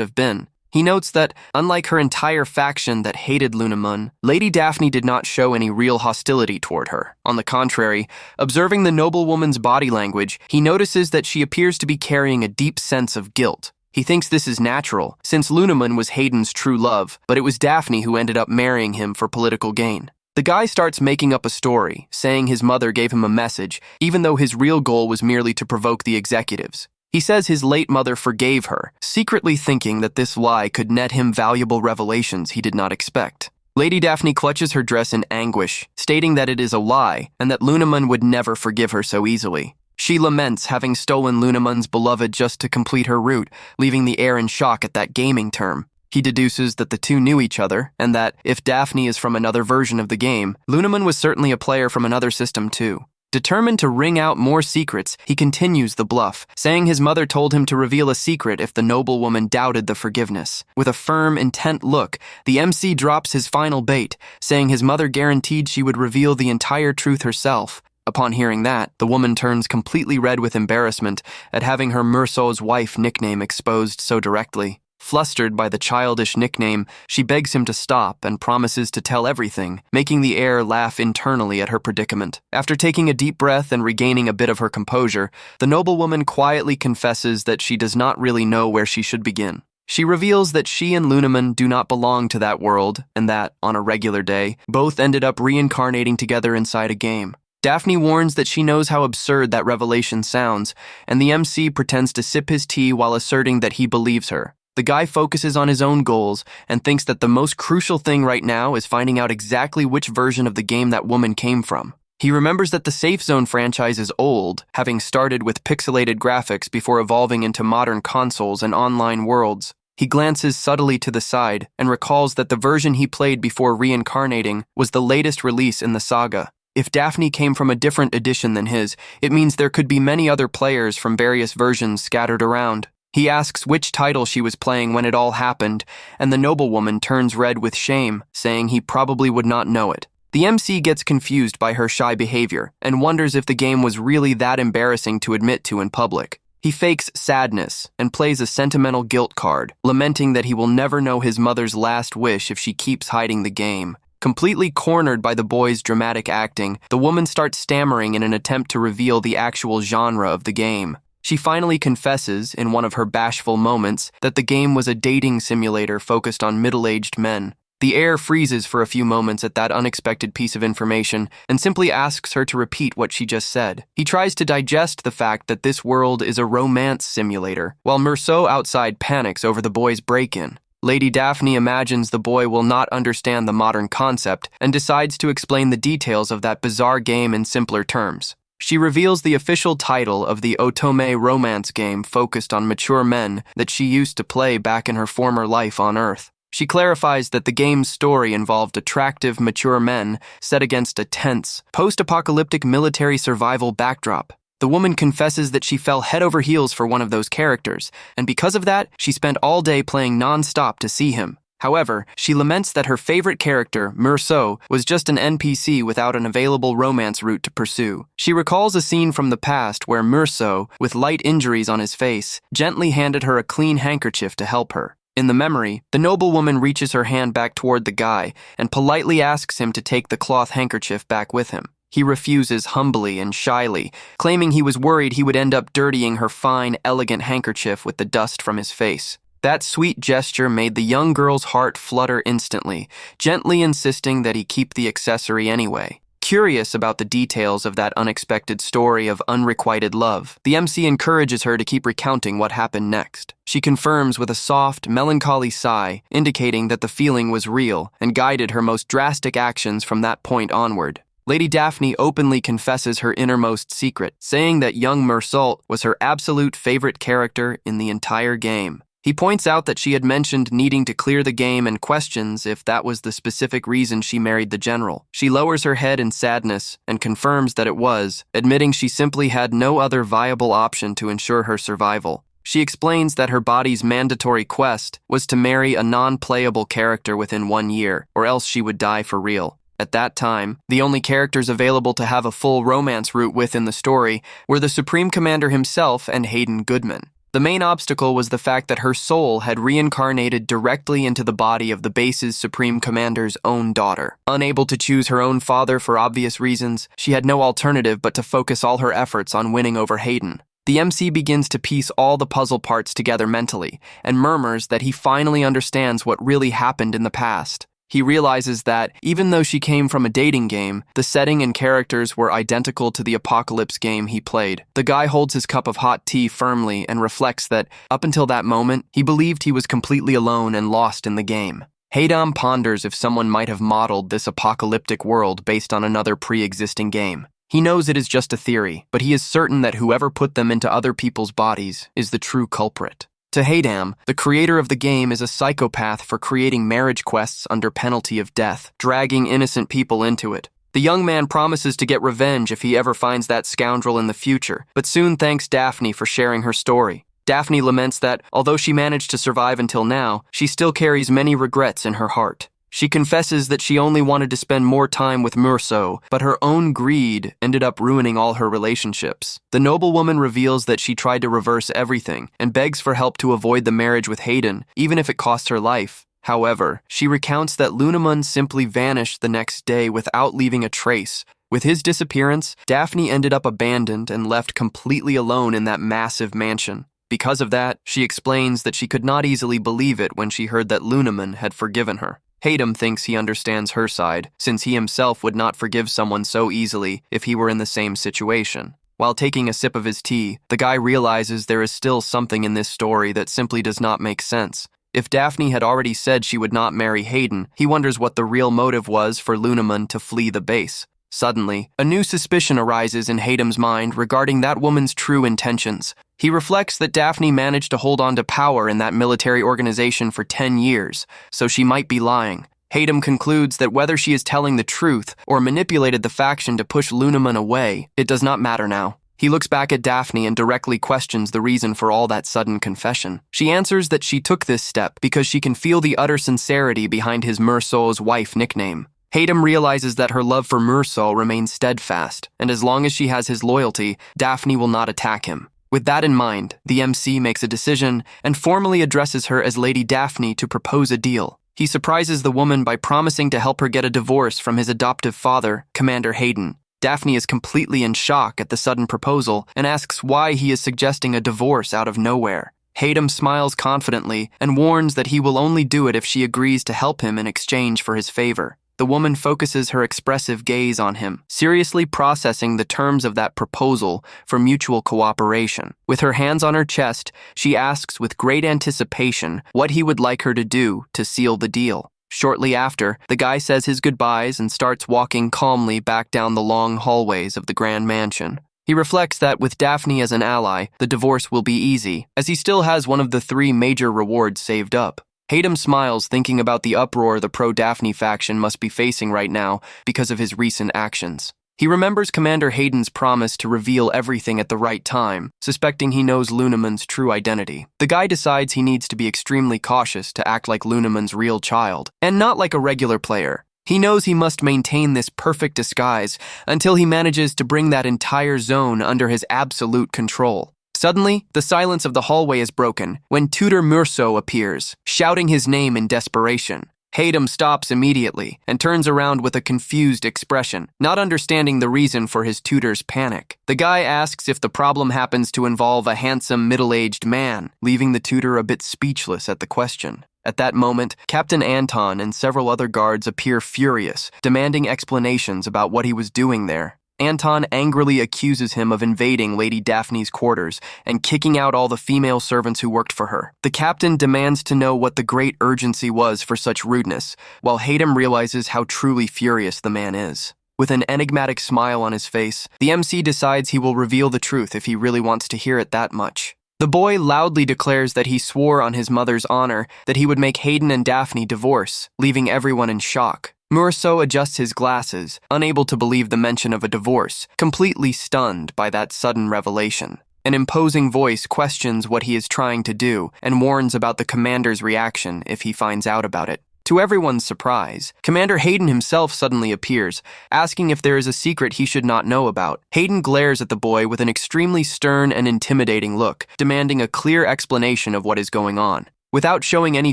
have been. He notes that, unlike her entire faction that hated Lunaman, Lady Daphne did not show any real hostility toward her. On the contrary, observing the noblewoman's body language, he notices that she appears to be carrying a deep sense of guilt. He thinks this is natural, since Lunaman was Hayden's true love, but it was Daphne who ended up marrying him for political gain. The guy starts making up a story, saying his mother gave him a message, even though his real goal was merely to provoke the executives. He says his late mother forgave her, secretly thinking that this lie could net him valuable revelations he did not expect. Lady Daphne clutches her dress in anguish, stating that it is a lie and that Lunaman would never forgive her so easily. She laments having stolen Lunaman's beloved just to complete her route, leaving the heir in shock at that gaming term. He deduces that the two knew each other, and that, if Daphne is from another version of the game, Lunaman was certainly a player from another system too. Determined to wring out more secrets, he continues the bluff, saying his mother told him to reveal a secret if the noblewoman doubted the forgiveness. With a firm, intent look, the MC drops his final bait, saying his mother guaranteed she would reveal the entire truth herself. Upon hearing that, the woman turns completely red with embarrassment at having her Mersault's wife nickname exposed so directly. Flustered by the childish nickname, she begs him to stop and promises to tell everything, making the heir laugh internally at her predicament. After taking a deep breath and regaining a bit of her composure, the noblewoman quietly confesses that she does not really know where she should begin. She reveals that she and Lunaman do not belong to that world, and that, on a regular day, both ended up reincarnating together inside a game. Daphne warns that she knows how absurd that revelation sounds, and the MC pretends to sip his tea while asserting that he believes her. The guy focuses on his own goals and thinks that the most crucial thing right now is finding out exactly which version of the game that woman came from. He remembers that the Safe Zone franchise is old, having started with pixelated graphics before evolving into modern consoles and online worlds. He glances subtly to the side and recalls that the version he played before reincarnating was the latest release in the saga. If Daphne came from a different edition than his, it means there could be many other players from various versions scattered around. He asks which title she was playing when it all happened, and the noblewoman turns red with shame, saying he probably would not know it. The MC gets confused by her shy behavior and wonders if the game was really that embarrassing to admit to in public. He fakes sadness and plays a sentimental guilt card, lamenting that he will never know his mother's last wish if she keeps hiding the game. Completely cornered by the boy's dramatic acting, the woman starts stammering in an attempt to reveal the actual genre of the game. She finally confesses, in one of her bashful moments, that the game was a dating simulator focused on middle-aged men. The air freezes for a few moments at that unexpected piece of information and simply asks her to repeat what she just said. He tries to digest the fact that this world is a romance simulator, while Merceau outside panics over the boy's break-in. Lady Daphne imagines the boy will not understand the modern concept and decides to explain the details of that bizarre game in simpler terms. She reveals the official title of the otome romance game focused on mature men that she used to play back in her former life on Earth. She clarifies that the game's story involved attractive, mature men set against a tense, post-apocalyptic military survival backdrop. The woman confesses that she fell head over heels for one of those characters, and because of that, she spent all day playing non-stop to see him. However, she laments that her favorite character, Merceau, was just an NPC without an available romance route to pursue. She recalls a scene from the past where Merceau, with light injuries on his face, gently handed her a clean handkerchief to help her. In the memory, the noblewoman reaches her hand back toward the guy and politely asks him to take the cloth handkerchief back with him. He refuses humbly and shyly, claiming he was worried he would end up dirtying her fine, elegant handkerchief with the dust from his face. That sweet gesture made the young girl's heart flutter instantly, gently insisting that he keep the accessory anyway. Curious about the details of that unexpected story of unrequited love, the MC encourages her to keep recounting what happened next. She confirms with a soft, melancholy sigh, indicating that the feeling was real and guided her most drastic actions from that point onward. Lady Daphne openly confesses her innermost secret, saying that young Merceau was her absolute favorite character in the entire game. He points out that she had mentioned needing to clear the game and questions if that was the specific reason she married the general. She lowers her head in sadness and confirms that it was, admitting she simply had no other viable option to ensure her survival. She explains that her body's mandatory quest was to marry a non-playable character within 1 year, or else she would die for real. At that time, the only characters available to have a full romance route with in the story were the Supreme Commander himself and Hayden Goodman. The main obstacle was the fact that her soul had reincarnated directly into the body of the base's Supreme Commander's own daughter. Unable to choose her own father for obvious reasons, she had no alternative but to focus all her efforts on winning over Hayden. The MC begins to piece all the puzzle parts together mentally, and murmurs that he finally understands what really happened in the past. He realizes that, even though she came from a dating game, the setting and characters were identical to the apocalypse game he played. The guy holds his cup of hot tea firmly and reflects that, up until that moment, he believed he was completely alone and lost in the game. Haydam ponders if someone might have modeled this apocalyptic world based on another pre-existing game. He knows it is just a theory, but he is certain that whoever put them into other people's bodies is the true culprit. To Haydam, the creator of the game is a psychopath for creating marriage quests under penalty of death, dragging innocent people into it. The young man promises to get revenge if he ever finds that scoundrel in the future, but soon thanks Daphne for sharing her story. Daphne laments that, although she managed to survive until now, she still carries many regrets in her heart. She confesses that she only wanted to spend more time with Merceau, but her own greed ended up ruining all her relationships. The noblewoman reveals that she tried to reverse everything and begs for help to avoid the marriage with Hayden, even if it costs her life. However, she recounts that Lunamun simply vanished the next day without leaving a trace. With his disappearance, Daphne ended up abandoned and left completely alone in that massive mansion. Because of that, she explains that she could not easily believe it when she heard that Lunamun had forgiven her. Haydam thinks he understands her side, since he himself would not forgive someone so easily if he were in the same situation. While taking a sip of his tea, the guy realizes there is still something in this story that simply does not make sense. If Daphne had already said she would not marry Hayden, he wonders what the real motive was for Lunamun to flee the base. Suddenly, a new suspicion arises in Haydam's mind regarding that woman's true intentions. He reflects that Daphne managed to hold on to power in that military organization for 10 years, so she might be lying. Haydam concludes that whether she is telling the truth or manipulated the faction to push Lunamun away, it does not matter now. He looks back at Daphne and directly questions the reason for all that sudden confession. She answers that she took this step because she can feel the utter sincerity behind his Merceau's wife nickname. Haydam realizes that her love for Merceau remains steadfast, and as long as she has his loyalty, Daphne will not attack him. With that in mind, the MC makes a decision and formally addresses her as Lady Daphne to propose a deal. He surprises the woman by promising to help her get a divorce from his adoptive father, Commander Hayden. Daphne is completely in shock at the sudden proposal and asks why he is suggesting a divorce out of nowhere. Hayden smiles confidently and warns that he will only do it if she agrees to help him in exchange for his favor. The woman focuses her expressive gaze on him, seriously processing the terms of that proposal for mutual cooperation. With her hands on her chest, she asks with great anticipation what he would like her to do to seal the deal. Shortly after, the guy says his goodbyes and starts walking calmly back down the long hallways of the grand mansion. He reflects that with Daphne as an ally, the divorce will be easy, as he still has one of the 3 major rewards saved up. Hayden smiles thinking about the uproar the pro-Daphne faction must be facing right now because of his recent actions. He remembers Commander Hayden's promise to reveal everything at the right time, suspecting he knows Lunaman's true identity. The guy decides he needs to be extremely cautious to act like Lunaman's real child, and not like a regular player. He knows he must maintain this perfect disguise until he manages to bring that entire zone under his absolute control. Suddenly, the silence of the hallway is broken when Tutor Murso appears, shouting his name in desperation. Hayden stops immediately and turns around with a confused expression, not understanding the reason for his tutor's panic. The guy asks if the problem happens to involve a handsome middle-aged man, leaving the tutor a bit speechless at the question. At that moment, Captain Anton and several other guards appear furious, demanding explanations about what he was doing there. Anton angrily accuses him of invading Lady Daphne's quarters and kicking out all the female servants who worked for her. The captain demands to know what the great urgency was for such rudeness, while Hayden realizes how truly furious the man is. With an enigmatic smile on his face, the MC decides he will reveal the truth if he really wants to hear it that much. The boy loudly declares that he swore on his mother's honor that he would make Hayden and Daphne divorce, leaving everyone in shock. Murso adjusts his glasses, unable to believe the mention of a divorce, completely stunned by that sudden revelation. An imposing voice questions what he is trying to do and warns about the commander's reaction if he finds out about it. To everyone's surprise, Commander Hayden himself suddenly appears, asking if there is a secret he should not know about. Hayden glares at the boy with an extremely stern and intimidating look, demanding a clear explanation of what is going on. Without showing any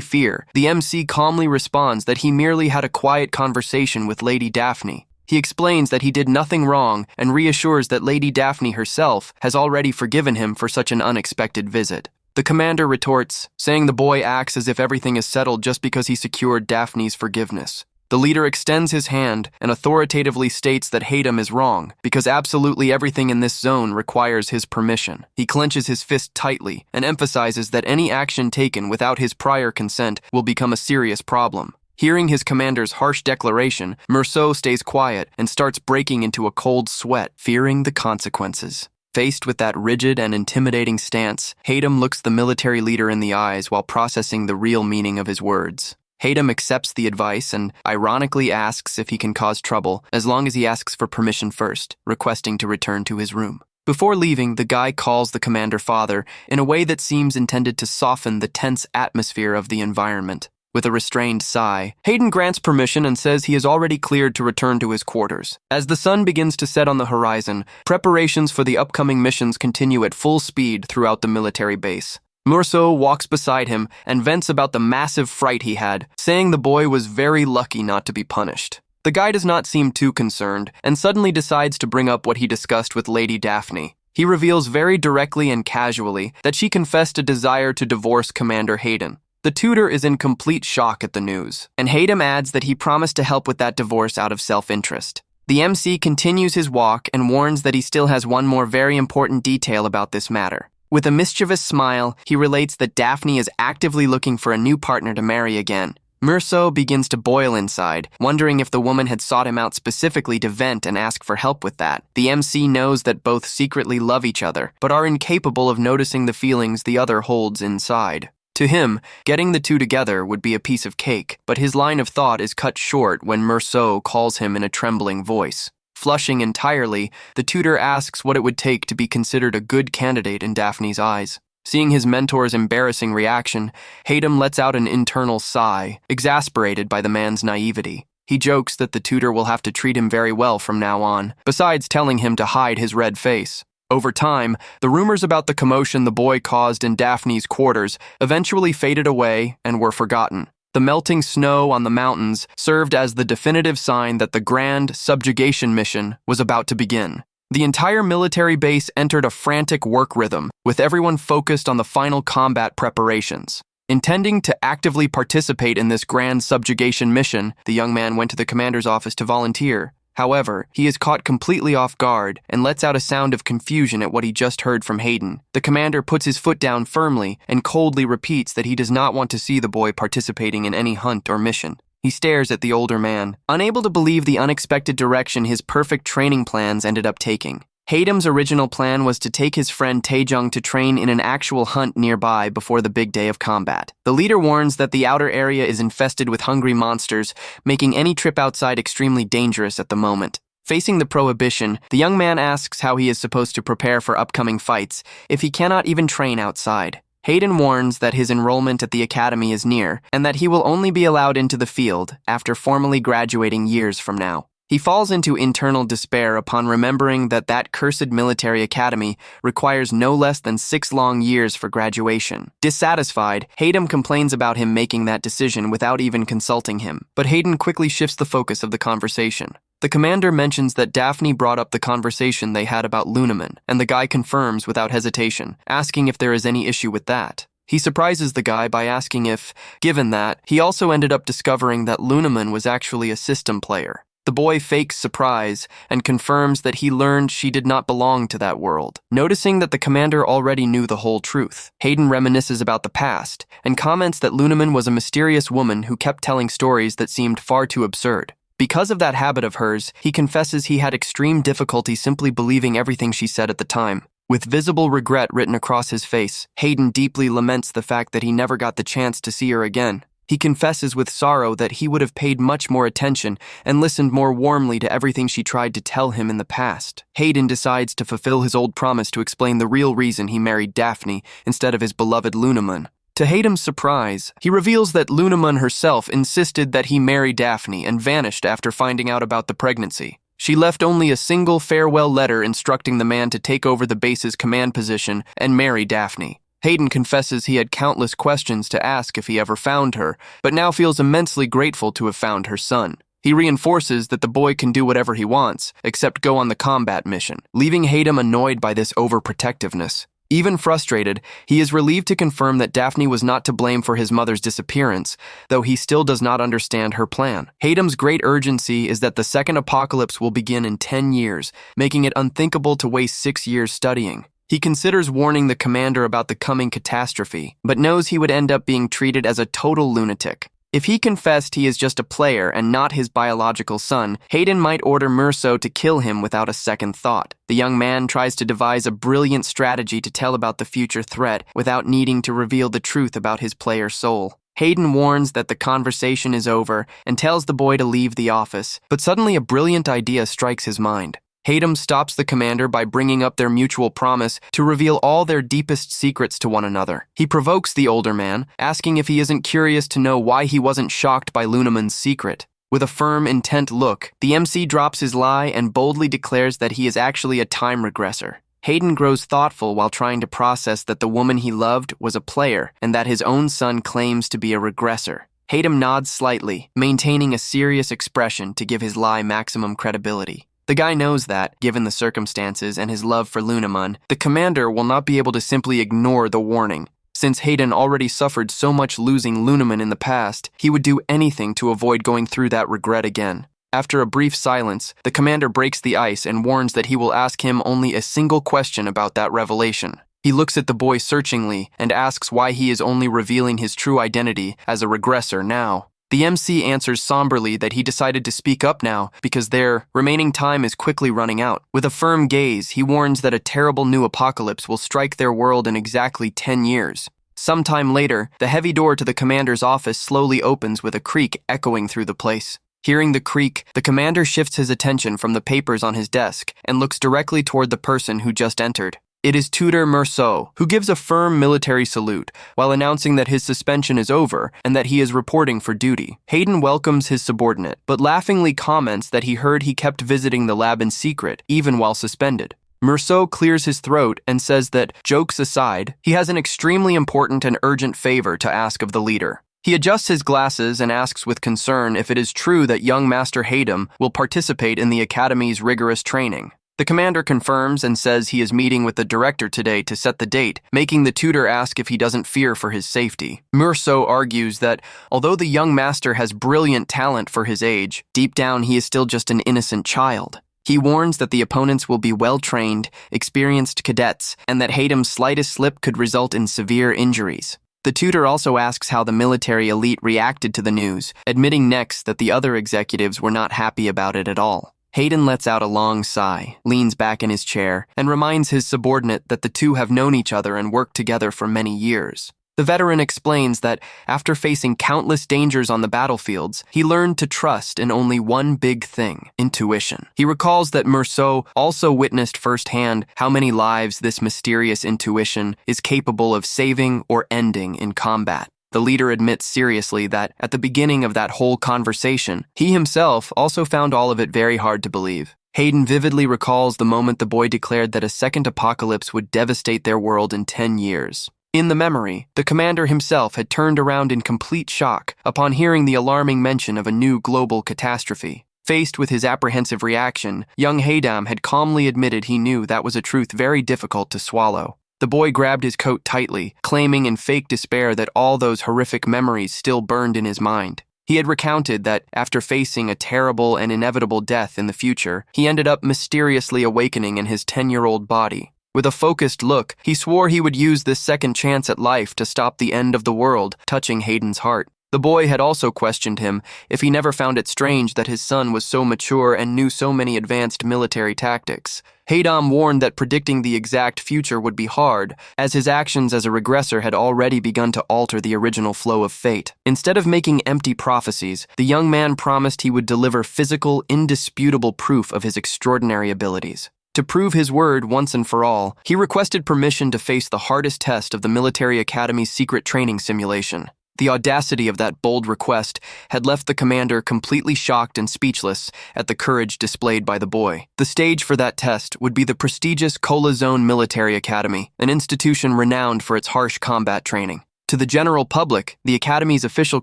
fear, the MC calmly responds that he merely had a quiet conversation with Lady Daphne. He explains that he did nothing wrong and reassures that Lady Daphne herself has already forgiven him for such an unexpected visit. The commander retorts, saying the boy acts as if everything is settled just because he secured Daphne's forgiveness. The leader extends his hand and authoritatively states that Hayden is wrong, because absolutely everything in this zone requires his permission. He clenches his fist tightly and emphasizes that any action taken without his prior consent will become a serious problem. Hearing his commander's harsh declaration, Murso stays quiet and starts breaking into a cold sweat, fearing the consequences. Faced with that rigid and intimidating stance, Hayden looks the military leader in the eyes while processing the real meaning of his words. Hayden accepts the advice and ironically asks if he can cause trouble as long as he asks for permission first, requesting to return to his room. Before leaving, the guy calls the commander father in a way that seems intended to soften the tense atmosphere of the environment. With a restrained sigh, Hayden grants permission and says he is already cleared to return to his quarters. As the sun begins to set on the horizon, preparations for the upcoming missions continue at full speed throughout the military base. Murso walks beside him and vents about the massive fright he had, saying the boy was very lucky not to be punished. The guy does not seem too concerned and suddenly decides to bring up what he discussed with Lady Daphne. He reveals very directly and casually that she confessed a desire to divorce Commander Hayden. The tutor is in complete shock at the news, and Hayden adds that he promised to help with that divorce out of self-interest. The MC continues his walk and warns that he still has one more very important detail about this matter. With a mischievous smile, he relates that Daphne is actively looking for a new partner to marry again. Murso begins to boil inside, wondering if the woman had sought him out specifically to vent and ask for help with that. The MC knows that both secretly love each other, but are incapable of noticing the feelings the other holds inside. To him, getting the two together would be a piece of cake, but his line of thought is cut short when Murso calls him in a trembling voice. Flushing entirely, the tutor asks what it would take to be considered a good candidate in Daphne's eyes. Seeing his mentor's embarrassing reaction, Hayden lets out an internal sigh, exasperated by the man's naivety. He jokes that the tutor will have to treat him very well from now on, besides telling him to hide his red face. Over time, the rumors about the commotion the boy caused in Daphne's quarters eventually faded away and were forgotten. The melting snow on the mountains served as the definitive sign that the grand subjugation mission was about to begin. The entire military base entered a frantic work rhythm, with everyone focused on the final combat preparations. Intending to actively participate in this grand subjugation mission, the young man went to the commander's office to volunteer. However, he is caught completely off guard and lets out a sound of confusion at what he just heard from Hayden. The commander puts his foot down firmly and coldly repeats that he does not want to see the boy participating in any hunt or mission. He stares at the older man, unable to believe the unexpected direction his perfect training plans ended up taking. Hayden's original plan was to take his friend Taejung to train in an actual hunt nearby before the big day of combat. The leader warns that the outer area is infested with hungry monsters, making any trip outside extremely dangerous at the moment. Facing the prohibition, the young man asks how he is supposed to prepare for upcoming fights if he cannot even train outside. Hayden warns that his enrollment at the academy is near, and that he will only be allowed into the field after formally graduating years from now. He falls into internal despair upon remembering that cursed military academy requires no less than 6 long years for graduation. Dissatisfied, Hayden complains about him making that decision without even consulting him, but Hayden quickly shifts the focus of the conversation. The commander mentions that Daphne brought up the conversation they had about Lunaman, and the guy confirms without hesitation, asking if there is any issue with that. He surprises the guy by asking if, given that, he also ended up discovering that Lunaman was actually a system player. The boy fakes surprise and confirms that he learned she did not belong to that world. Noticing that the commander already knew the whole truth, Hayden reminisces about the past and comments that Lunaman was a mysterious woman who kept telling stories that seemed far too absurd. Because of that habit of hers, he confesses he had extreme difficulty simply believing everything she said at the time. With visible regret written across his face, Hayden deeply laments the fact that he never got the chance to see her again. He confesses with sorrow that he would have paid much more attention and listened more warmly to everything she tried to tell him in the past. Hayden decides to fulfill his old promise to explain the real reason he married Daphne instead of his beloved Lunaman. To Hayden's surprise, he reveals that Lunaman herself insisted that he marry Daphne and vanished after finding out about the pregnancy. She left only a single farewell letter instructing the man to take over the base's command position and marry Daphne. Hayden confesses he had countless questions to ask if he ever found her, but now feels immensely grateful to have found her son. He reinforces that the boy can do whatever he wants, except go on the combat mission, leaving Hayden annoyed by this overprotectiveness. Even frustrated, he is relieved to confirm that Daphne was not to blame for his mother's disappearance, though he still does not understand her plan. Hayden's great urgency is that the second apocalypse will begin in 10 years, making it unthinkable to waste 6 years studying. He considers warning the commander about the coming catastrophe, but knows he would end up being treated as a total lunatic. If he confessed he is just a player and not his biological son, Hayden might order Merso to kill him without a second thought. The young man tries to devise a brilliant strategy to tell about the future threat without needing to reveal the truth about his player soul. Hayden warns that the conversation is over and tells the boy to leave the office, but suddenly a brilliant idea strikes his mind. Hayden stops the commander by bringing up their mutual promise to reveal all their deepest secrets to one another. He provokes the older man, asking if he isn't curious to know why he wasn't shocked by Lunaman's secret. With a firm, intent look, the MC drops his lie and boldly declares that he is actually a time regressor. Hayden grows thoughtful while trying to process that the woman he loved was a player and that his own son claims to be a regressor. Hayden nods slightly, maintaining a serious expression to give his lie maximum credibility. The guy knows that, given the circumstances and his love for Lunaman, the commander will not be able to simply ignore the warning. Since Hayden already suffered so much losing Lunaman in the past, he would do anything to avoid going through that regret again. After a brief silence, the commander breaks the ice and warns that he will ask him only a single question about that revelation. He looks at the boy searchingly and asks why he is only revealing his true identity as a regressor now. The MC answers somberly that he decided to speak up now because their remaining time is quickly running out. With a firm gaze, he warns that a terrible new apocalypse will strike their world in exactly 10 years. Sometime later, the heavy door to the commander's office slowly opens with a creak echoing through the place. Hearing the creak, the commander shifts his attention from the papers on his desk and looks directly toward the person who just entered. It is Tutor Merceau, who gives a firm military salute while announcing that his suspension is over and that he is reporting for duty. Hayden welcomes his subordinate, but laughingly comments that he heard he kept visiting the lab in secret, even while suspended. Merceau clears his throat and says that, jokes aside, he has an extremely important and urgent favor to ask of the leader. He adjusts his glasses and asks with concern if it is true that young Master Hayden will participate in the Academy's rigorous training. The commander confirms and says he is meeting with the director today to set the date, making the tutor ask if he doesn't fear for his safety. Murso argues that although the young master has brilliant talent for his age, deep down he is still just an innocent child. He warns that the opponents will be well-trained, experienced cadets, and that Haydam's slightest slip could result in severe injuries. The tutor also asks how the military elite reacted to the news, admitting next that the other executives were not happy about it at all. Hayden lets out a long sigh, leans back in his chair, and reminds his subordinate that the two have known each other and worked together for many years. The veteran explains that after facing countless dangers on the battlefields, he learned to trust in only one big thing: intuition. He recalls that Murso also witnessed firsthand how many lives this mysterious intuition is capable of saving or ending in combat. The leader admits seriously that at the beginning of that whole conversation, he himself also found all of it very hard to believe. Hayden vividly recalls the moment the boy declared that a second apocalypse would devastate their world in 10 years. In the memory, the commander himself had turned around in complete shock upon hearing the alarming mention of a new global catastrophe. Faced with his apprehensive reaction, young Haydam had calmly admitted he knew that was a truth very difficult to swallow. The boy grabbed his coat tightly, claiming in fake despair that all those horrific memories still burned in his mind. He had recounted that after facing a terrible and inevitable death in the future, he ended up mysteriously awakening in his 10-year-old body. With a focused look, he swore he would use this second chance at life to stop the end of the world, touching Hayden's heart. The boy had also questioned him if he never found it strange that his son was so mature and knew so many advanced military tactics. Haydam warned that predicting the exact future would be hard, as his actions as a regressor had already begun to alter the original flow of fate. Instead of making empty prophecies, the young man promised he would deliver physical, indisputable proof of his extraordinary abilities. To prove his word once and for all, he requested permission to face the hardest test of the military academy's secret training simulation. The audacity of that bold request had left the commander completely shocked and speechless at the courage displayed by the boy. The stage for that test would be the prestigious Kola Zone Military Academy, an institution renowned for its harsh combat training. To the general public, the Academy's official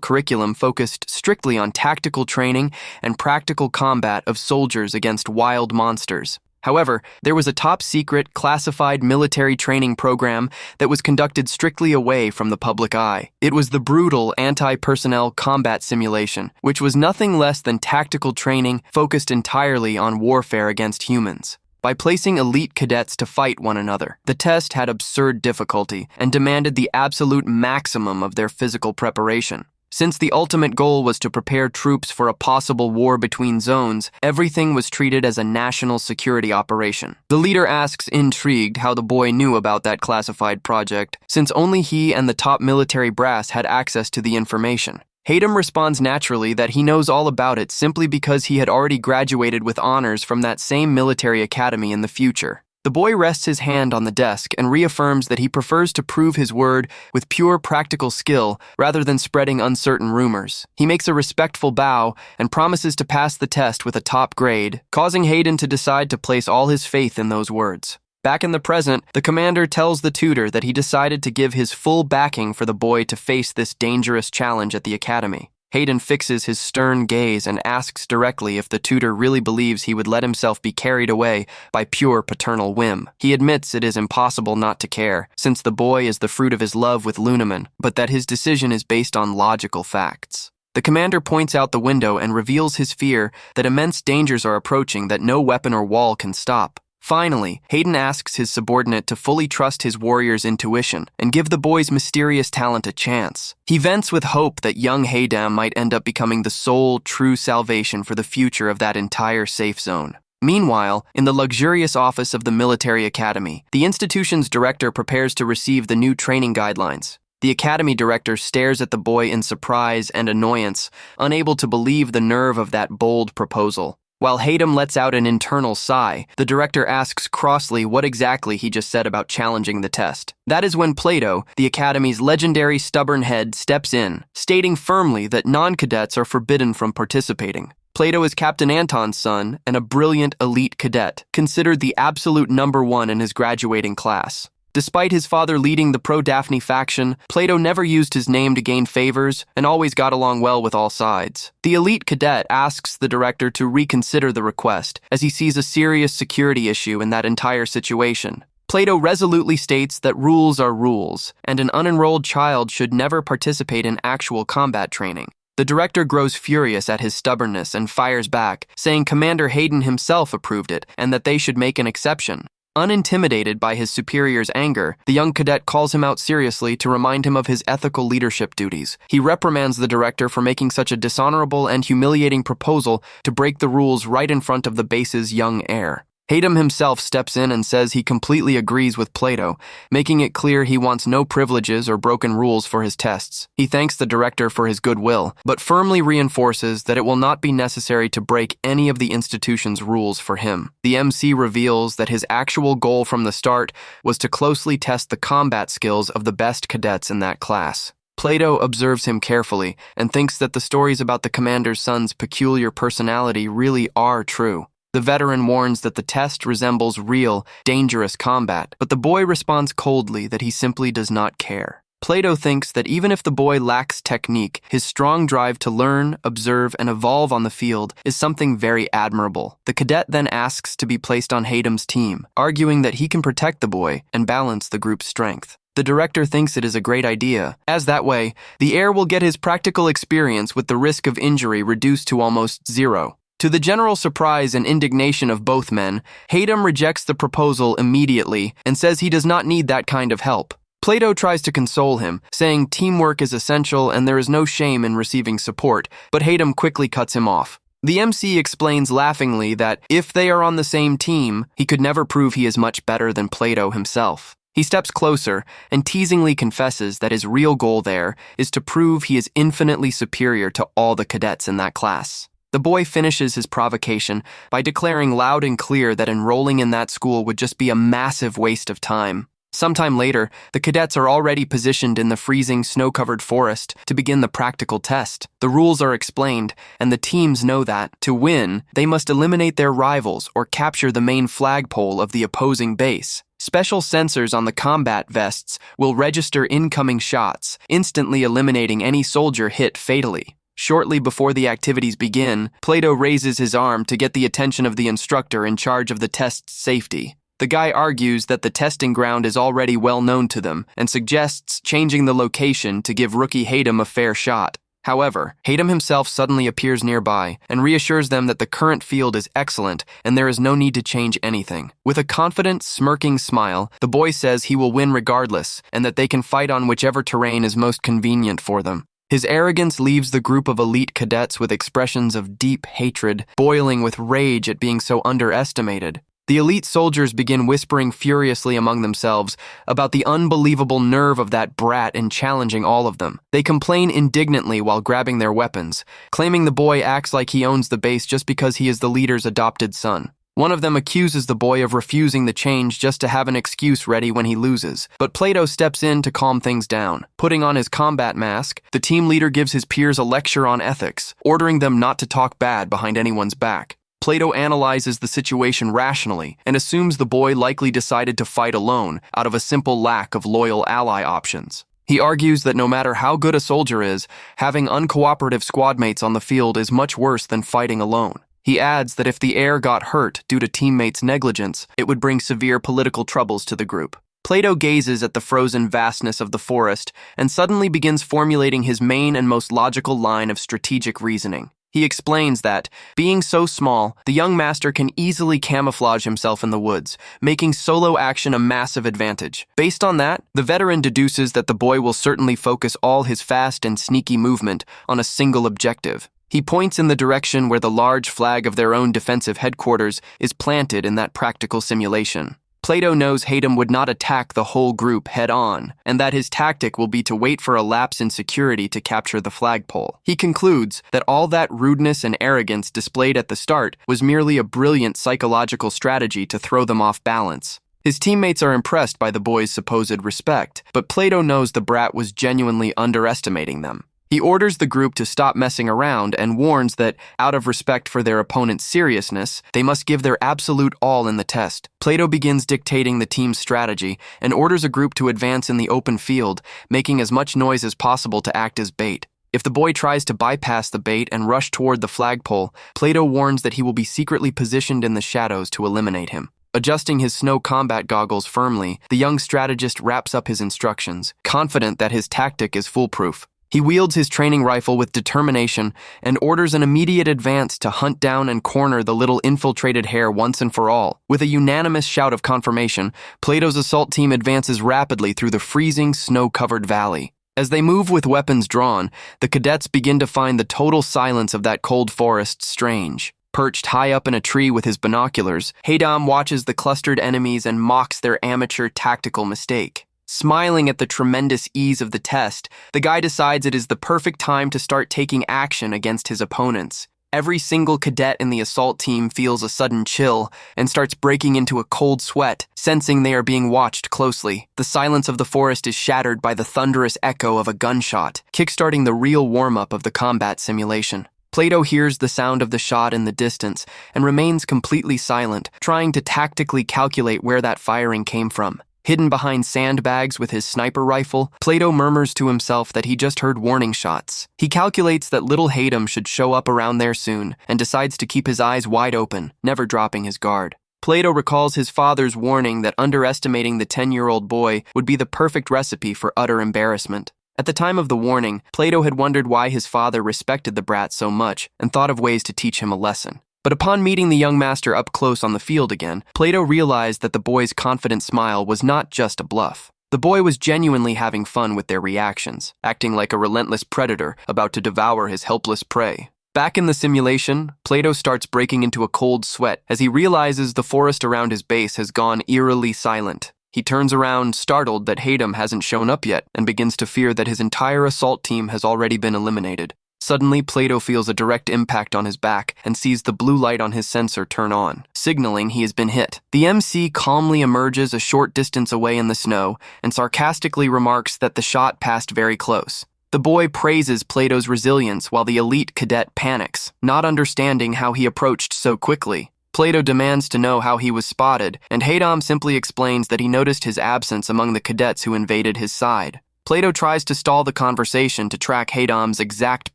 curriculum focused strictly on tactical training and practical combat of soldiers against wild monsters. However, there was a top-secret, classified military training program that was conducted strictly away from the public eye. It was the brutal anti-personnel combat simulation, which was nothing less than tactical training focused entirely on warfare against humans. By placing elite cadets to fight one another, the test had absurd difficulty and demanded the absolute maximum of their physical preparation. Since the ultimate goal was to prepare troops for a possible war between zones, everything was treated as a national security operation. The leader asks, intrigued, how the boy knew about that classified project, since only he and the top military brass had access to the information. Haydam responds naturally that he knows all about it simply because he had already graduated with honors from that same military academy in the future. The boy rests his hand on the desk and reaffirms that he prefers to prove his word with pure practical skill rather than spreading uncertain rumors. He makes a respectful bow and promises to pass the test with a top grade, causing Hayden to decide to place all his faith in those words. Back in the present, the commander tells the tutor that he decided to give his full backing for the boy to face this dangerous challenge at the academy. Hayden fixes his stern gaze and asks directly if the tutor really believes he would let himself be carried away by pure paternal whim. He admits it is impossible not to care, since the boy is the fruit of his love with Lunaman, but that his decision is based on logical facts. The commander points out the window and reveals his fear that immense dangers are approaching that no weapon or wall can stop. Finally, Hayden asks his subordinate to fully trust his warrior's intuition and give the boy's mysterious talent a chance. He vents with hope that young Haydam might end up becoming the sole true salvation for the future of that entire safe zone. Meanwhile, in the luxurious office of the military academy, the institution's director prepares to receive the new training guidelines. The academy director stares at the boy in surprise and annoyance, unable to believe the nerve of that bold proposal. While Haydam lets out an internal sigh, the director asks crossly what exactly he just said about challenging the test. That is when Plato, the Academy's legendary stubborn head, steps in, stating firmly that non-cadets are forbidden from participating. Plato is Captain Anton's son and a brilliant elite cadet, considered the absolute #1 in his graduating class. Despite his father leading the pro-Daphne faction, Plato never used his name to gain favors and always got along well with all sides. The elite cadet asks the director to reconsider the request, as he sees a serious security issue in that entire situation. Plato resolutely states that rules are rules, and an unenrolled child should never participate in actual combat training. The director grows furious at his stubbornness and fires back, saying Commander Hayden himself approved it and that they should make an exception. Unintimidated by his superior's anger, the young cadet calls him out seriously to remind him of his ethical leadership duties. He reprimands the director for making such a dishonorable and humiliating proposal to break the rules right in front of the base's young heir. Hayden himself steps in and says he completely agrees with Plato, making it clear he wants no privileges or broken rules for his tests. He thanks the director for his goodwill, but firmly reinforces that it will not be necessary to break any of the institution's rules for him. The MC reveals that his actual goal from the start was to closely test the combat skills of the best cadets in that class. Plato observes him carefully and thinks that the stories about the commander's son's peculiar personality really are true. The veteran warns that the test resembles real, dangerous combat, but the boy responds coldly that he simply does not care. Plato thinks that even if the boy lacks technique, his strong drive to learn, observe, and evolve on the field is something very admirable. The cadet then asks to be placed on Hayden's team, arguing that he can protect the boy and balance the group's strength. The director thinks it is a great idea, as that way, the heir will get his practical experience with the risk of injury reduced to almost zero. To the general surprise and indignation of both men, Hayden rejects the proposal immediately and says he does not need that kind of help. Plato tries to console him, saying teamwork is essential and there is no shame in receiving support, but Hayden quickly cuts him off. The MC explains laughingly that if they are on the same team, he could never prove he is much better than Plato himself. He steps closer and teasingly confesses that his real goal there is to prove he is infinitely superior to all the cadets in that class. The boy finishes his provocation by declaring loud and clear that enrolling in that school would just be a massive waste of time. Sometime later, the cadets are already positioned in the freezing, snow-covered forest to begin the practical test. The rules are explained, and the teams know that, to win, they must eliminate their rivals or capture the main flagpole of the opposing base. Special sensors on the combat vests will register incoming shots, instantly eliminating any soldier hit fatally. Shortly before the activities begin, Plato raises his arm to get the attention of the instructor in charge of the test's safety. The guy argues that the testing ground is already well known to them and suggests changing the location to give rookie Hayden a fair shot. However, Hayden himself suddenly appears nearby and reassures them that the current field is excellent and there is no need to change anything. With a confident, smirking smile, the boy says he will win regardless and that they can fight on whichever terrain is most convenient for them. His arrogance leaves the group of elite cadets with expressions of deep hatred, boiling with rage at being so underestimated. The elite soldiers begin whispering furiously among themselves about the unbelievable nerve of that brat in challenging all of them. They complain indignantly while grabbing their weapons, claiming the boy acts like he owns the base just because he is the leader's adopted son. One of them accuses the boy of refusing the change just to have an excuse ready when he loses, but Plato steps in to calm things down. Putting on his combat mask, the team leader gives his peers a lecture on ethics, ordering them not to talk bad behind anyone's back. Plato analyzes the situation rationally and assumes the boy likely decided to fight alone out of a simple lack of loyal ally options. He argues that no matter how good a soldier is, having uncooperative squadmates on the field is much worse than fighting alone. He adds that if the heir got hurt due to teammates' negligence, it would bring severe political troubles to the group. Plato gazes at the frozen vastness of the forest and suddenly begins formulating his main and most logical line of strategic reasoning. He explains that, being so small, the young master can easily camouflage himself in the woods, making solo action a massive advantage. Based on that, the veteran deduces that the boy will certainly focus all his fast and sneaky movement on a single objective. He points in the direction where the large flag of their own defensive headquarters is planted in that practical simulation. Plato knows Hayden would not attack the whole group head-on, and that his tactic will be to wait for a lapse in security to capture the flagpole. He concludes that all that rudeness and arrogance displayed at the start was merely a brilliant psychological strategy to throw them off balance. His teammates are impressed by the boy's supposed respect, but Plato knows the brat was genuinely underestimating them. He orders the group to stop messing around and warns that, out of respect for their opponent's seriousness, they must give their absolute all in the test. Plato begins dictating the team's strategy and orders a group to advance in the open field, making as much noise as possible to act as bait. If the boy tries to bypass the bait and rush toward the flagpole, Plato warns that he will be secretly positioned in the shadows to eliminate him. Adjusting his snow combat goggles firmly, the young strategist wraps up his instructions, confident that his tactic is foolproof. He wields his training rifle with determination and orders an immediate advance to hunt down and corner the little infiltrated hare once and for all. With a unanimous shout of confirmation, Plato's assault team advances rapidly through the freezing, snow-covered valley. As they move with weapons drawn, the cadets begin to find the total silence of that cold forest strange. Perched high up in a tree with his binoculars, Haydam watches the clustered enemies and mocks their amateur tactical mistake. Smiling at the tremendous ease of the test, the guy decides it is the perfect time to start taking action against his opponents. Every single cadet in the assault team feels a sudden chill and starts breaking into a cold sweat, sensing they are being watched closely. The silence of the forest is shattered by the thunderous echo of a gunshot, kickstarting the real warm-up of the combat simulation. Plato hears the sound of the shot in the distance and remains completely silent, trying to tactically calculate where that firing came from. Hidden behind sandbags with his sniper rifle, Plato murmurs to himself that he just heard warning shots. He calculates that little Haydam should show up around there soon and decides to keep his eyes wide open, never dropping his guard. Plato recalls his father's warning that underestimating the 10-year-old boy would be the perfect recipe for utter embarrassment. At the time of the warning, Plato had wondered why his father respected the brat so much and thought of ways to teach him a lesson. But upon meeting the young master up close on the field again, Plato realized that the boy's confident smile was not just a bluff. The boy was genuinely having fun with their reactions, acting like a relentless predator about to devour his helpless prey. Back in the simulation, Plato starts breaking into a cold sweat as he realizes the forest around his base has gone eerily silent. He turns around, startled that Haydam hasn't shown up yet, and begins to fear that his entire assault team has already been eliminated. Suddenly, Plato feels a direct impact on his back and sees the blue light on his sensor turn on, signaling he has been hit. The MC calmly emerges a short distance away in the snow and sarcastically remarks that the shot passed very close. The boy praises Plato's resilience while the elite cadet panics, not understanding how he approached so quickly. Plato demands to know how he was spotted, and Haydam simply explains that he noticed his absence among the cadets who invaded his side. Plato tries to stall the conversation to track Haydam's exact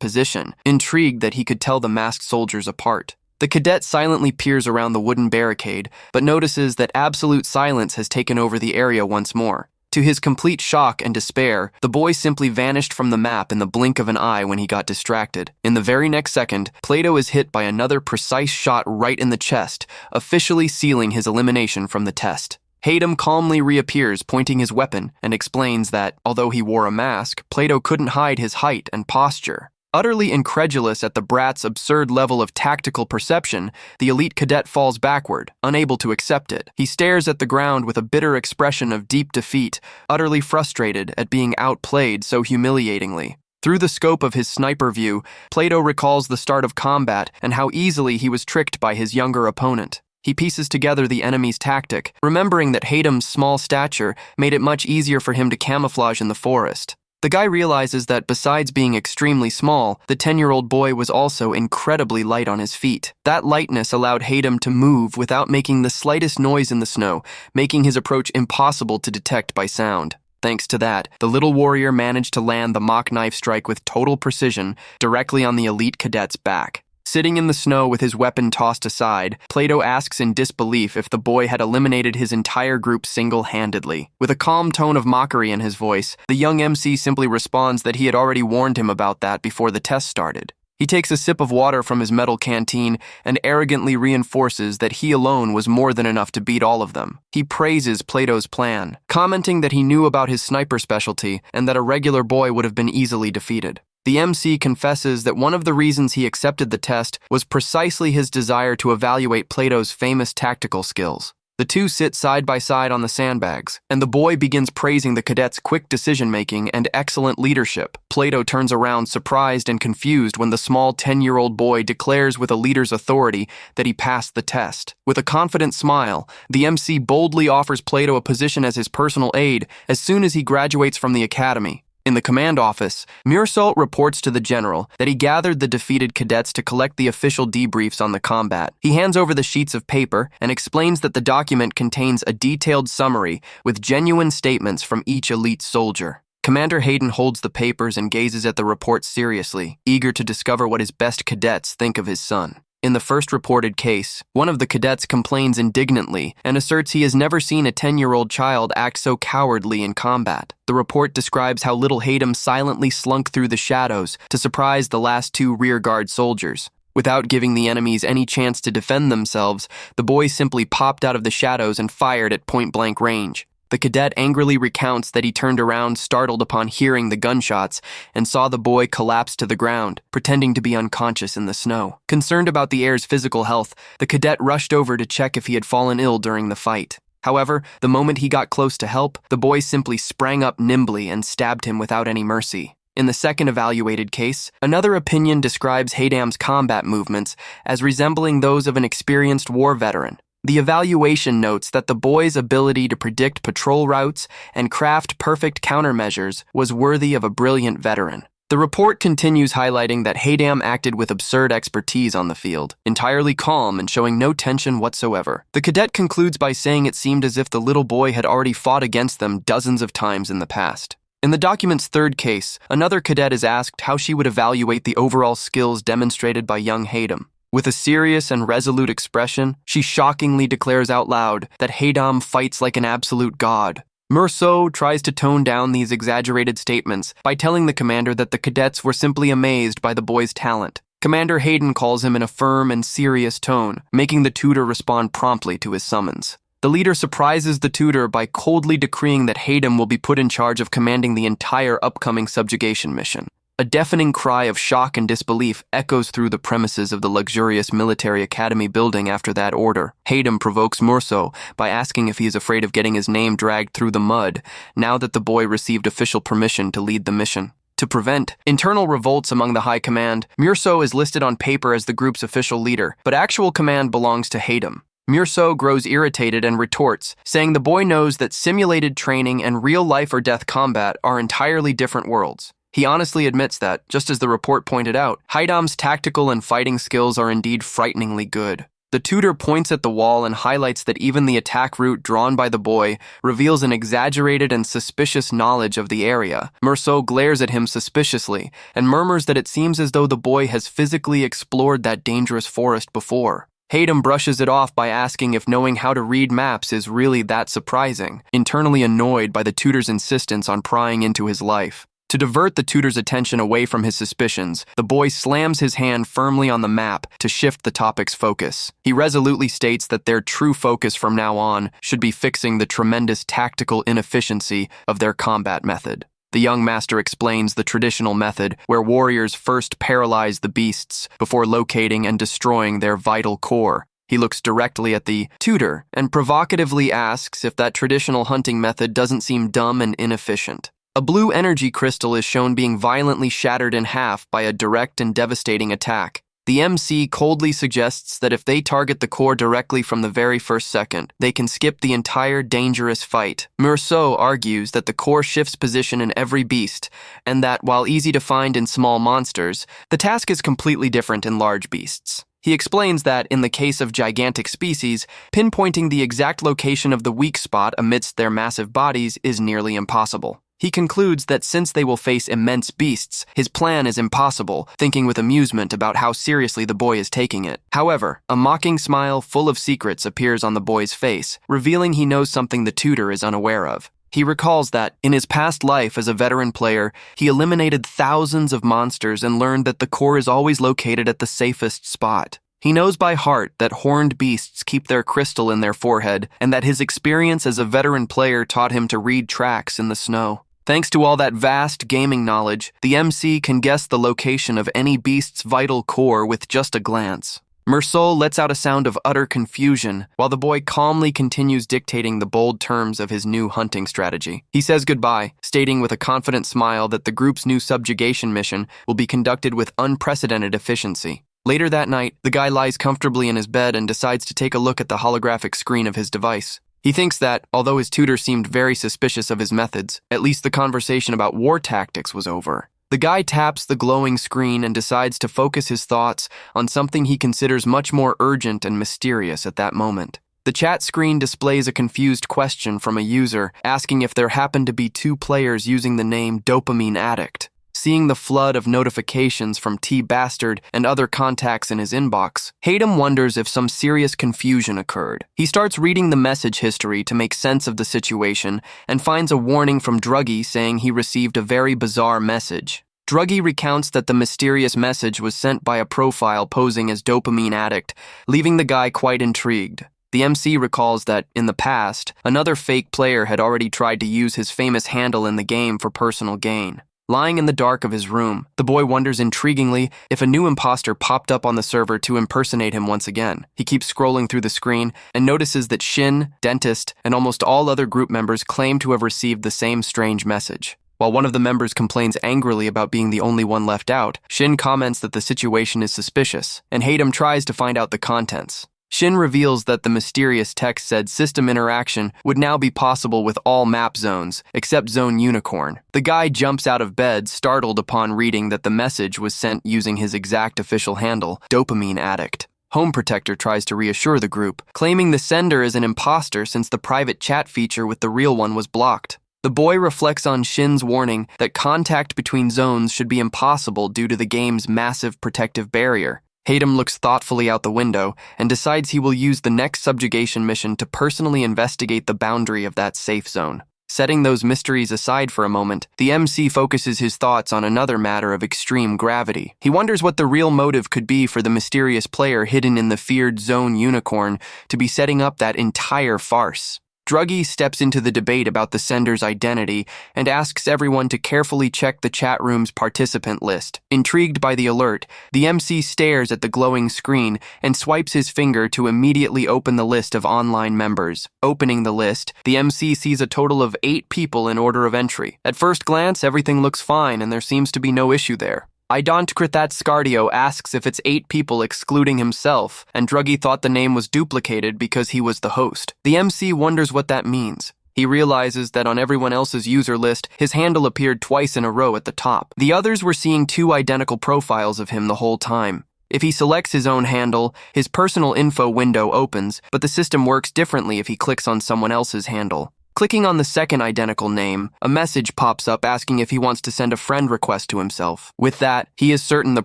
position, intrigued that he could tell the masked soldiers apart. The cadet silently peers around the wooden barricade, but notices that absolute silence has taken over the area once more. To his complete shock and despair, the boy simply vanished from the map in the blink of an eye when he got distracted. In the very next second, Plato is hit by another precise shot right in the chest, officially sealing his elimination from the test. Haydam calmly reappears, pointing his weapon, and explains that, although he wore a mask, Plato couldn't hide his height and posture. Utterly incredulous at the brat's absurd level of tactical perception, the elite cadet falls backward, unable to accept it. He stares at the ground with a bitter expression of deep defeat, utterly frustrated at being outplayed so humiliatingly. Through the scope of his sniper view, Plato recalls the start of combat and how easily he was tricked by his younger opponent. He pieces together the enemy's tactic, remembering that Haydam's small stature made it much easier for him to camouflage in the forest. The guy realizes that besides being extremely small, the 10-year-old boy was also incredibly light on his feet. That lightness allowed Haydam to move without making the slightest noise in the snow, making his approach impossible to detect by sound. Thanks to that, the little warrior managed to land the mock knife strike with total precision directly on the elite cadet's back. Sitting in the snow with his weapon tossed aside, Plato asks in disbelief if the boy had eliminated his entire group single-handedly. With a calm tone of mockery in his voice, the young MC simply responds that he had already warned him about that before the test started. He takes a sip of water from his metal canteen and arrogantly reinforces that he alone was more than enough to beat all of them. He praises Plato's plan, commenting that he knew about his sniper specialty and that a regular boy would have been easily defeated. The MC confesses that one of the reasons he accepted the test was precisely his desire to evaluate Plato's famous tactical skills. The two sit side by side on the sandbags, and the boy begins praising the cadet's quick decision-making and excellent leadership. Plato turns around surprised and confused when the small 10-year-old boy declares with a leader's authority that he passed the test. With a confident smile, the MC boldly offers Plato a position as his personal aide as soon as he graduates from the academy. In the command office, Murso reports to the general that he gathered the defeated cadets to collect the official debriefs on the combat. He hands over the sheets of paper and explains that the document contains a detailed summary with genuine statements from each elite soldier. Commander Hayden holds the papers and gazes at the report seriously, eager to discover what his best cadets think of his son. In the first reported case, one of the cadets complains indignantly and asserts he has never seen a 10-year-old child act so cowardly in combat. The report describes how little Hayden silently slunk through the shadows to surprise the last two rearguard soldiers. Without giving the enemies any chance to defend themselves, the boy simply popped out of the shadows and fired at point-blank range. The cadet angrily recounts that he turned around startled upon hearing the gunshots and saw the boy collapse to the ground, pretending to be unconscious in the snow. Concerned about the heir's physical health, the cadet rushed over to check if he had fallen ill during the fight. However, the moment he got close to help, the boy simply sprang up nimbly and stabbed him without any mercy. In the second evaluated case, another opinion describes Haydam's combat movements as resembling those of an experienced war veteran. The evaluation notes that the boy's ability to predict patrol routes and craft perfect countermeasures was worthy of a brilliant veteran. The report continues highlighting that Haydam acted with absurd expertise on the field, entirely calm and showing no tension whatsoever. The cadet concludes by saying it seemed as if the little boy had already fought against them dozens of times in the past. In the document's third case, another cadet is asked how she would evaluate the overall skills demonstrated by young Haydam. With a serious and resolute expression, she shockingly declares out loud that Haydam fights like an absolute god. Murso tries to tone down these exaggerated statements by telling the commander that the cadets were simply amazed by the boy's talent. Commander Hayden calls him in a firm and serious tone, making the tutor respond promptly to his summons. The leader surprises the tutor by coldly decreeing that Haydam will be put in charge of commanding the entire upcoming subjugation mission. A deafening cry of shock and disbelief echoes through the premises of the luxurious military academy building after that order. Haydam provokes Murso by asking if he is afraid of getting his name dragged through the mud, now that the boy received official permission to lead the mission. To prevent internal revolts among the high command, Murso is listed on paper as the group's official leader, but actual command belongs to Haydam. Murso grows irritated and retorts, saying the boy knows that simulated training and real life or death combat are entirely different worlds. He honestly admits that, just as the report pointed out, Haydam's tactical and fighting skills are indeed frighteningly good. The tutor points at the wall and highlights that even the attack route drawn by the boy reveals an exaggerated and suspicious knowledge of the area. Murso glares at him suspiciously and murmurs that it seems as though the boy has physically explored that dangerous forest before. Haydam brushes it off by asking if knowing how to read maps is really that surprising, internally annoyed by the tutor's insistence on prying into his life. To divert the tutor's attention away from his suspicions, the boy slams his hand firmly on the map to shift the topic's focus. He resolutely states that their true focus from now on should be fixing the tremendous tactical inefficiency of their combat method. The young master explains the traditional method where warriors first paralyze the beasts before locating and destroying their vital core. He looks directly at the tutor and provocatively asks if that traditional hunting method doesn't seem dumb and inefficient. A blue energy crystal is shown being violently shattered in half by a direct and devastating attack. The MC coldly suggests that if they target the core directly from the very first second, they can skip the entire dangerous fight. Murso argues that the core shifts position in every beast, and that, while easy to find in small monsters, the task is completely different in large beasts. He explains that, in the case of gigantic species, pinpointing the exact location of the weak spot amidst their massive bodies is nearly impossible. He concludes that since they will face immense beasts, his plan is impossible, thinking with amusement about how seriously the boy is taking it. However, a mocking smile full of secrets appears on the boy's face, revealing he knows something the tutor is unaware of. He recalls that, in his past life as a veteran player, he eliminated thousands of monsters and learned that the core is always located at the safest spot. He knows by heart that horned beasts keep their crystal in their forehead, and that his experience as a veteran player taught him to read tracks in the snow. Thanks to all that vast gaming knowledge, the MC can guess the location of any beast's vital core with just a glance. Murso lets out a sound of utter confusion, while the boy calmly continues dictating the bold terms of his new hunting strategy. He says goodbye, stating with a confident smile that the group's new subjugation mission will be conducted with unprecedented efficiency. Later that night, the guy lies comfortably in his bed and decides to take a look at the holographic screen of his device. He thinks that, although his tutor seemed very suspicious of his methods, at least the conversation about war tactics was over. The guy taps the glowing screen and decides to focus his thoughts on something he considers much more urgent and mysterious at that moment. The chat screen displays a confused question from a user asking if there happened to be 2 players using the name Dopamine Addict. Seeing the flood of notifications from T-Bastard and other contacts in his inbox, Hayden wonders if some serious confusion occurred. He starts reading the message history to make sense of the situation and finds a warning from Druggy saying he received a very bizarre message. Druggy recounts that the mysterious message was sent by a profile posing as Dopamine Addict, leaving the guy quite intrigued. The MC recalls that, in the past, another fake player had already tried to use his famous handle in the game for personal gain. Lying in the dark of his room, the boy wonders intriguingly if a new imposter popped up on the server to impersonate him once again. He keeps scrolling through the screen and notices that Shin, Dentist, and almost all other group members claim to have received the same strange message. While one of the members complains angrily about being the only one left out, Shin comments that the situation is suspicious, and Hayden tries to find out the contents. Shin reveals that the mysterious text said system interaction would now be possible with all map zones, except Zone Unicorn. The guy jumps out of bed, startled upon reading that the message was sent using his exact official handle, Dopamine Addict. Home Protector tries to reassure the group, claiming the sender is an imposter since the private chat feature with the real one was blocked. The boy reflects on Shin's warning that contact between zones should be impossible due to the game's massive protective barrier. Hayden looks thoughtfully out the window and decides he will use the next subjugation mission to personally investigate the boundary of that safe zone. Setting those mysteries aside for a moment, the MC focuses his thoughts on another matter of extreme gravity. He wonders what the real motive could be for the mysterious player hidden in the feared Zone Unicorn to be setting up that entire farce. Druggy steps into the debate about the sender's identity and asks everyone to carefully check the chat room's participant list. Intrigued by the alert, the MC stares at the glowing screen and swipes his finger to immediately open the list of online members. Opening the list, the MC sees a total of 8 people in order of entry. At first glance, everything looks fine and there seems to be no issue there. Idontcrithat Scardio asks if it's 8 people excluding himself, and Druggy thought the name was duplicated because he was the host. The MC wonders what that means. He realizes that on everyone else's user list, his handle appeared twice in a row at the top. The others were seeing 2 identical profiles of him the whole time. If he selects his own handle, his personal info window opens, but the system works differently if he clicks on someone else's handle. Clicking on the second identical name, a message pops up asking if he wants to send a friend request to himself. With that, he is certain the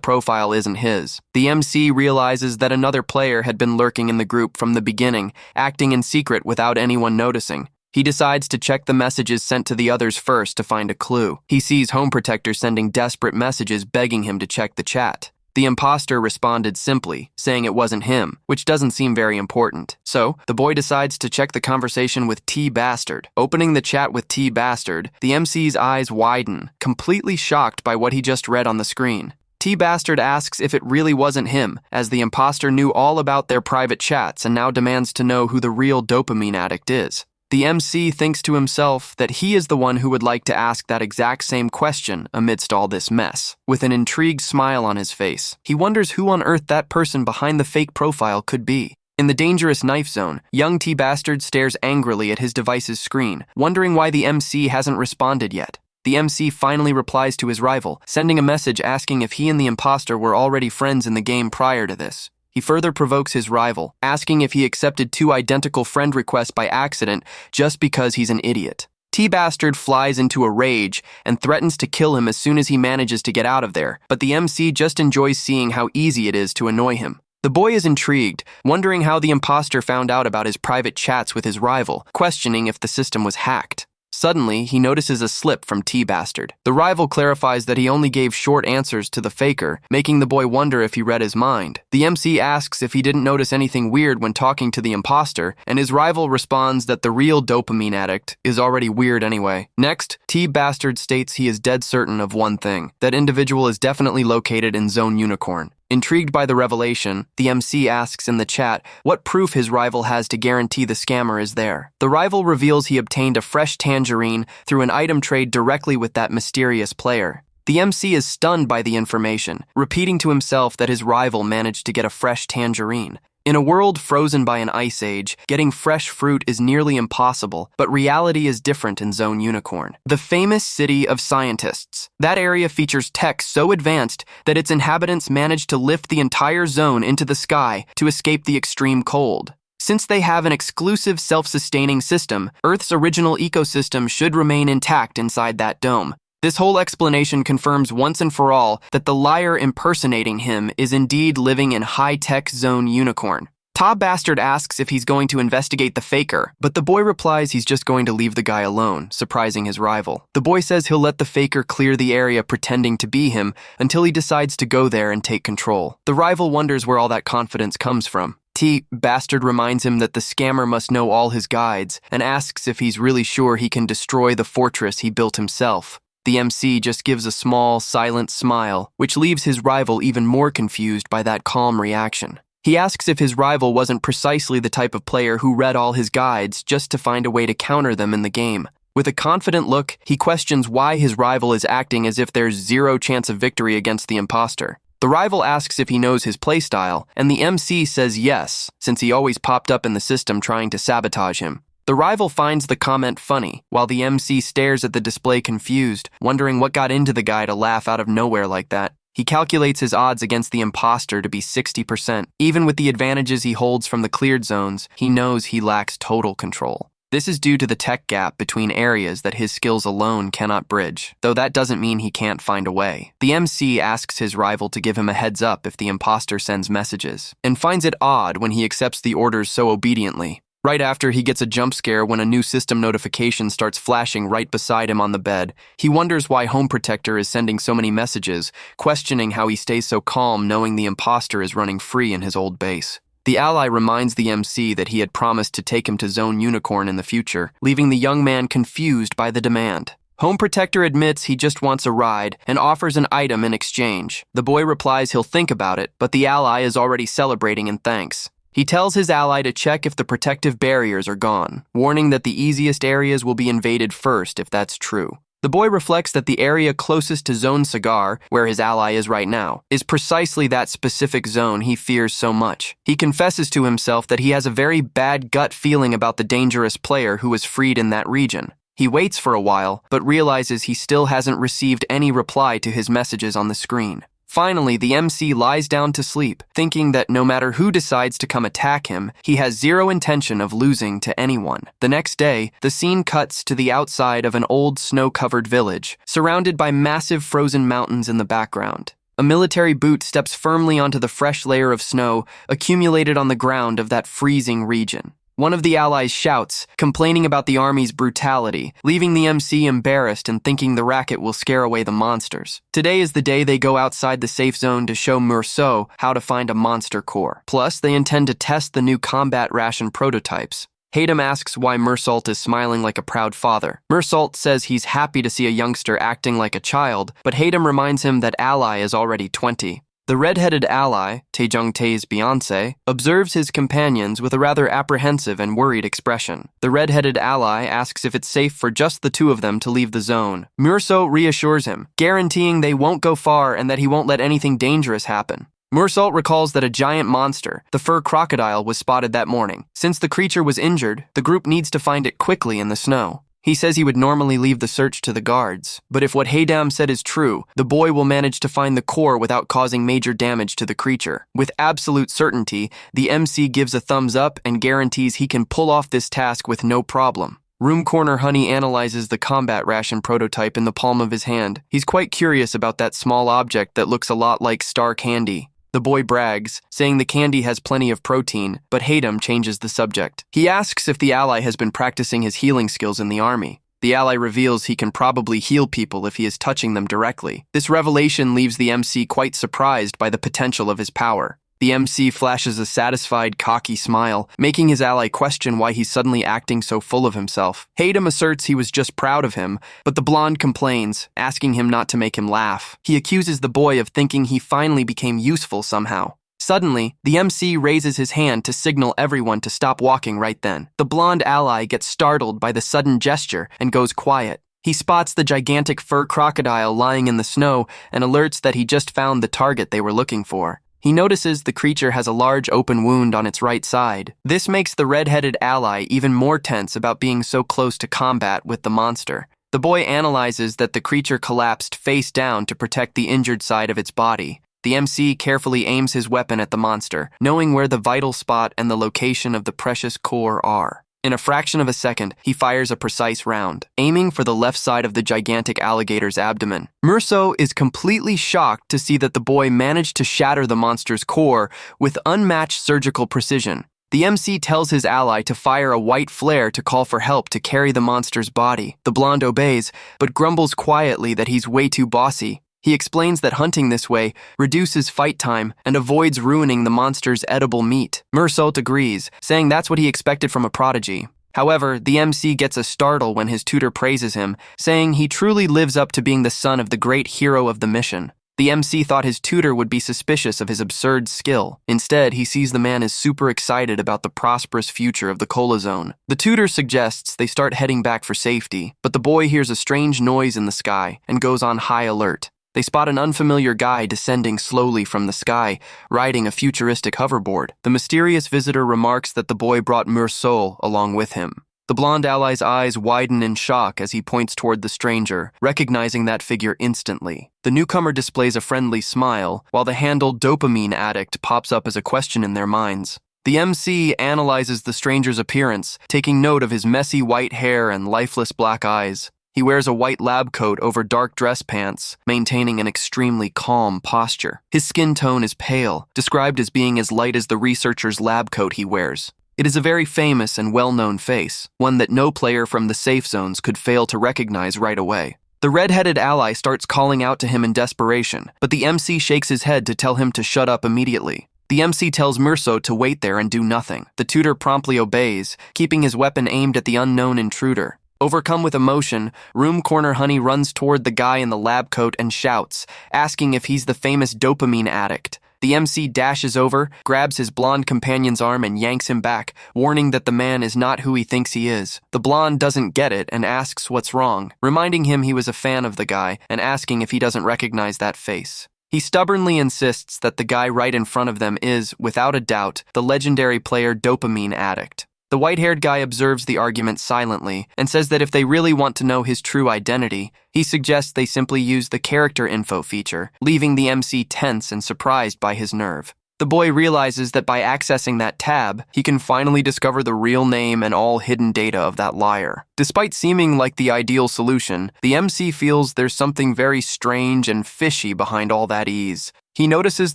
profile isn't his. The MC realizes that another player had been lurking in the group from the beginning, acting in secret without anyone noticing. He decides to check the messages sent to the others first to find a clue. He sees Home Protector sending desperate messages begging him to check the chat. The imposter responded simply, saying it wasn't him, which doesn't seem very important. So, the boy decides to check the conversation with T-Bastard. Opening the chat with T-Bastard, the MC's eyes widen, completely shocked by what he just read on the screen. T-Bastard asks if it really wasn't him, as the imposter knew all about their private chats and now demands to know who the real dopamine addict is. The MC thinks to himself that he is the one who would like to ask that exact same question amidst all this mess. With an intrigued smile on his face, he wonders who on earth that person behind the fake profile could be. In the dangerous knife zone, young T-Bastard stares angrily at his device's screen, wondering why the MC hasn't responded yet. The MC finally replies to his rival, sending a message asking if he and the imposter were already friends in the game prior to this. He further provokes his rival, asking if he accepted 2 identical friend requests by accident just because he's an idiot. T-Bastard flies into a rage and threatens to kill him as soon as he manages to get out of there, but the MC just enjoys seeing how easy it is to annoy him. The boy is intrigued, wondering how the imposter found out about his private chats with his rival, questioning if the system was hacked. Suddenly, he notices a slip from T-Bastard. The rival clarifies that he only gave short answers to the faker, making the boy wonder if he read his mind. The MC asks if he didn't notice anything weird when talking to the imposter, and his rival responds that the real dopamine addict is already weird anyway. Next, T-Bastard states he is dead certain of one thing: that individual is definitely located in Zone Unicorn. Intrigued by the revelation, the MC asks in the chat what proof his rival has to guarantee the scammer is there. The rival reveals he obtained a fresh tangerine through an item trade directly with that mysterious player. The MC is stunned by the information, repeating to himself that his rival managed to get a fresh tangerine. In a world frozen by an ice age, getting fresh fruit is nearly impossible, but reality is different in Zone Unicorn. The famous city of scientists. That area features tech so advanced that its inhabitants managed to lift the entire zone into the sky to escape the extreme cold. Since they have an exclusive self-sustaining system, Earth's original ecosystem should remain intact inside that dome. This whole explanation confirms once and for all that the liar impersonating him is indeed living in high-tech Zone Unicorn. Ta Bastard asks if he's going to investigate the faker, but the boy replies he's just going to leave the guy alone, surprising his rival. The boy says he'll let the faker clear the area pretending to be him until he decides to go there and take control. The rival wonders where all that confidence comes from. T. Bastard reminds him that the scammer must know all his guides and asks if he's really sure he can destroy the fortress he built himself. The MC just gives a small, silent smile, which leaves his rival even more confused by that calm reaction. He asks if his rival wasn't precisely the type of player who read all his guides just to find a way to counter them in the game. With a confident look, he questions why his rival is acting as if there's zero chance of victory against the imposter. The rival asks if he knows his playstyle, and the MC says yes, since he always popped up in the system trying to sabotage him. The rival finds the comment funny, while the MC stares at the display confused, wondering what got into the guy to laugh out of nowhere like that. He calculates his odds against the imposter to be 60%. Even with the advantages he holds from the cleared zones, he knows he lacks total control. This is due to the tech gap between areas that his skills alone cannot bridge, though that doesn't mean he can't find a way. The MC asks his rival to give him a heads up if the imposter sends messages, and finds it odd when he accepts the orders so obediently. Right after he gets a jump scare when a new system notification starts flashing right beside him on the bed, he wonders why Home Protector is sending so many messages, questioning how he stays so calm knowing the imposter is running free in his old base. The ally reminds the MC that he had promised to take him to Zone Unicorn in the future, leaving the young man confused by the demand. Home Protector admits he just wants a ride and offers an item in exchange. The boy replies he'll think about it, but the ally is already celebrating in thanks. He tells his ally to check if the protective barriers are gone, warning that the easiest areas will be invaded first if that's true. The boy reflects that the area closest to Zone Cigar, where his ally is right now, is precisely that specific zone he fears so much. He confesses to himself that he has a very bad gut feeling about the dangerous player who was freed in that region. He waits for a while, but realizes he still hasn't received any reply to his messages on the screen. Finally, the MC lies down to sleep, thinking that no matter who decides to come attack him, he has zero intention of losing to anyone. The next day, the scene cuts to the outside of an old snow-covered village, surrounded by massive frozen mountains in the background. A military boot steps firmly onto the fresh layer of snow accumulated on the ground of that freezing region. One of the allies shouts, complaining about the army's brutality, leaving the MC embarrassed and thinking the racket will scare away the monsters. Today is the day they go outside the safe zone to show Merceau how to find a monster core. Plus, they intend to test the new combat ration prototypes. Haydam asks why Mersault is smiling like a proud father. Mersault says he's happy to see a youngster acting like a child, but Haydam reminds him that Ally is already 20. The red-headed ally, Taejung Tae's Beyonce, observes his companions with a rather apprehensive and worried expression. The red-headed ally asks if it's safe for just the two of them to leave the zone. Merceau reassures him, guaranteeing they won't go far and that he won't let anything dangerous happen. Mersault recalls that a giant monster, the fur crocodile, was spotted that morning. Since the creature was injured, the group needs to find it quickly in the snow. He says he would normally leave the search to the guards, but if what Haydam said is true, the boy will manage to find the core without causing major damage to the creature. With absolute certainty, the MC gives a thumbs up and guarantees he can pull off this task with no problem. Room Corner Honey analyzes the combat ration prototype in the palm of his hand. He's quite curious about that small object that looks a lot like star candy. The boy brags, saying the candy has plenty of protein, but Haydam changes the subject. He asks if the ally has been practicing his healing skills in the army. The ally reveals he can probably heal people if he is touching them directly. This revelation leaves the MC quite surprised by the potential of his power. The MC flashes a satisfied, cocky smile, making his ally question why he's suddenly acting so full of himself. Haydam asserts he was just proud of him, but the blonde complains, asking him not to make him laugh. He accuses the boy of thinking he finally became useful somehow. Suddenly, the MC raises his hand to signal everyone to stop walking right then. The blonde ally gets startled by the sudden gesture and goes quiet. He spots the gigantic fur crocodile lying in the snow and alerts that he just found the target they were looking for. He notices the creature has a large open wound on its right side. This makes the red-headed ally even more tense about being so close to combat with the monster. The boy analyzes that the creature collapsed face down to protect the injured side of its body. The MC carefully aims his weapon at the monster, knowing where the vital spot and the location of the precious core are. In a fraction of a second, he fires a precise round, aiming for the left side of the gigantic alligator's abdomen. Merso is completely shocked to see that the boy managed to shatter the monster's core with unmatched surgical precision. The MC tells his ally to fire a white flare to call for help to carry the monster's body. The blonde obeys, but grumbles quietly that he's way too bossy. He explains that hunting this way reduces fight time and avoids ruining the monster's edible meat. Mersault agrees, saying that's what he expected from a prodigy. However, the MC gets a startle when his tutor praises him, saying he truly lives up to being the son of the great hero of the mission. The MC thought his tutor would be suspicious of his absurd skill. Instead, he sees the man is super excited about the prosperous future of the Cola Zone. The tutor suggests they start heading back for safety, but the boy hears a strange noise in the sky and goes on high alert. They spot an unfamiliar guy descending slowly from the sky, riding a futuristic hoverboard. The mysterious visitor remarks that the boy brought Mersault along with him. The blonde ally's eyes widen in shock as he points toward the stranger, recognizing that figure instantly. The newcomer displays a friendly smile, while the handle dopamine addict pops up as a question in their minds. The MC analyzes the stranger's appearance, taking note of his messy white hair and lifeless black eyes. He wears a white lab coat over dark dress pants, maintaining an extremely calm posture. His skin tone is pale, described as being as light as the researcher's lab coat he wears. It is a very famous and well-known face, one that no player from the safe zones could fail to recognize right away. The red-headed ally starts calling out to him in desperation, but the MC shakes his head to tell him to shut up immediately. The MC tells Mersault to wait there and do nothing. The tutor promptly obeys, keeping his weapon aimed at the unknown intruder. Overcome with emotion, Room Corner Honey runs toward the guy in the lab coat and shouts, asking if he's the famous dopamine addict. The MC dashes over, grabs his blonde companion's arm and yanks him back, warning that the man is not who he thinks he is. The blonde doesn't get it and asks what's wrong, reminding him he was a fan of the guy and asking if he doesn't recognize that face. He stubbornly insists that the guy right in front of them is, without a doubt, the legendary player dopamine addict. The white-haired guy observes the argument silently and says that if they really want to know his true identity, he suggests they simply use the character info feature, leaving the MC tense and surprised by his nerve. The boy realizes that by accessing that tab, he can finally discover the real name and all hidden data of that liar. Despite seeming like the ideal solution, the MC feels there's something very strange and fishy behind all that ease. He notices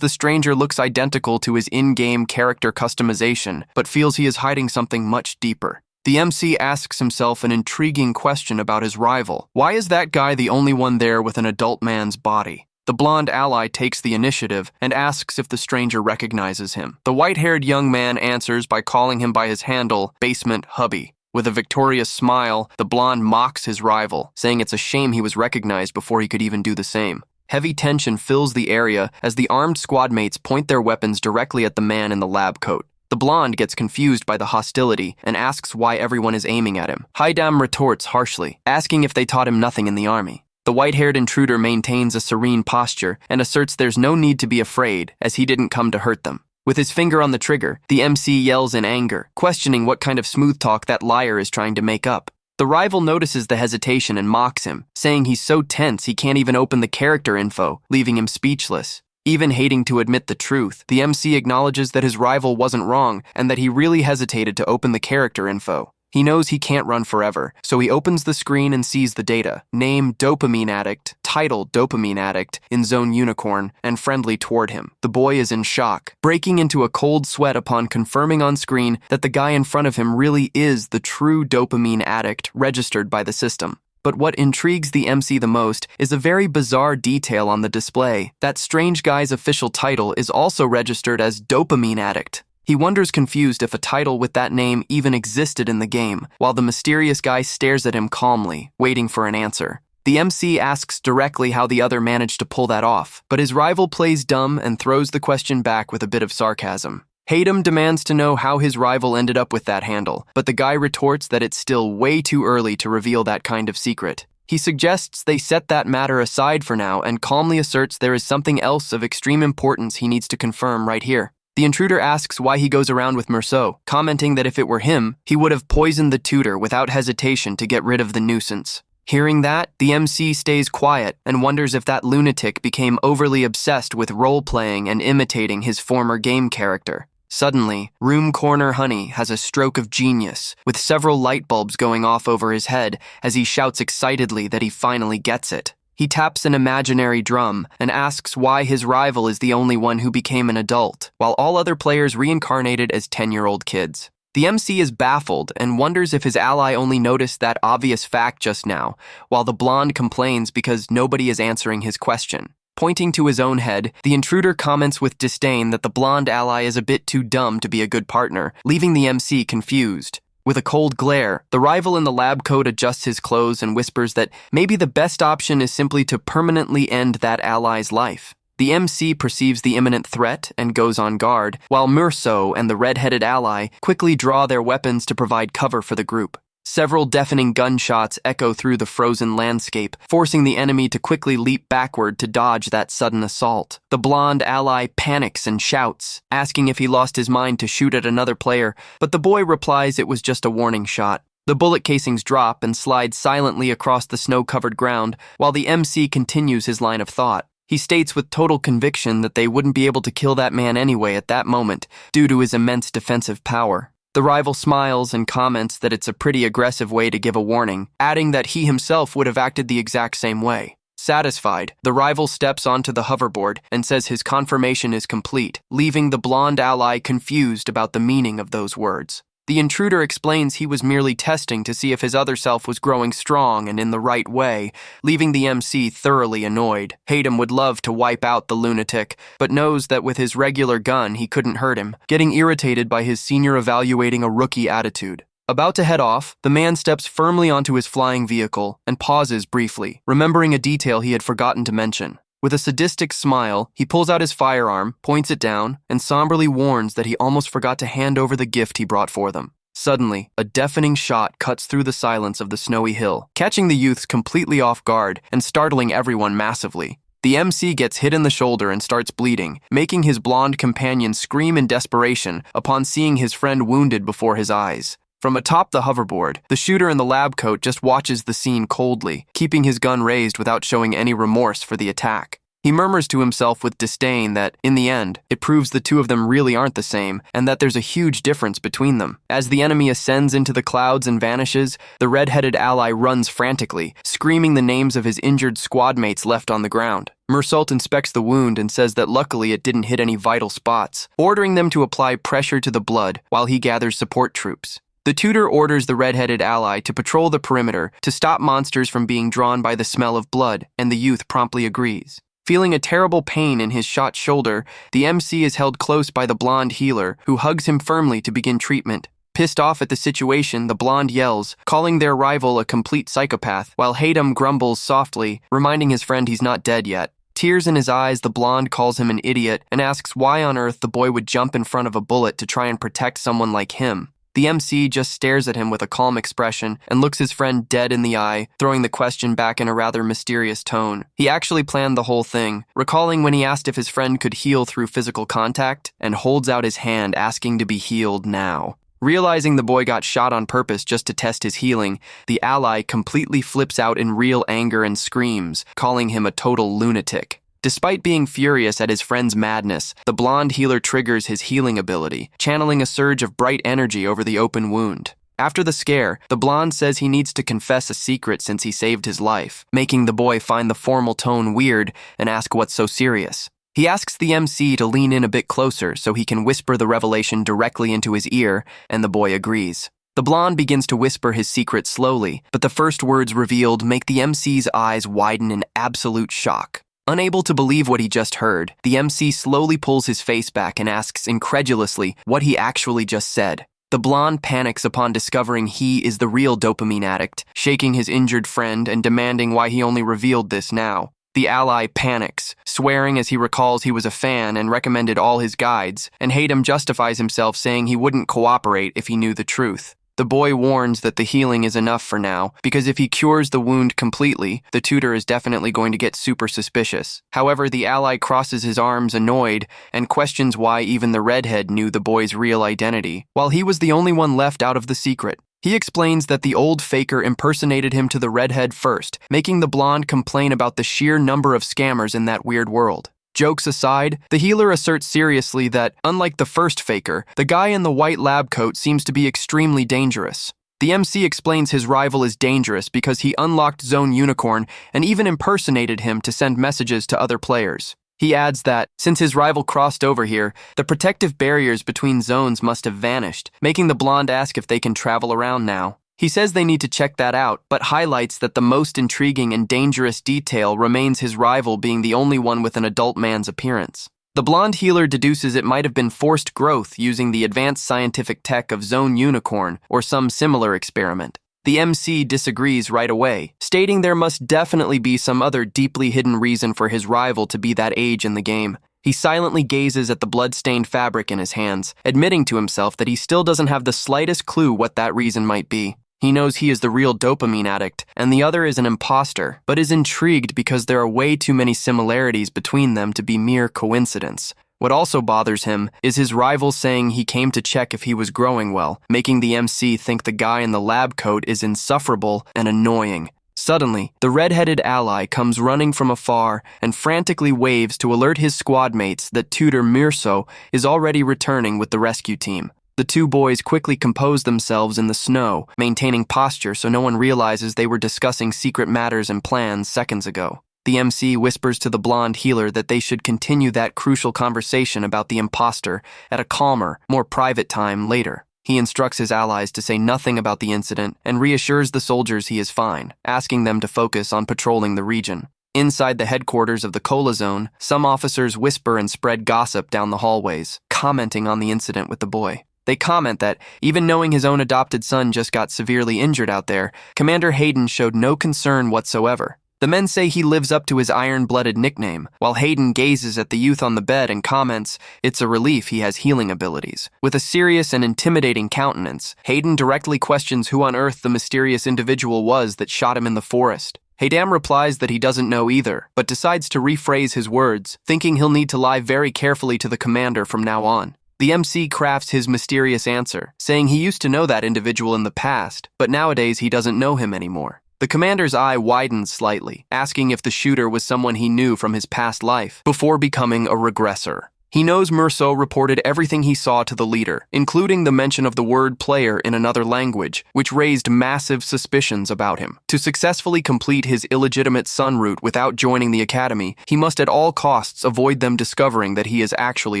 the stranger looks identical to his in-game character customization, but feels he is hiding something much deeper. The MC asks himself an intriguing question about his rival. Why is that guy the only one there with an adult man's body? The blonde ally takes the initiative and asks if the stranger recognizes him. The white-haired young man answers by calling him by his handle, Basement Hubby. With a victorious smile, the blonde mocks his rival, saying it's a shame he was recognized before he could even do the same. Heavy tension fills the area as the armed squad mates point their weapons directly at the man in the lab coat. The blonde gets confused by the hostility and asks why everyone is aiming at him. Haidam retorts harshly, asking if they taught him nothing in the army. The white-haired intruder maintains a serene posture and asserts there's no need to be afraid, as he didn't come to hurt them. With his finger on the trigger, the MC yells in anger, questioning what kind of smooth talk that liar is trying to make up. The rival notices the hesitation and mocks him, saying he's so tense he can't even open the character info, leaving him speechless. Even hating to admit the truth, the MC acknowledges that his rival wasn't wrong and that he really hesitated to open the character info. He knows he can't run forever, so he opens the screen and sees the data. Name Dopamine Addict, title Dopamine Addict, in Zone Unicorn, and friendly toward him. The boy is in shock, breaking into a cold sweat upon confirming on screen that the guy in front of him really is the true Dopamine Addict registered by the system. But what intrigues the MC the most is a very bizarre detail on the display. That strange guy's official title is also registered as Dopamine Addict. He wonders confused if a title with that name even existed in the game, while the mysterious guy stares at him calmly, waiting for an answer. The MC asks directly how the other managed to pull that off, but his rival plays dumb and throws the question back with a bit of sarcasm. Haydam demands to know how his rival ended up with that handle, but the guy retorts that it's still way too early to reveal that kind of secret. He suggests they set that matter aside for now and calmly asserts there is something else of extreme importance he needs to confirm right here. The intruder asks why he goes around with Merceau, commenting that if it were him, he would have poisoned the tutor without hesitation to get rid of the nuisance. Hearing that, the MC stays quiet and wonders if that lunatic became overly obsessed with role-playing and imitating his former game character. Suddenly, Room Corner Honey has a stroke of genius, with several light bulbs going off over his head as he shouts excitedly that he finally gets it. He taps an imaginary drum and asks why his rival is the only one who became an adult, while all other players reincarnated as 10-year-old kids. The MC is baffled and wonders if his ally only noticed that obvious fact just now, while the blonde complains because nobody is answering his question. Pointing to his own head, the intruder comments with disdain that the blonde ally is a bit too dumb to be a good partner, leaving the MC confused. With a cold glare, the rival in the lab coat adjusts his clothes and whispers that maybe the best option is simply to permanently end that ally's life. The MC perceives the imminent threat and goes on guard, while Merceau and the red-headed ally quickly draw their weapons to provide cover for the group. Several deafening gunshots echo through the frozen landscape, forcing the enemy to quickly leap backward to dodge that sudden assault. The blonde ally panics and shouts, asking if he lost his mind to shoot at another player, but the boy replies it was just a warning shot. The bullet casings drop and slide silently across the snow-covered ground, while the MC continues his line of thought. He states with total conviction that they wouldn't be able to kill that man anyway at that moment, due to his immense defensive power. The rival smiles and comments that it's a pretty aggressive way to give a warning, adding that he himself would have acted the exact same way. Satisfied, the rival steps onto the hoverboard and says his confirmation is complete, leaving the blonde ally confused about the meaning of those words. The intruder explains he was merely testing to see if his other self was growing strong and in the right way, leaving the MC thoroughly annoyed. Hayden would love to wipe out the lunatic, but knows that with his regular gun he couldn't hurt him, getting irritated by his senior evaluating a rookie attitude. About to head off, the man steps firmly onto his flying vehicle and pauses briefly, remembering a detail he had forgotten to mention. With a sadistic smile, he pulls out his firearm, points it down, and somberly warns that he almost forgot to hand over the gift he brought for them. Suddenly, a deafening shot cuts through the silence of the snowy hill, catching the youths completely off guard and startling everyone massively. The MC gets hit in the shoulder and starts bleeding, making his blonde companion scream in desperation upon seeing his friend wounded before his eyes. From atop the hoverboard, the shooter in the lab coat just watches the scene coldly, keeping his gun raised without showing any remorse for the attack. He murmurs to himself with disdain that, in the end, it proves the two of them really aren't the same, and that there's a huge difference between them. As the enemy ascends into the clouds and vanishes, the red-headed ally runs frantically, screaming the names of his injured squad mates left on the ground. Merceau inspects the wound and says that luckily it didn't hit any vital spots, ordering them to apply pressure to the blood while he gathers support troops. The tutor orders the red-headed ally to patrol the perimeter to stop monsters from being drawn by the smell of blood, and the youth promptly agrees. Feeling a terrible pain in his shot shoulder, the MC is held close by the blonde healer, who hugs him firmly to begin treatment. Pissed off at the situation, the blonde yells, calling their rival a complete psychopath, while Hayden grumbles softly, reminding his friend he's not dead yet. Tears in his eyes, the blonde calls him an idiot and asks why on earth the boy would jump in front of a bullet to try and protect someone like him. The MC just stares at him with a calm expression and looks his friend dead in the eye, throwing the question back in a rather mysterious tone. He actually planned the whole thing, recalling when he asked if his friend could heal through physical contact, and holds out his hand asking to be healed now. Realizing the boy got shot on purpose just to test his healing, the ally completely flips out in real anger and screams, calling him a total lunatic. Despite being furious at his friend's madness, the blonde healer triggers his healing ability, channeling a surge of bright energy over the open wound. After the scare, the blonde says he needs to confess a secret since he saved his life, making the boy find the formal tone weird and ask what's so serious. He asks the MC to lean in a bit closer so he can whisper the revelation directly into his ear, and the boy agrees. The blonde begins to whisper his secret slowly, but the first words revealed make the MC's eyes widen in absolute shock. Unable to believe what he just heard, the MC slowly pulls his face back and asks incredulously what he actually just said. The blonde panics upon discovering he is the real dopamine addict, shaking his injured friend and demanding why he only revealed this now. The ally panics, swearing as he recalls he was a fan and recommended all his guides, and Hayden justifies himself saying he wouldn't cooperate if he knew the truth. The boy warns that the healing is enough for now, because if he cures the wound completely, the tutor is definitely going to get super suspicious. However, the ally crosses his arms annoyed and questions why even the redhead knew the boy's real identity, while he was the only one left out of the secret. He explains that the old faker impersonated him to the redhead first, making the blonde complain about the sheer number of scammers in that weird world. Jokes aside, the healer asserts seriously that, unlike the first faker, the guy in the white lab coat seems to be extremely dangerous. The MC explains his rival is dangerous because he unlocked Zone Unicorn and even impersonated him to send messages to other players. He adds that, since his rival crossed over here, the protective barriers between zones must have vanished, making the blonde ask if they can travel around now. He says they need to check that out, but highlights that the most intriguing and dangerous detail remains his rival being the only one with an adult man's appearance. The blonde healer deduces it might have been forced growth using the advanced scientific tech of Zone Unicorn or some similar experiment. The MC disagrees right away, stating there must definitely be some other deeply hidden reason for his rival to be that age in the game. He silently gazes at the blood-stained fabric in his hands, admitting to himself that he still doesn't have the slightest clue what that reason might be. He knows he is the real dopamine addict, and the other is an imposter, but is intrigued because there are way too many similarities between them to be mere coincidence. What also bothers him is his rival saying he came to check if he was growing well, making the MC think the guy in the lab coat is insufferable and annoying. Suddenly, the red-headed ally comes running from afar and frantically waves to alert his squad mates that tutor Mirso is already returning with the rescue team. The two boys quickly compose themselves in the snow, maintaining posture so no one realizes they were discussing secret matters and plans seconds ago. The MC whispers to the blonde healer that they should continue that crucial conversation about the imposter at a calmer, more private time later. He instructs his allies to say nothing about the incident and reassures the soldiers he is fine, asking them to focus on patrolling the region. Inside the headquarters of the Cola Zone, some officers whisper and spread gossip down the hallways, commenting on the incident with the boy. They comment that, even knowing his own adopted son just got severely injured out there, Commander Hayden showed no concern whatsoever. The men say he lives up to his iron-blooded nickname, while Hayden gazes at the youth on the bed and comments, it's a relief he has healing abilities. With a serious and intimidating countenance, Hayden directly questions who on earth the mysterious individual was that shot him in the forest. Haydam replies that he doesn't know either, but decides to rephrase his words, thinking he'll need to lie very carefully to the commander from now on. The MC crafts his mysterious answer, saying he used to know that individual in the past, but nowadays he doesn't know him anymore. The commander's eye widens slightly, asking if the shooter was someone he knew from his past life, before becoming a regressor. He knows Merceau reported everything he saw to the leader, including the mention of the word player in another language, which raised massive suspicions about him. To successfully complete his illegitimate son route without joining the academy, he must at all costs avoid them discovering that he is actually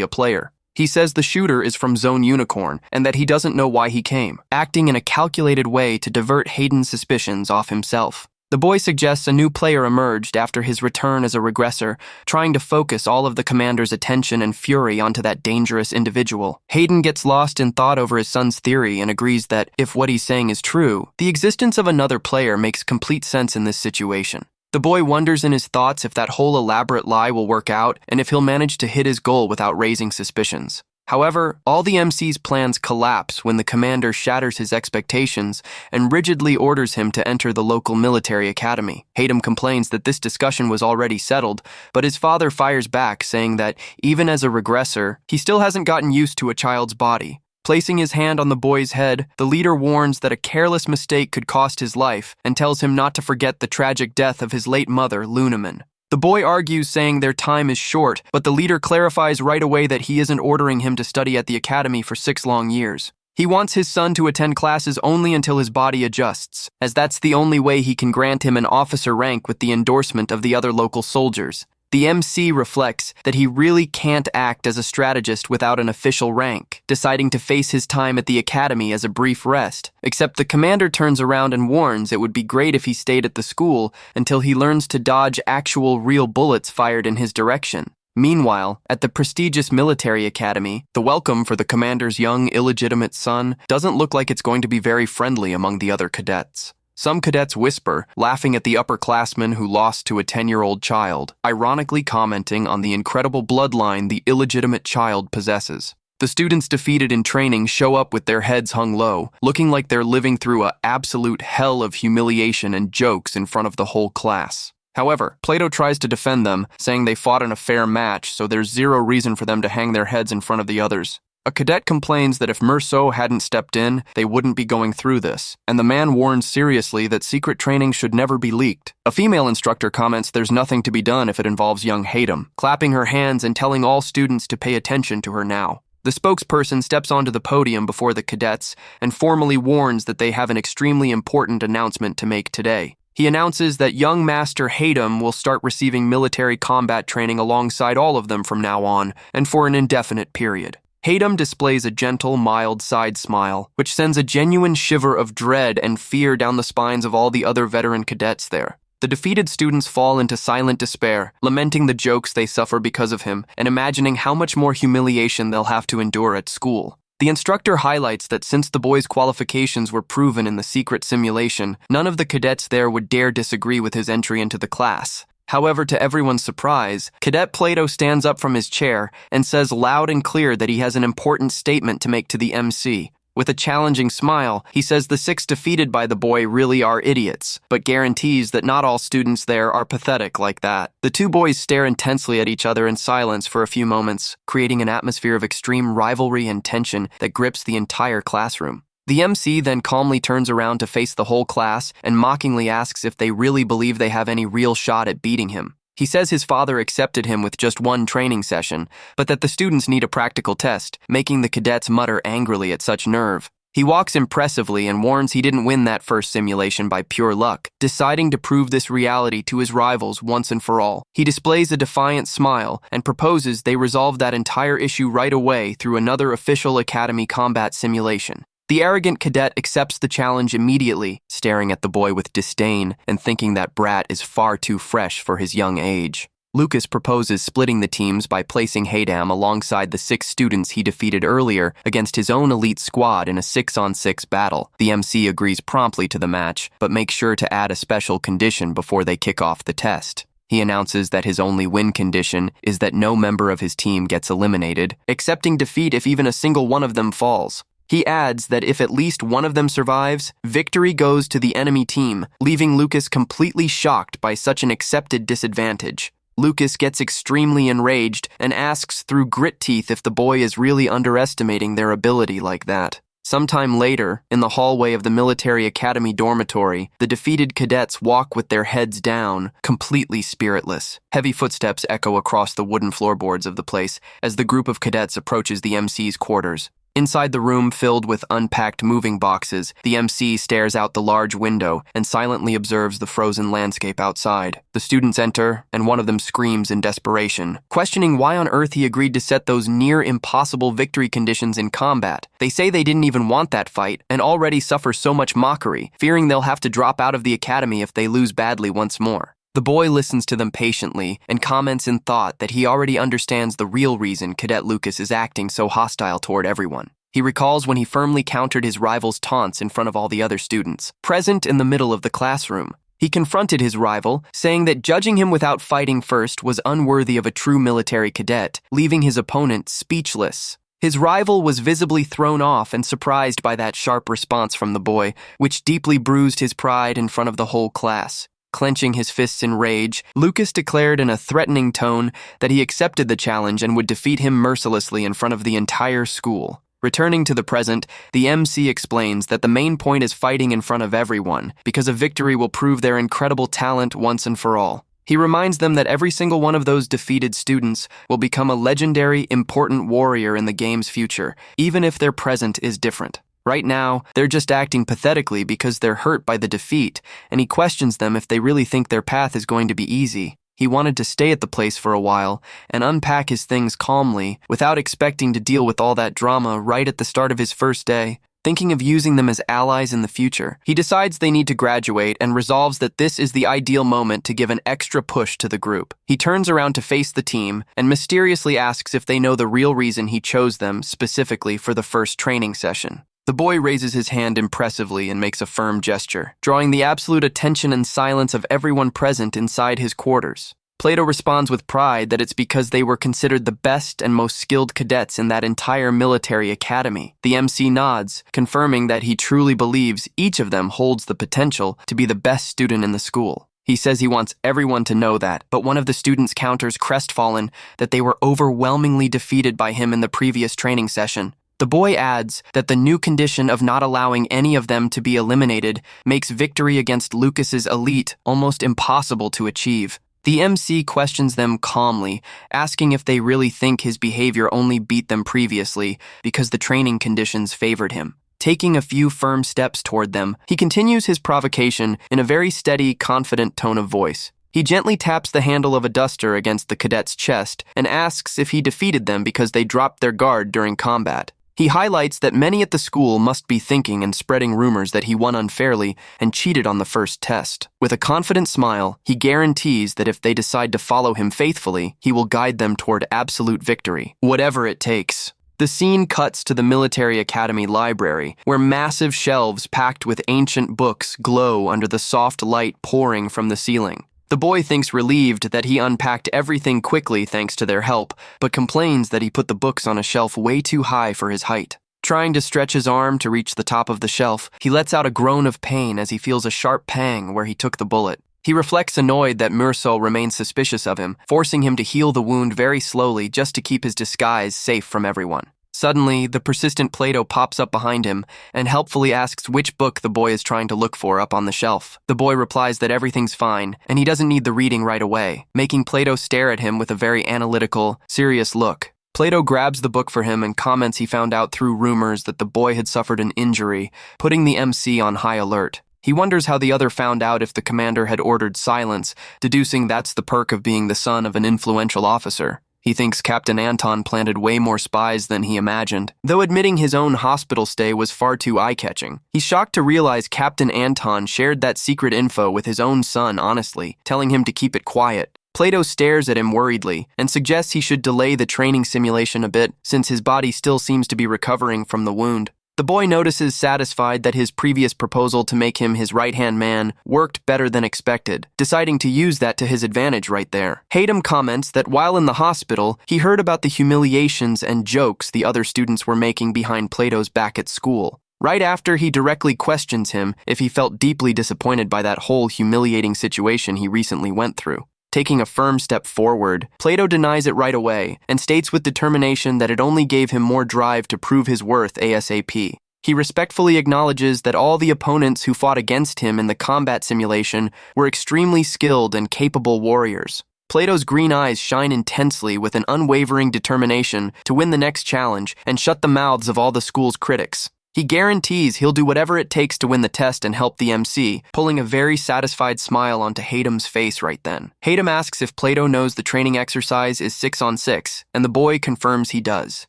a player. He says the shooter is from Zone Unicorn and that he doesn't know why he came, acting in a calculated way to divert Hayden's suspicions off himself. The boy suggests a new player emerged after his return as a regressor, trying to focus all of the commander's attention and fury onto that dangerous individual. Hayden gets lost in thought over his son's theory and agrees that, if what he's saying is true, the existence of another player makes complete sense in this situation. The boy wonders in his thoughts if that whole elaborate lie will work out and if he'll manage to hit his goal without raising suspicions. However, all the MC's plans collapse when the commander shatters his expectations and rigidly orders him to enter the local military academy. Hayden complains that this discussion was already settled, but his father fires back, saying that, even as a regressor, he still hasn't gotten used to a child's body. Placing his hand on the boy's head, the leader warns that a careless mistake could cost his life and tells him not to forget the tragic death of his late mother, Lunaman. The boy argues, saying their time is short, but the leader clarifies right away that he isn't ordering him to study at the academy for 6 long years. He wants his son to attend classes only until his body adjusts, as that's the only way he can grant him an officer rank with the endorsement of the other local soldiers. The MC reflects that he really can't act as a strategist without an official rank, deciding to face his time at the academy as a brief rest, except the commander turns around and warns it would be great if he stayed at the school until he learns to dodge actual real bullets fired in his direction. Meanwhile, at the prestigious military academy, the welcome for the commander's young, illegitimate son doesn't look like it's going to be very friendly among the other cadets. Some cadets whisper, laughing at the upperclassman who lost to a 10-year-old child, ironically commenting on the incredible bloodline the illegitimate child possesses. The students defeated in training show up with their heads hung low, looking like they're living through an absolute hell of humiliation and jokes in front of the whole class. However, Plato tries to defend them, saying they fought in a fair match, so there's zero reason for them to hang their heads in front of the others. A cadet complains that if Merceau hadn't stepped in, they wouldn't be going through this, and the man warns seriously that secret training should never be leaked. A female instructor comments there's nothing to be done if it involves young Hatem, clapping her hands and telling all students to pay attention to her now. The spokesperson steps onto the podium before the cadets and formally warns that they have an extremely important announcement to make today. He announces that young Master Hatem will start receiving military combat training alongside all of them from now on, and for an indefinite period. Hatem displays a gentle, mild side smile, which sends a genuine shiver of dread and fear down the spines of all the other veteran cadets there. The defeated students fall into silent despair, lamenting the jokes they suffer because of him, and imagining how much more humiliation they'll have to endure at school. The instructor highlights that since the boys' qualifications were proven in the secret simulation, none of the cadets there would dare disagree with his entry into the class. However, to everyone's surprise, Cadet Plato stands up from his chair and says loud and clear that he has an important statement to make to the MC. With a challenging smile, he says the 6 defeated by the boy really are idiots, but guarantees that not all students there are pathetic like that. The 2 boys stare intensely at each other in silence for a few moments, creating an atmosphere of extreme rivalry and tension that grips the entire classroom. The MC then calmly turns around to face the whole class and mockingly asks if they really believe they have any real shot at beating him. He says his father accepted him with just 1 training session, but that the students need a practical test, making the cadets mutter angrily at such nerve. He walks impressively and warns he didn't win that first simulation by pure luck, deciding to prove this reality to his rivals once and for all. He displays a defiant smile and proposes they resolve that entire issue right away through another official academy combat simulation. The arrogant cadet accepts the challenge immediately, staring at the boy with disdain and thinking that brat is far too fresh for his young age. Lucas proposes splitting the teams by placing Hatem alongside the 6 students he defeated earlier against his own elite squad in a 6-on-6 battle. The MC agrees promptly to the match, but makes sure to add a special condition before they kick off the test. He announces that his only win condition is that no member of his team gets eliminated, accepting defeat if even a single one of them falls. He adds that if at least one of them survives, victory goes to the enemy team, leaving Lucas completely shocked by such an accepted disadvantage. Lucas gets extremely enraged and asks through grit teeth if the boy is really underestimating their ability like that. Sometime later, in the hallway of the military academy dormitory, the defeated cadets walk with their heads down, completely spiritless. Heavy footsteps echo across the wooden floorboards of the place as the group of cadets approaches the MC's quarters. Inside the room filled with unpacked moving boxes, the MC stares out the large window and silently observes the frozen landscape outside. The students enter, and one of them screams in desperation, questioning why on earth he agreed to set those near-impossible victory conditions in combat. They say they didn't even want that fight, and already suffer so much mockery, fearing they'll have to drop out of the academy if they lose badly once more. The boy listens to them patiently and comments in thought that he already understands the real reason Cadet Lucas is acting so hostile toward everyone. He recalls when he firmly countered his rival's taunts in front of all the other students, present in the middle of the classroom. He confronted his rival, saying that judging him without fighting first was unworthy of a true military cadet, leaving his opponent speechless. His rival was visibly thrown off and surprised by that sharp response from the boy, which deeply bruised his pride in front of the whole class. Clenching his fists in rage, Lucas declared in a threatening tone that he accepted the challenge and would defeat him mercilessly in front of the entire school. Returning to the present, the MC explains that the main point is fighting in front of everyone, because a victory will prove their incredible talent once and for all. He reminds them that every single one of those defeated students will become a legendary, important warrior in the game's future, even if their present is different. Right now, they're just acting pathetically because they're hurt by the defeat, and he questions them if they really think their path is going to be easy. He wanted to stay at the place for a while and unpack his things calmly without expecting to deal with all that drama right at the start of his first day. Thinking of using them as allies in the future, he decides they need to graduate and resolves that this is the ideal moment to give an extra push to the group. He turns around to face the team and mysteriously asks if they know the real reason he chose them specifically for the first training session. The boy raises his hand impressively and makes a firm gesture, drawing the absolute attention and silence of everyone present inside his quarters. Plato responds with pride that it's because they were considered the best and most skilled cadets in that entire military academy. The MC nods, confirming that he truly believes each of them holds the potential to be the best student in the school. He says he wants everyone to know that, but one of the students counters crestfallen that they were overwhelmingly defeated by him in the previous training session. The boy adds that the new condition of not allowing any of them to be eliminated makes victory against Lucas's elite almost impossible to achieve. The MC questions them calmly, asking if they really think his behavior only beat them previously because the training conditions favored him. Taking a few firm steps toward them, he continues his provocation in a very steady, confident tone of voice. He gently taps the handle of a duster against the cadet's chest and asks if he defeated them because they dropped their guard during combat. He highlights that many at the school must be thinking and spreading rumors that he won unfairly and cheated on the first test. With a confident smile, he guarantees that if they decide to follow him faithfully, he will guide them toward absolute victory, whatever it takes. The scene cuts to the military academy library, where massive shelves packed with ancient books glow under the soft light pouring from the ceiling. The boy thinks relieved that he unpacked everything quickly thanks to their help, but complains that he put the books on a shelf way too high for his height. Trying to stretch his arm to reach the top of the shelf, he lets out a groan of pain as he feels a sharp pang where he took the bullet. He reflects annoyed that Murso remains suspicious of him, forcing him to heal the wound very slowly just to keep his disguise safe from everyone. Suddenly, the persistent Plato pops up behind him and helpfully asks which book the boy is trying to look for up on the shelf. The boy replies that everything's fine and he doesn't need the reading right away, making Plato stare at him with a very analytical, serious look. Plato grabs the book for him and comments he found out through rumors that the boy had suffered an injury, putting the MC on high alert. He wonders how the other found out if the commander had ordered silence, deducing that's the perk of being the son of an influential officer. He thinks Captain Anton planted way more spies than he imagined, though admitting his own hospital stay was far too eye-catching. He's shocked to realize Captain Anton shared that secret info with his own son honestly, telling him to keep it quiet. Plato stares at him worriedly and suggests he should delay the training simulation a bit since his body still seems to be recovering from the wound. The boy notices satisfied that his previous proposal to make him his right-hand man worked better than expected, deciding to use that to his advantage right there. Hayden comments that while in the hospital, he heard about the humiliations and jokes the other students were making behind Plato's back at school. Right after, he directly questions him if he felt deeply disappointed by that whole humiliating situation he recently went through. Taking a firm step forward, Plato denies it right away and states with determination that it only gave him more drive to prove his worth ASAP. He respectfully acknowledges that all the opponents who fought against him in the combat simulation were extremely skilled and capable warriors. Plato's green eyes shine intensely with an unwavering determination to win the next challenge and shut the mouths of all the school's critics. He guarantees he'll do whatever it takes to win the test and help the MC, pulling a very satisfied smile onto Hayden's face right then. Hayden asks if Plato knows the training exercise is 6-on-6, and the boy confirms he does.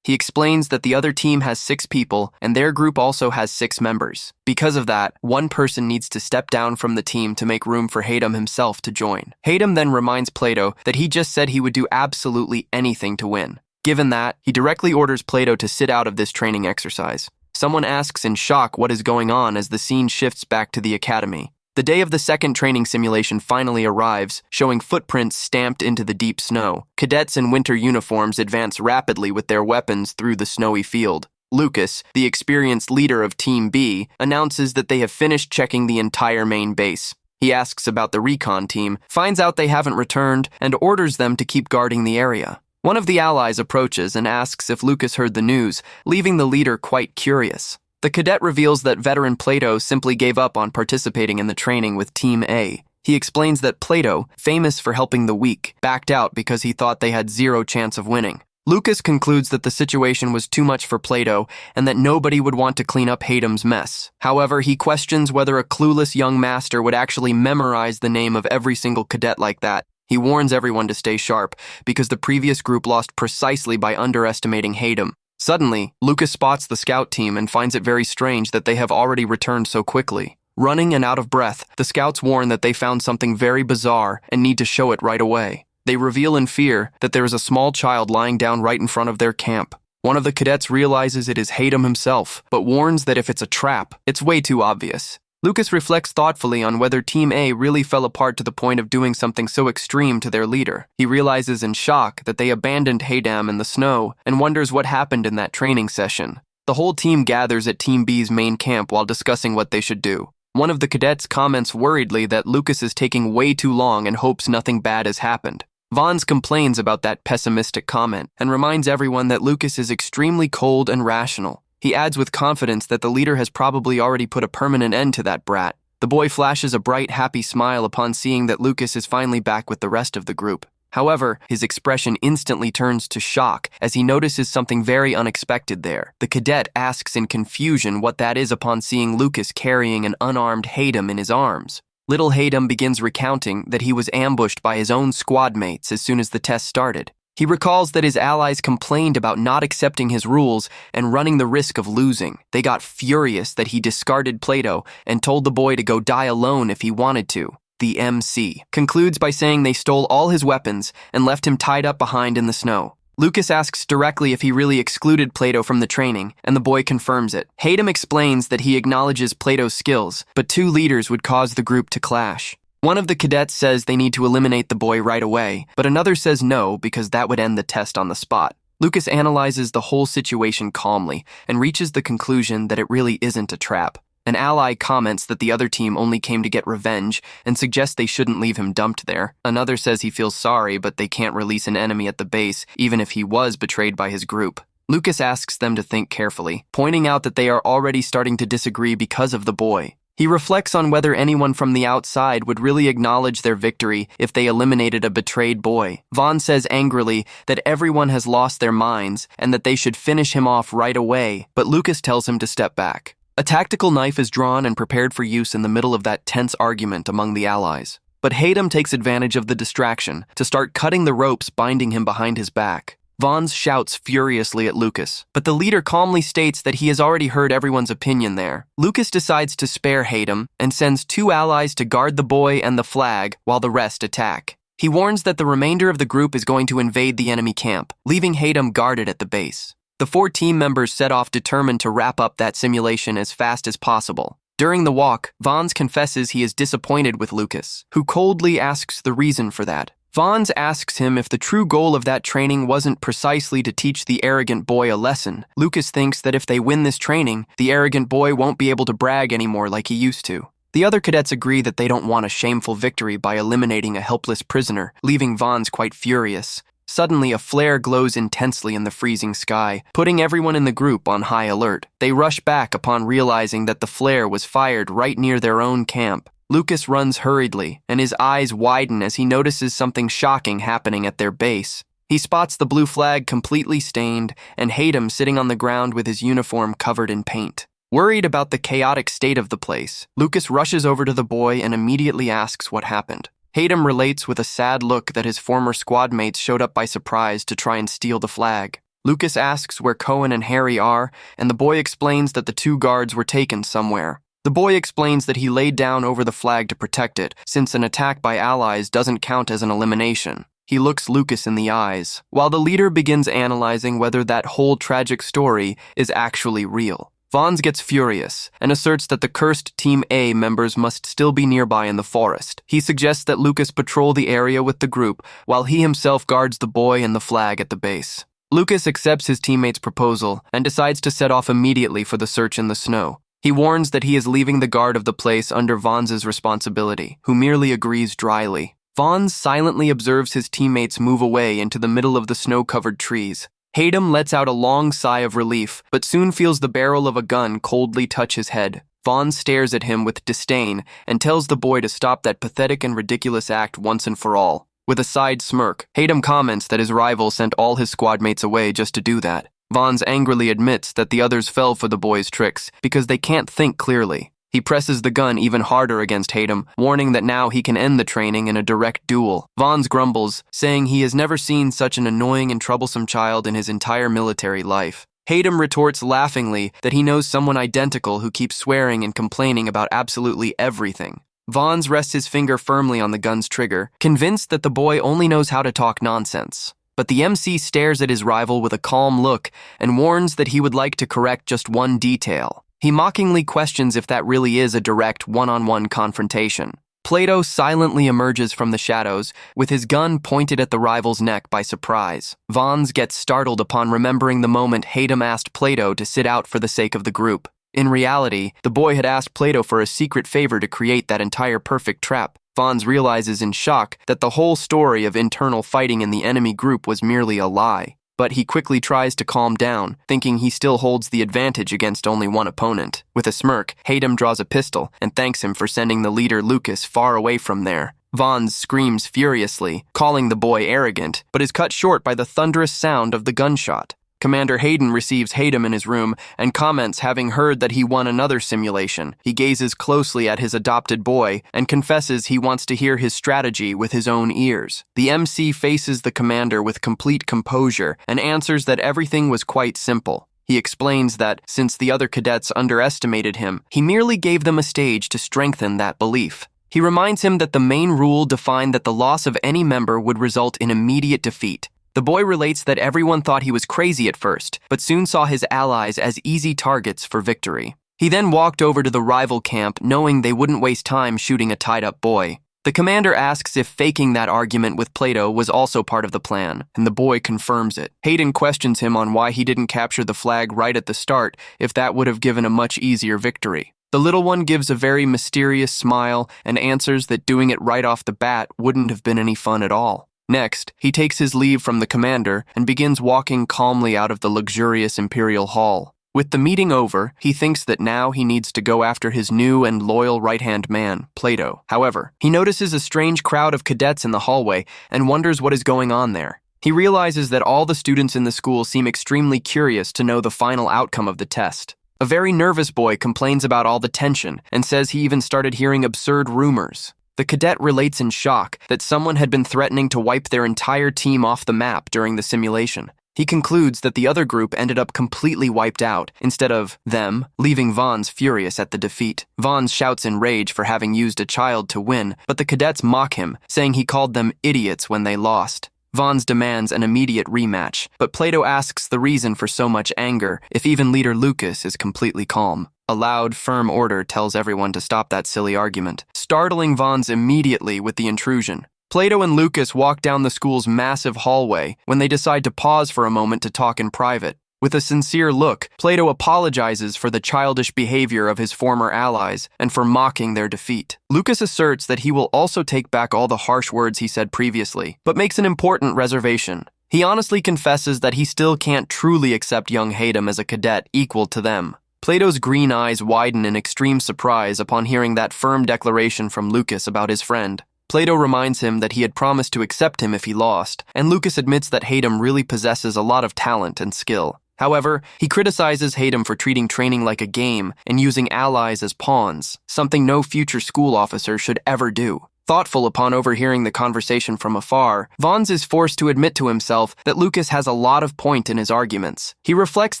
He explains that the other team has 6 people, and their group also has 6 members. Because of that, one person needs to step down from the team to make room for Hayden himself to join. Hayden then reminds Plato that he just said he would do absolutely anything to win. Given that, he directly orders Plato to sit out of this training exercise. Someone asks in shock what is going on as the scene shifts back to the academy. The day of the second training simulation finally arrives, showing footprints stamped into the deep snow. Cadets in winter uniforms advance rapidly with their weapons through the snowy field. Lucas, the experienced leader of Team B, announces that they have finished checking the entire main base. He asks about the recon team, finds out they haven't returned, and orders them to keep guarding the area. One of the allies approaches and asks if Lucas heard the news, leaving the leader quite curious. The cadet reveals that veteran Plato simply gave up on participating in the training with Team A. He explains that Plato, famous for helping the weak, backed out because he thought they had zero chance of winning. Lucas concludes that the situation was too much for Plato and that nobody would want to clean up Hayden's mess. However, he questions whether a clueless young master would actually memorize the name of every single cadet like that. He warns everyone to stay sharp because the previous group lost precisely by underestimating Hayden. Suddenly, Lucas spots the scout team and finds it very strange that they have already returned so quickly. Running and out of breath, the scouts warn that they found something very bizarre and need to show it right away. They reveal in fear that there is a small child lying down right in front of their camp. One of the cadets realizes it is Hayden himself, but warns that if it's a trap, it's way too obvious. Lucas reflects thoughtfully on whether Team A really fell apart to the point of doing something so extreme to their leader. He realizes in shock that they abandoned Haydam in the snow and wonders what happened in that training session. The whole team gathers at Team B's main camp while discussing what they should do. One of the cadets comments worriedly that Lucas is taking way too long and hopes nothing bad has happened. Vons complains about that pessimistic comment and reminds everyone that Lucas is extremely cold and rational. He adds with confidence that the leader has probably already put a permanent end to that brat. The boy flashes a bright, happy smile upon seeing that Lucas is finally back with the rest of the group. However, his expression instantly turns to shock as he notices something very unexpected there. The cadet asks in confusion what that is upon seeing Lucas carrying an unarmed Haydam in his arms. Little Haydam begins recounting that he was ambushed by his own squad mates as soon as the test started. He recalls that his allies complained about not accepting his rules and running the risk of losing. They got furious that he discarded Plato and told the boy to go die alone if he wanted to. The MC concludes by saying they stole all his weapons and left him tied up behind in the snow. Lucas asks directly if he really excluded Plato from the training, and the boy confirms it. Haydam explains that he acknowledges Plato's skills, but two leaders would cause the group to clash. One of the cadets says they need to eliminate the boy right away, but another says no because that would end the test on the spot. Lucas analyzes the whole situation calmly and reaches the conclusion that it really isn't a trap. An ally comments that the other team only came to get revenge and suggests they shouldn't leave him dumped there. Another says he feels sorry, but they can't release an enemy at the base, even if he was betrayed by his group. Lucas asks them to think carefully, pointing out that they are already starting to disagree because of the boy. He reflects on whether anyone from the outside would really acknowledge their victory if they eliminated a betrayed boy. Vaughn says angrily that everyone has lost their minds and that they should finish him off right away, but Lucas tells him to step back. A tactical knife is drawn and prepared for use in the middle of that tense argument among the allies. But Haydam takes advantage of the distraction to start cutting the ropes binding him behind his back. Vons shouts furiously at Lucas, but the leader calmly states that he has already heard everyone's opinion there. Lucas decides to spare Haydam and sends two allies to guard the boy and the flag while the rest attack. He warns that the remainder of the group is going to invade the enemy camp, leaving Haydam guarded at the base. The four team members set off determined to wrap up that simulation as fast as possible. During the walk, Vons confesses he is disappointed with Lucas, who coldly asks the reason for that. Vons asks him if the true goal of that training wasn't precisely to teach the arrogant boy a lesson. Lucas thinks that if they win this training, the arrogant boy won't be able to brag anymore like he used to. The other cadets agree that they don't want a shameful victory by eliminating a helpless prisoner, leaving Vons quite furious. Suddenly, a flare glows intensely in the freezing sky, putting everyone in the group on high alert. They rush back upon realizing that the flare was fired right near their own camp. Lucas runs hurriedly, and his eyes widen as he notices something shocking happening at their base. He spots the blue flag completely stained and Haydam sitting on the ground with his uniform covered in paint. Worried about the chaotic state of the place, Lucas rushes over to the boy and immediately asks what happened. Haydam relates with a sad look that his former squad mates showed up by surprise to try and steal the flag. Lucas asks where Cohen and Harry are, and the boy explains that the two guards were taken somewhere. The boy explains that he laid down over the flag to protect it, since an attack by allies doesn't count as an elimination. He looks Lucas in the eyes, while the leader begins analyzing whether that whole tragic story is actually real. Vons gets furious and asserts that the cursed Team A members must still be nearby in the forest. He suggests that Lucas patrol the area with the group, while he himself guards the boy and the flag at the base. Lucas accepts his teammate's proposal and decides to set off immediately for the search in the snow. He warns that he is leaving the guard of the place under Vons's responsibility, who merely agrees dryly. Vons silently observes his teammates move away into the middle of the snow-covered trees. Haydam lets out a long sigh of relief, but soon feels the barrel of a gun coldly touch his head. Vons stares at him with disdain and tells the boy to stop that pathetic and ridiculous act once and for all. With a side smirk, Haydam comments that his rival sent all his squad mates away just to do that. Vons angrily admits that the others fell for the boy's tricks because they can't think clearly. He presses the gun even harder against Haydam, warning that now he can end the training in a direct duel. Vons grumbles, saying he has never seen such an annoying and troublesome child in his entire military life. Haydam retorts laughingly that he knows someone identical who keeps swearing and complaining about absolutely everything. Vons rests his finger firmly on the gun's trigger, convinced that the boy only knows how to talk nonsense. But the MC stares at his rival with a calm look and warns that he would like to correct just one detail. He mockingly questions if that really is a direct one-on-one confrontation. Plato silently emerges from the shadows, with his gun pointed at the rival's neck by surprise. Vons gets startled upon remembering the moment Haydam asked Plato to sit out for the sake of the group. In reality, the boy had asked Plato for a secret favor to create that entire perfect trap. Vons realizes in shock that the whole story of internal fighting in the enemy group was merely a lie. But he quickly tries to calm down, thinking he still holds the advantage against only one opponent. With a smirk, Haydam draws a pistol and thanks him for sending the leader Lucas far away from there. Vons screams furiously, calling the boy arrogant, but is cut short by the thunderous sound of the gunshot. Commander Hayden receives Haydam in his room and comments having heard that he won another simulation. He gazes closely at his adopted boy and confesses he wants to hear his strategy with his own ears. The MC faces the commander with complete composure and answers that everything was quite simple. He explains that, since the other cadets underestimated him, he merely gave them a stage to strengthen that belief. He reminds him that the main rule defined that the loss of any member would result in immediate defeat. The boy relates that everyone thought he was crazy at first, but soon saw his allies as easy targets for victory. He then walked over to the rival camp, knowing they wouldn't waste time shooting a tied-up boy. The commander asks if faking that argument with Plato was also part of the plan, and the boy confirms it. Hayden questions him on why he didn't capture the flag right at the start, if that would have given a much easier victory. The little one gives a very mysterious smile and answers that doing it right off the bat wouldn't have been any fun at all. Next, he takes his leave from the commander and begins walking calmly out of the luxurious imperial hall. With the meeting over, he thinks that now he needs to go after his new and loyal right-hand man, Plato. However, he notices a strange crowd of cadets in the hallway and wonders what is going on there. He realizes that all the students in the school seem extremely curious to know the final outcome of the test. A very nervous boy complains about all the tension and says he even started hearing absurd rumors. The cadet relates in shock that someone had been threatening to wipe their entire team off the map during the simulation. He concludes that the other group ended up completely wiped out instead of them, leaving Vons furious at the defeat. Vons shouts in rage for having used a child to win, but the cadets mock him, saying he called them idiots when they lost. Vons demands an immediate rematch, but Plato asks the reason for so much anger if even leader Lucas is completely calm. A loud, firm order tells everyone to stop that silly argument, startling Vons immediately with the intrusion. Plato and Lucas walk down the school's massive hallway when they decide to pause for a moment to talk in private. With a sincere look, Plato apologizes for the childish behavior of his former allies and for mocking their defeat. Lucas asserts that he will also take back all the harsh words he said previously, but makes an important reservation. He honestly confesses that he still can't truly accept young Haydam as a cadet equal to them. Plato's green eyes widen in extreme surprise upon hearing that firm declaration from Lucas about his friend. Plato reminds him that he had promised to accept him if he lost, and Lucas admits that Haydam really possesses a lot of talent and skill. However, he criticizes Haydam for treating training like a game and using allies as pawns, something no future school officer should ever do. Thoughtful upon overhearing the conversation from afar, Vons is forced to admit to himself that Lucas has a lot of point in his arguments. He reflects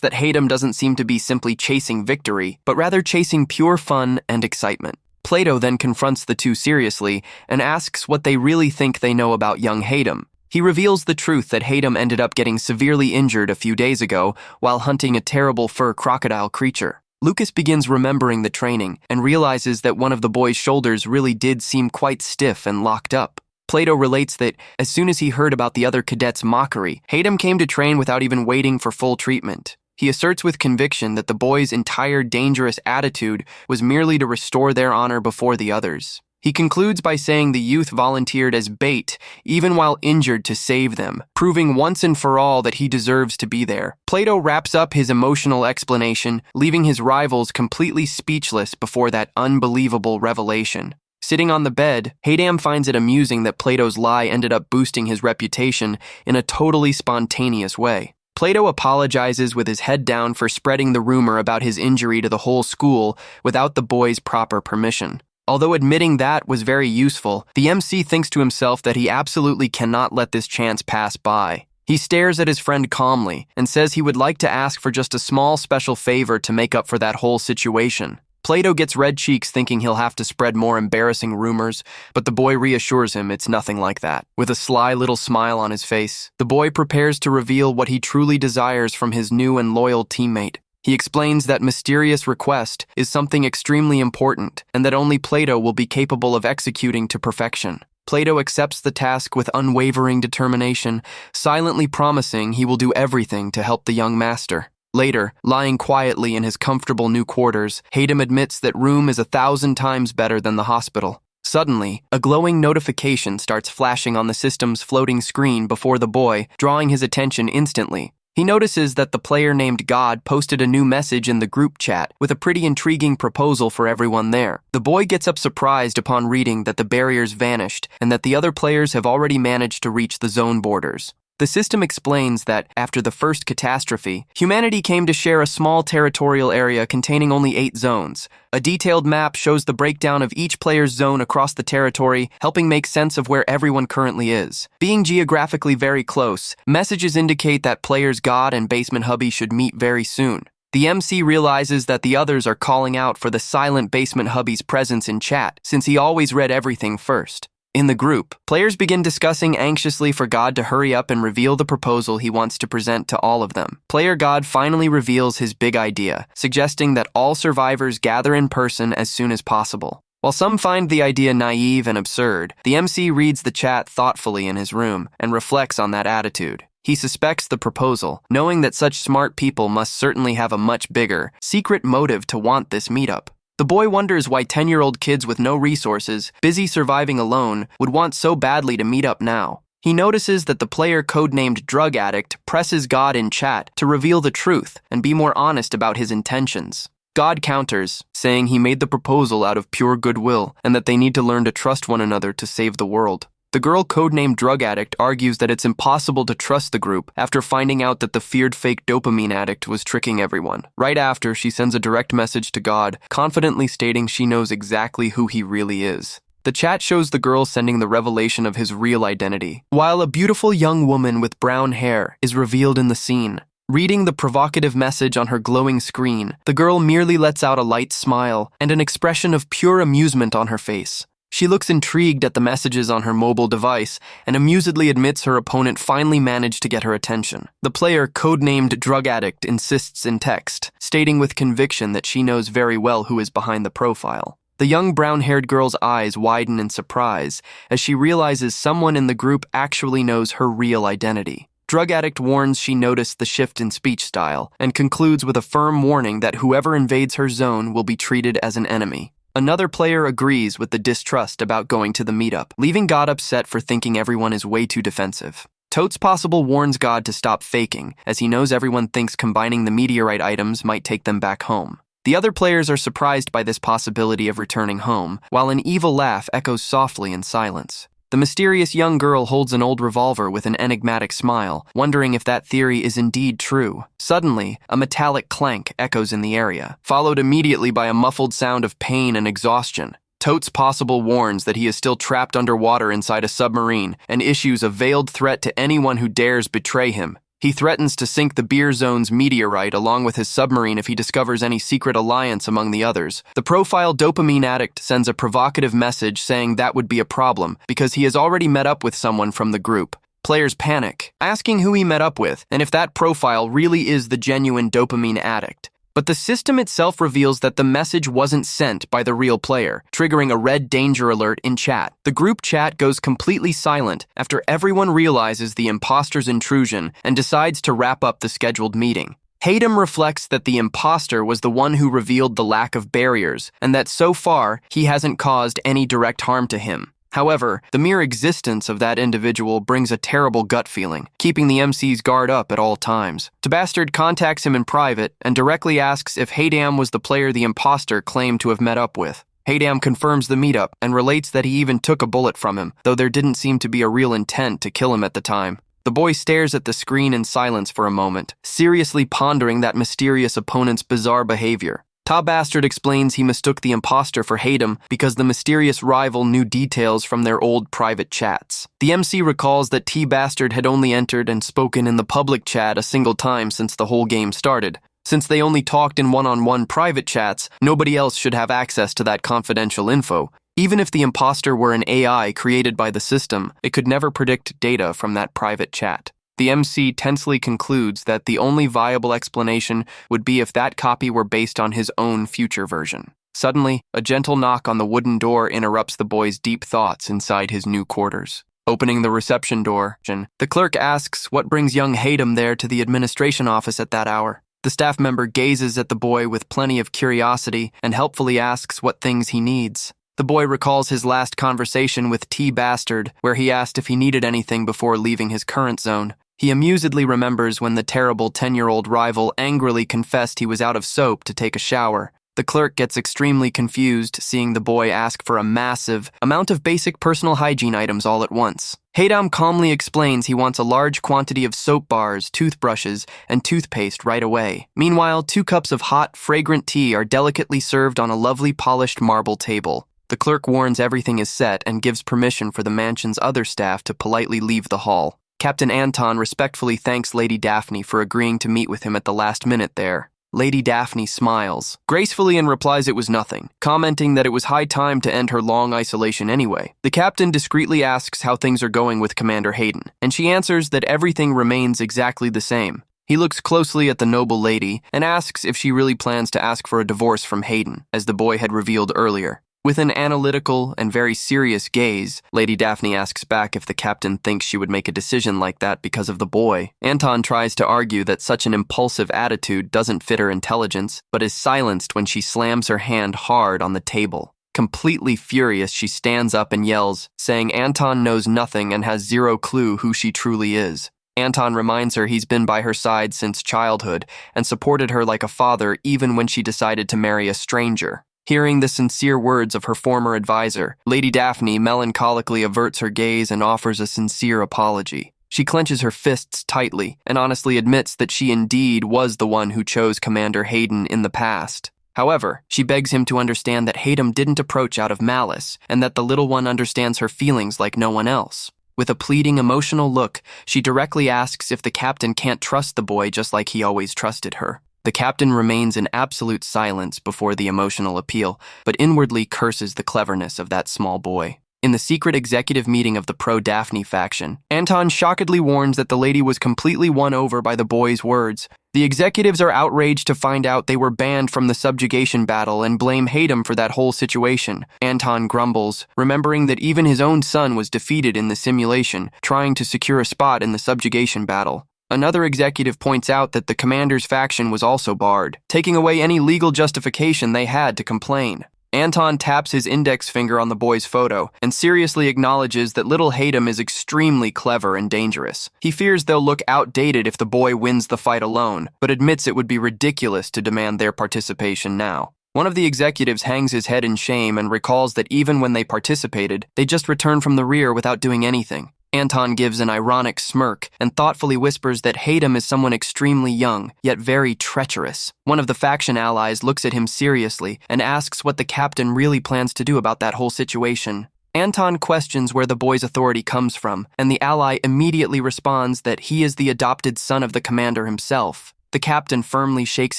that Haydam doesn't seem to be simply chasing victory, but rather chasing pure fun and excitement. Plato then confronts the two seriously and asks what they really think they know about young Haydam. He reveals the truth that Haydam ended up getting severely injured a few days ago while hunting a terrible fur crocodile creature. Lucas begins remembering the training and realizes that one of the boy's shoulders really did seem quite stiff and locked up. Plato relates that as soon as he heard about the other cadets' mockery, Haydam came to train without even waiting for full treatment. He asserts with conviction that the boy's entire dangerous attitude was merely to restore their honor before the others. He concludes by saying the youth volunteered as bait, even while injured, to save them, proving once and for all that he deserves to be there. Plato wraps up his emotional explanation, leaving his rivals completely speechless before that unbelievable revelation. Sitting on the bed, Haydam finds it amusing that Plato's lie ended up boosting his reputation in a totally spontaneous way. Plato apologizes with his head down for spreading the rumor about his injury to the whole school without the boys' proper permission. Although admitting that was very useful, the MC thinks to himself that he absolutely cannot let this chance pass by. He stares at his friend calmly and says he would like to ask for just a small special favor to make up for that whole situation. Plato gets red cheeks thinking he'll have to spread more embarrassing rumors, but the boy reassures him it's nothing like that. With a sly little smile on his face, the boy prepares to reveal what he truly desires from his new and loyal teammate. He explains that mysterious request is something extremely important and that only Plato will be capable of executing to perfection. Plato accepts the task with unwavering determination, silently promising he will do everything to help the young master. Later, lying quietly in his comfortable new quarters, Hayden admits that room is 1,000 times better than the hospital. Suddenly, a glowing notification starts flashing on the system's floating screen before the boy, drawing his attention instantly. He notices that the player named God posted a new message in the group chat with a pretty intriguing proposal for everyone there. The boy gets up surprised upon reading that the barriers vanished and that the other players have already managed to reach the zone borders. The system explains that, after the first catastrophe, humanity came to share a small territorial area containing only 8 zones. A detailed map shows the breakdown of each player's zone across the territory, helping make sense of where everyone currently is. Being geographically very close, messages indicate that players God and Basement Hubby should meet very soon. The MC realizes that the others are calling out for the silent Basement Hubby's presence in chat, since he always read everything first. In the group, players begin discussing anxiously for God to hurry up and reveal the proposal he wants to present to all of them. Player God finally reveals his big idea, suggesting that all survivors gather in person as soon as possible. While some find the idea naive and absurd, the MC reads the chat thoughtfully in his room and reflects on that attitude. He suspects the proposal, knowing that such smart people must certainly have a much bigger, secret motive to want this meetup. The boy wonders why 10-year-old kids with no resources, busy surviving alone, would want so badly to meet up now. He notices that the player codenamed Drug Addict presses God in chat to reveal the truth and be more honest about his intentions. God counters, saying he made the proposal out of pure goodwill and that they need to learn to trust one another to save the world. The girl codenamed Drug Addict argues that it's impossible to trust the group after finding out that the feared fake dopamine addict was tricking everyone. Right after, she sends a direct message to God, confidently stating she knows exactly who he really is. The chat shows the girl sending the revelation of his real identity, while a beautiful young woman with brown hair is revealed in the scene. Reading the provocative message on her glowing screen, the girl merely lets out a light smile and an expression of pure amusement on her face. She looks intrigued at the messages on her mobile device and amusedly admits her opponent finally managed to get her attention. The player, codenamed Drug Addict, insists in text, stating with conviction that she knows very well who is behind the profile. The young brown-haired girl's eyes widen in surprise as she realizes someone in the group actually knows her real identity. Drug Addict warns she noticed the shift in speech style and concludes with a firm warning that whoever invades her zone will be treated as an enemy. Another player agrees with the distrust about going to the meetup, leaving God upset for thinking everyone is way too defensive. Totes Possible warns God to stop faking, as he knows everyone thinks combining the meteorite items might take them back home. The other players are surprised by this possibility of returning home, while an evil laugh echoes softly in silence. The mysterious young girl holds an old revolver with an enigmatic smile, wondering if that theory is indeed true. Suddenly, a metallic clank echoes in the area, followed immediately by a muffled sound of pain and exhaustion. Totes Possible warns that he is still trapped underwater inside a submarine and issues a veiled threat to anyone who dares betray him. He threatens to sink the beer zone's meteorite along with his submarine if he discovers any secret alliance among the others. The profile dopamine addict sends a provocative message saying that would be a problem because he has already met up with someone from the group. Players panic, asking who he met up with and if that profile really is the genuine dopamine addict. But the system itself reveals that the message wasn't sent by the real player, triggering a red danger alert in chat. The group chat goes completely silent after everyone realizes the imposter's intrusion and decides to wrap up the scheduled meeting. Hayden reflects that the imposter was the one who revealed the lack of barriers, and that so far, he hasn't caused any direct harm to him. However, the mere existence of that individual brings a terrible gut feeling, keeping the MC's guard up at all times. Bastard contacts him in private and directly asks if Haydam was the player the imposter claimed to have met up with. Haydam confirms the meetup and relates that he even took a bullet from him, though there didn't seem to be a real intent to kill him at the time. The boy stares at the screen in silence for a moment, seriously pondering that mysterious opponent's bizarre behavior. Bastard explains he mistook the imposter for Haydam because the mysterious rival knew details from their old private chats. The MC recalls that Bastard had only entered and spoken in the public chat a single time since the whole game started. Since they only talked in one-on-one private chats, nobody else should have access to that confidential info. Even if the imposter were an AI created by the system, it could never predict data from that private chat. The MC tensely concludes that the only viable explanation would be if that copy were based on his own future version. Suddenly, a gentle knock on the wooden door interrupts the boy's deep thoughts inside his new quarters. Opening the reception door, the clerk asks what brings young Haydam there to the administration office at that hour. The staff member gazes at the boy with plenty of curiosity and helpfully asks what things he needs. The boy recalls his last conversation with T. Bastard, where he asked if he needed anything before leaving his current zone. He amusedly remembers when the terrible 10-year-old rival angrily confessed he was out of soap to take a shower. The clerk gets extremely confused seeing the boy ask for a massive amount of basic personal hygiene items all at once. Haydam calmly explains he wants a large quantity of soap bars, toothbrushes, and toothpaste right away. Meanwhile, 2 cups of hot, fragrant tea are delicately served on a lovely polished marble table. The clerk warns everything is set and gives permission for the mansion's other staff to politely leave the hall. Captain Anton respectfully thanks Lady Daphne for agreeing to meet with him at the last minute there. Lady Daphne smiles gracefully and replies it was nothing, commenting that it was high time to end her long isolation anyway. The captain discreetly asks how things are going with Commander Hayden, and she answers that everything remains exactly the same. He looks closely at the noble lady and asks if she really plans to ask for a divorce from Hayden, as the boy had revealed earlier. With an analytical and very serious gaze, Lady Daphne asks back if the captain thinks she would make a decision like that because of the boy. Anton tries to argue that such an impulsive attitude doesn't fit her intelligence, but is silenced when she slams her hand hard on the table. Completely furious, she stands up and yells, saying Anton knows nothing and has zero clue who she truly is. Anton reminds her he's been by her side since childhood and supported her like a father even when she decided to marry a stranger. Hearing the sincere words of her former advisor, Lady Daphne melancholically averts her gaze and offers a sincere apology. She clenches her fists tightly and honestly admits that she indeed was the one who chose Commander Hayden in the past. However, she begs him to understand that Haydam didn't approach out of malice and that the little one understands her feelings like no one else. With a pleading, emotional look, she directly asks if the captain can't trust the boy just like he always trusted her. The captain remains in absolute silence before the emotional appeal, but inwardly curses the cleverness of that small boy. In the secret executive meeting of the pro-Daphne faction, Anton shockingly warns that the lady was completely won over by the boy's words. The executives are outraged to find out they were banned from the subjugation battle and blame Haydam for that whole situation. Anton grumbles, remembering that even his own son was defeated in the simulation, trying to secure a spot in the subjugation battle. Another executive points out that the commander's faction was also barred, taking away any legal justification they had to complain. Anton taps his index finger on the boy's photo and seriously acknowledges that little Haydam is extremely clever and dangerous. He fears they'll look outdated if the boy wins the fight alone, but admits it would be ridiculous to demand their participation now. One of the executives hangs his head in shame and recalls that even when they participated, they just returned from the rear without doing anything. Anton gives an ironic smirk and thoughtfully whispers that Haydam is someone extremely young, yet very treacherous. One of the faction allies looks at him seriously and asks what the captain really plans to do about that whole situation. Anton questions where the boy's authority comes from, and the ally immediately responds that he is the adopted son of the commander himself. The captain firmly shakes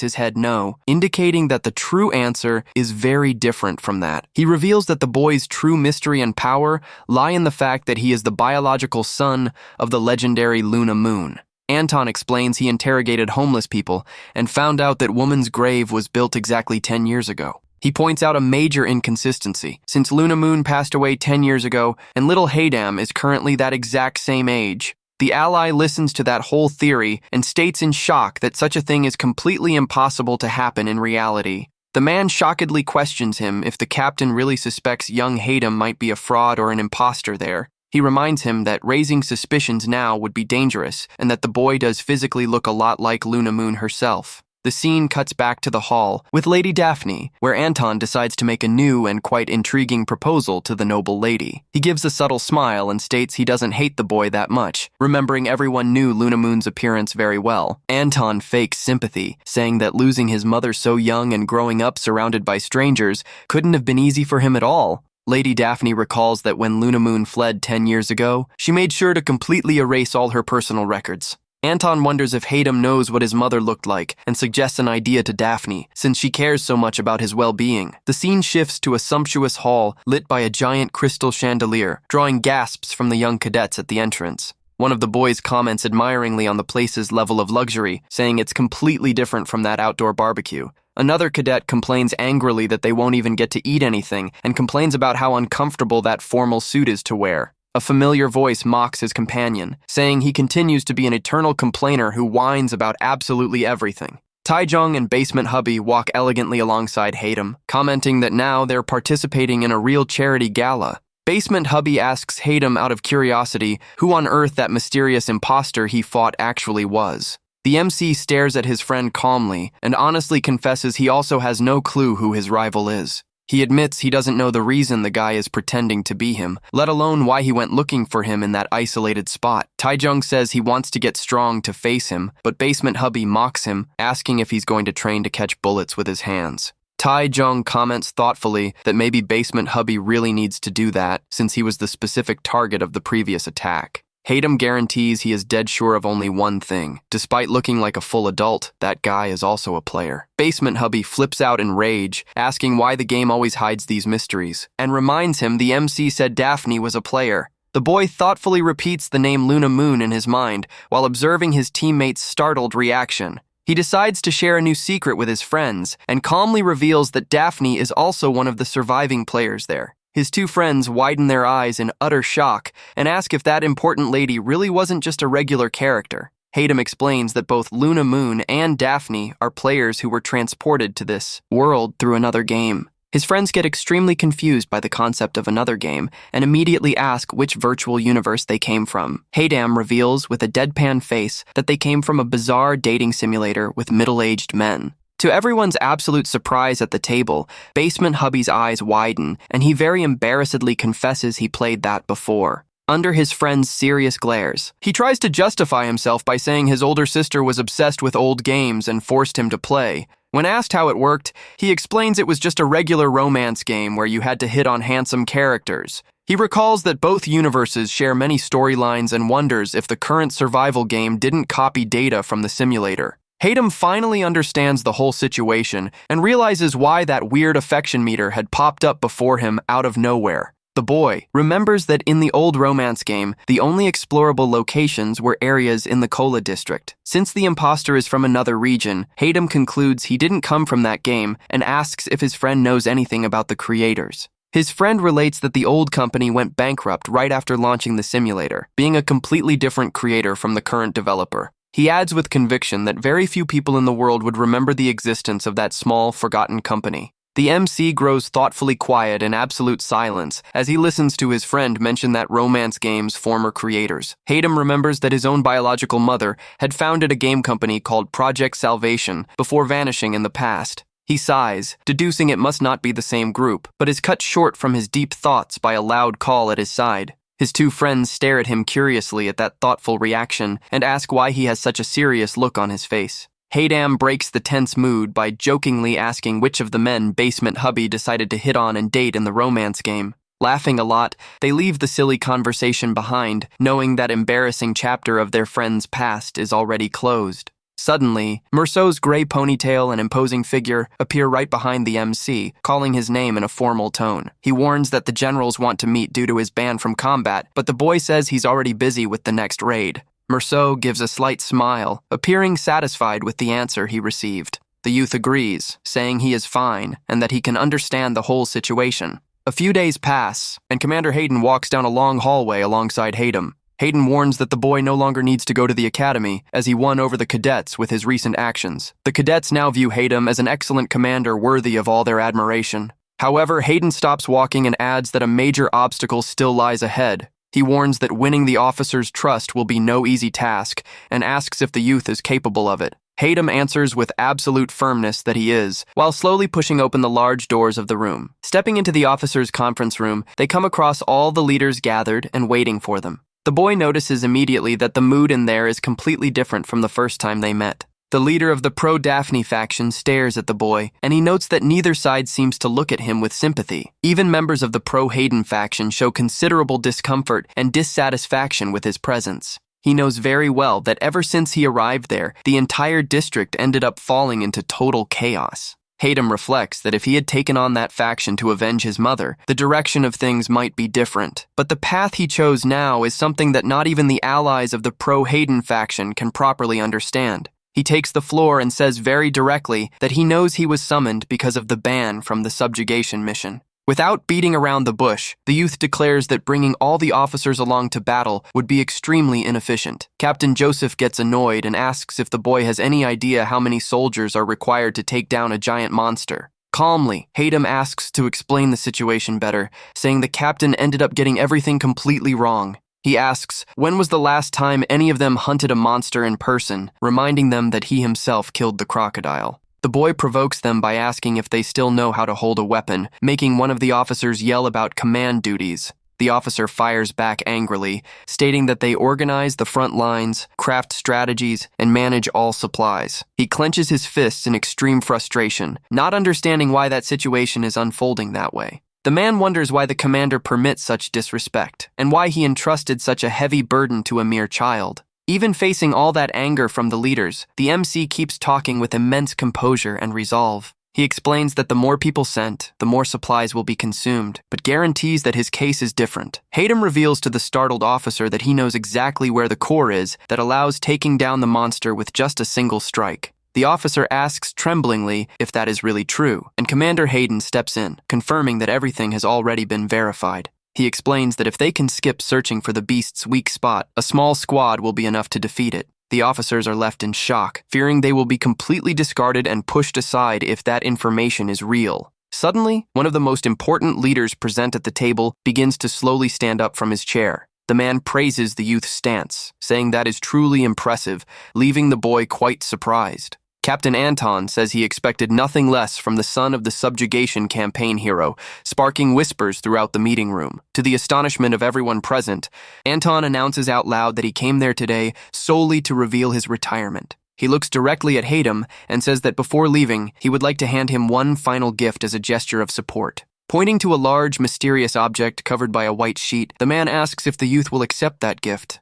his head no, indicating that the true answer is very different from that. He reveals that the boy's true mystery and power lie in the fact that he is the biological son of the legendary Luna Moon. Anton explains he interrogated homeless people and found out that woman's grave was built exactly 10 years ago. He points out a major inconsistency, since Luna Moon passed away 10 years ago and little Haydam is currently that exact same age. The ally listens to that whole theory and states in shock that such a thing is completely impossible to happen in reality. The man shockedly questions him if the captain really suspects young Haydam might be a fraud or an imposter there. He reminds him that raising suspicions now would be dangerous and that the boy does physically look a lot like Luna Moon herself. The scene cuts back to the hall with Lady Daphne, where Anton decides to make a new and quite intriguing proposal to the noble lady. He gives a subtle smile and states he doesn't hate the boy that much, remembering everyone knew Luna Moon's appearance very well. Anton fakes sympathy, saying that losing his mother so young and growing up surrounded by strangers couldn't have been easy for him at all. Lady Daphne recalls that when Luna Moon fled 10 years ago, she made sure to completely erase all her personal records. Anton wonders if Haydam knows what his mother looked like and suggests an idea to Daphne, since she cares so much about his well-being. The scene shifts to a sumptuous hall lit by a giant crystal chandelier, drawing gasps from the young cadets at the entrance. One of the boys comments admiringly on the place's level of luxury, saying it's completely different from that outdoor barbecue. Another cadet complains angrily that they won't even get to eat anything and complains about how uncomfortable that formal suit is to wear. A familiar voice mocks his companion, saying he continues to be an eternal complainer who whines about absolutely everything. Taejong and Basement Hubby walk elegantly alongside Hatem, commenting that now they're participating in a real charity gala. Basement Hubby asks Hatem out of curiosity who on earth that mysterious imposter he fought actually was. The MC stares at his friend calmly and honestly confesses he also has no clue who his rival is. He admits he doesn't know the reason the guy is pretending to be him, let alone why he went looking for him in that isolated spot. Taejong says he wants to get strong to face him, but Basement Hubby mocks him, asking if he's going to train to catch bullets with his hands. Taejong comments thoughtfully that maybe Basement Hubby really needs to do that since he was the specific target of the previous attack. Hatem guarantees he is dead sure of only one thing. Despite looking like a full adult, that guy is also a player. Basement Hubby flips out in rage, asking why the game always hides these mysteries, and reminds him the MC said Daphne was a player. The boy thoughtfully repeats the name Luna Moon in his mind while observing his teammates' startled reaction. He decides to share a new secret with his friends and calmly reveals that Daphne is also one of the surviving players there. His two friends widen their eyes in utter shock and ask if that important lady really wasn't just a regular character. Hatem explains that both Luna Moon and Daphne are players who were transported to this world through another game. His friends get extremely confused by the concept of another game and immediately ask which virtual universe they came from. Hatem reveals with a deadpan face that they came from a bizarre dating simulator with middle-aged men. To everyone's absolute surprise at the table, Basement Hubby's eyes widen, and he very embarrassedly confesses he played that before. Under his friend's serious glares, he tries to justify himself by saying his older sister was obsessed with old games and forced him to play. When asked how it worked, he explains it was just a regular romance game where you had to hit on handsome characters. He recalls that both universes share many storylines and wonders if the current survival game didn't copy data from the simulator. Hatem finally understands the whole situation and realizes why that weird affection meter had popped up before him out of nowhere. The boy remembers that in the old romance game, the only explorable locations were areas in the Kola district. Since the imposter is from another region, Hatem concludes he didn't come from that game and asks if his friend knows anything about the creators. His friend relates that the old company went bankrupt right after launching the simulator, being a completely different creator from the current developer. He adds with conviction that very few people in the world would remember the existence of that small, forgotten company. The MC grows thoughtfully quiet in absolute silence as he listens to his friend mention that romance game's former creators. Hatem remembers that his own biological mother had founded a game company called Project Salvation before vanishing in the past. He sighs, deducing it must not be the same group, but is cut short from his deep thoughts by a loud call at his side. His two friends stare at him curiously at that thoughtful reaction and ask why he has such a serious look on his face. Hatem breaks the tense mood by jokingly asking which of the men Basement Hubby decided to hit on and date in the romance game. Laughing a lot, they leave the silly conversation behind, knowing that embarrassing chapter of their friend's past is already closed. Suddenly, Merceau's gray ponytail and imposing figure appear right behind the MC, calling his name in a formal tone. He warns that the generals want to meet due to his ban from combat, but the boy says he's already busy with the next raid. Merceau gives a slight smile, appearing satisfied with the answer he received. The youth agrees, saying he is fine and that he can understand the whole situation. A few days pass, and Commander Hayden walks down a long hallway alongside Hatem. Hayden warns that the boy no longer needs to go to the academy, as he won over the cadets with his recent actions. The cadets now view Hatem as an excellent commander worthy of all their admiration. However, Hayden stops walking and adds that a major obstacle still lies ahead. He warns that winning the officer's trust will be no easy task, and asks if the youth is capable of it. Hatem answers with absolute firmness that he is, while slowly pushing open the large doors of the room. Stepping into the officers' conference room, they come across all the leaders gathered and waiting for them. The boy notices immediately that the mood in there is completely different from the first time they met. The leader of the pro-Daphne faction stares at the boy, and he notes that neither side seems to look at him with sympathy. Even members of the pro-Hayden faction show considerable discomfort and dissatisfaction with his presence. He knows very well that ever since he arrived there, the entire district ended up falling into total chaos. Hayden reflects that if he had taken on that faction to avenge his mother, the direction of things might be different. But the path he chose now is something that not even the allies of the pro-Hayden faction can properly understand. He takes the floor and says very directly that he knows he was summoned because of the ban from the subjugation mission. Without beating around the bush, the youth declares that bringing all the officers along to battle would be extremely inefficient. Captain Joseph gets annoyed and asks if the boy has any idea how many soldiers are required to take down a giant monster. Calmly, Hayden asks to explain the situation better, saying the captain ended up getting everything completely wrong. He asks, when was the last time any of them hunted a monster in person, reminding them that he himself killed the crocodile. The boy provokes them by asking if they still know how to hold a weapon, making one of the officers yell about command duties. The officer fires back angrily, stating that they organize the front lines, craft strategies, and manage all supplies. He clenches his fists in extreme frustration, not understanding why that situation is unfolding that way. The man wonders why the commander permits such disrespect, and why he entrusted such a heavy burden to a mere child. Even facing all that anger from the leaders, the MC keeps talking with immense composure and resolve. He explains that the more people sent, the more supplies will be consumed, but guarantees that his case is different. Hayden reveals to the startled officer that he knows exactly where the core is that allows taking down the monster with just a single strike. The officer asks tremblingly if that is really true, and Commander Hayden steps in, confirming that everything has already been verified. He explains that if they can skip searching for the beast's weak spot, a small squad will be enough to defeat it. The officers are left in shock, fearing they will be completely discarded and pushed aside if that information is real. Suddenly, one of the most important leaders present at the table begins to slowly stand up from his chair. The man praises the youth's stance, saying that is truly impressive, leaving the boy quite surprised. Captain Anton says he expected nothing less from the son of the subjugation campaign hero, sparking whispers throughout the meeting room. To the astonishment of everyone present, Anton announces out loud that he came there today solely to reveal his retirement. He looks directly at Hayden and says that before leaving, he would like to hand him one final gift as a gesture of support. Pointing to a large, mysterious object covered by a white sheet, the man asks if the youth will accept that gift.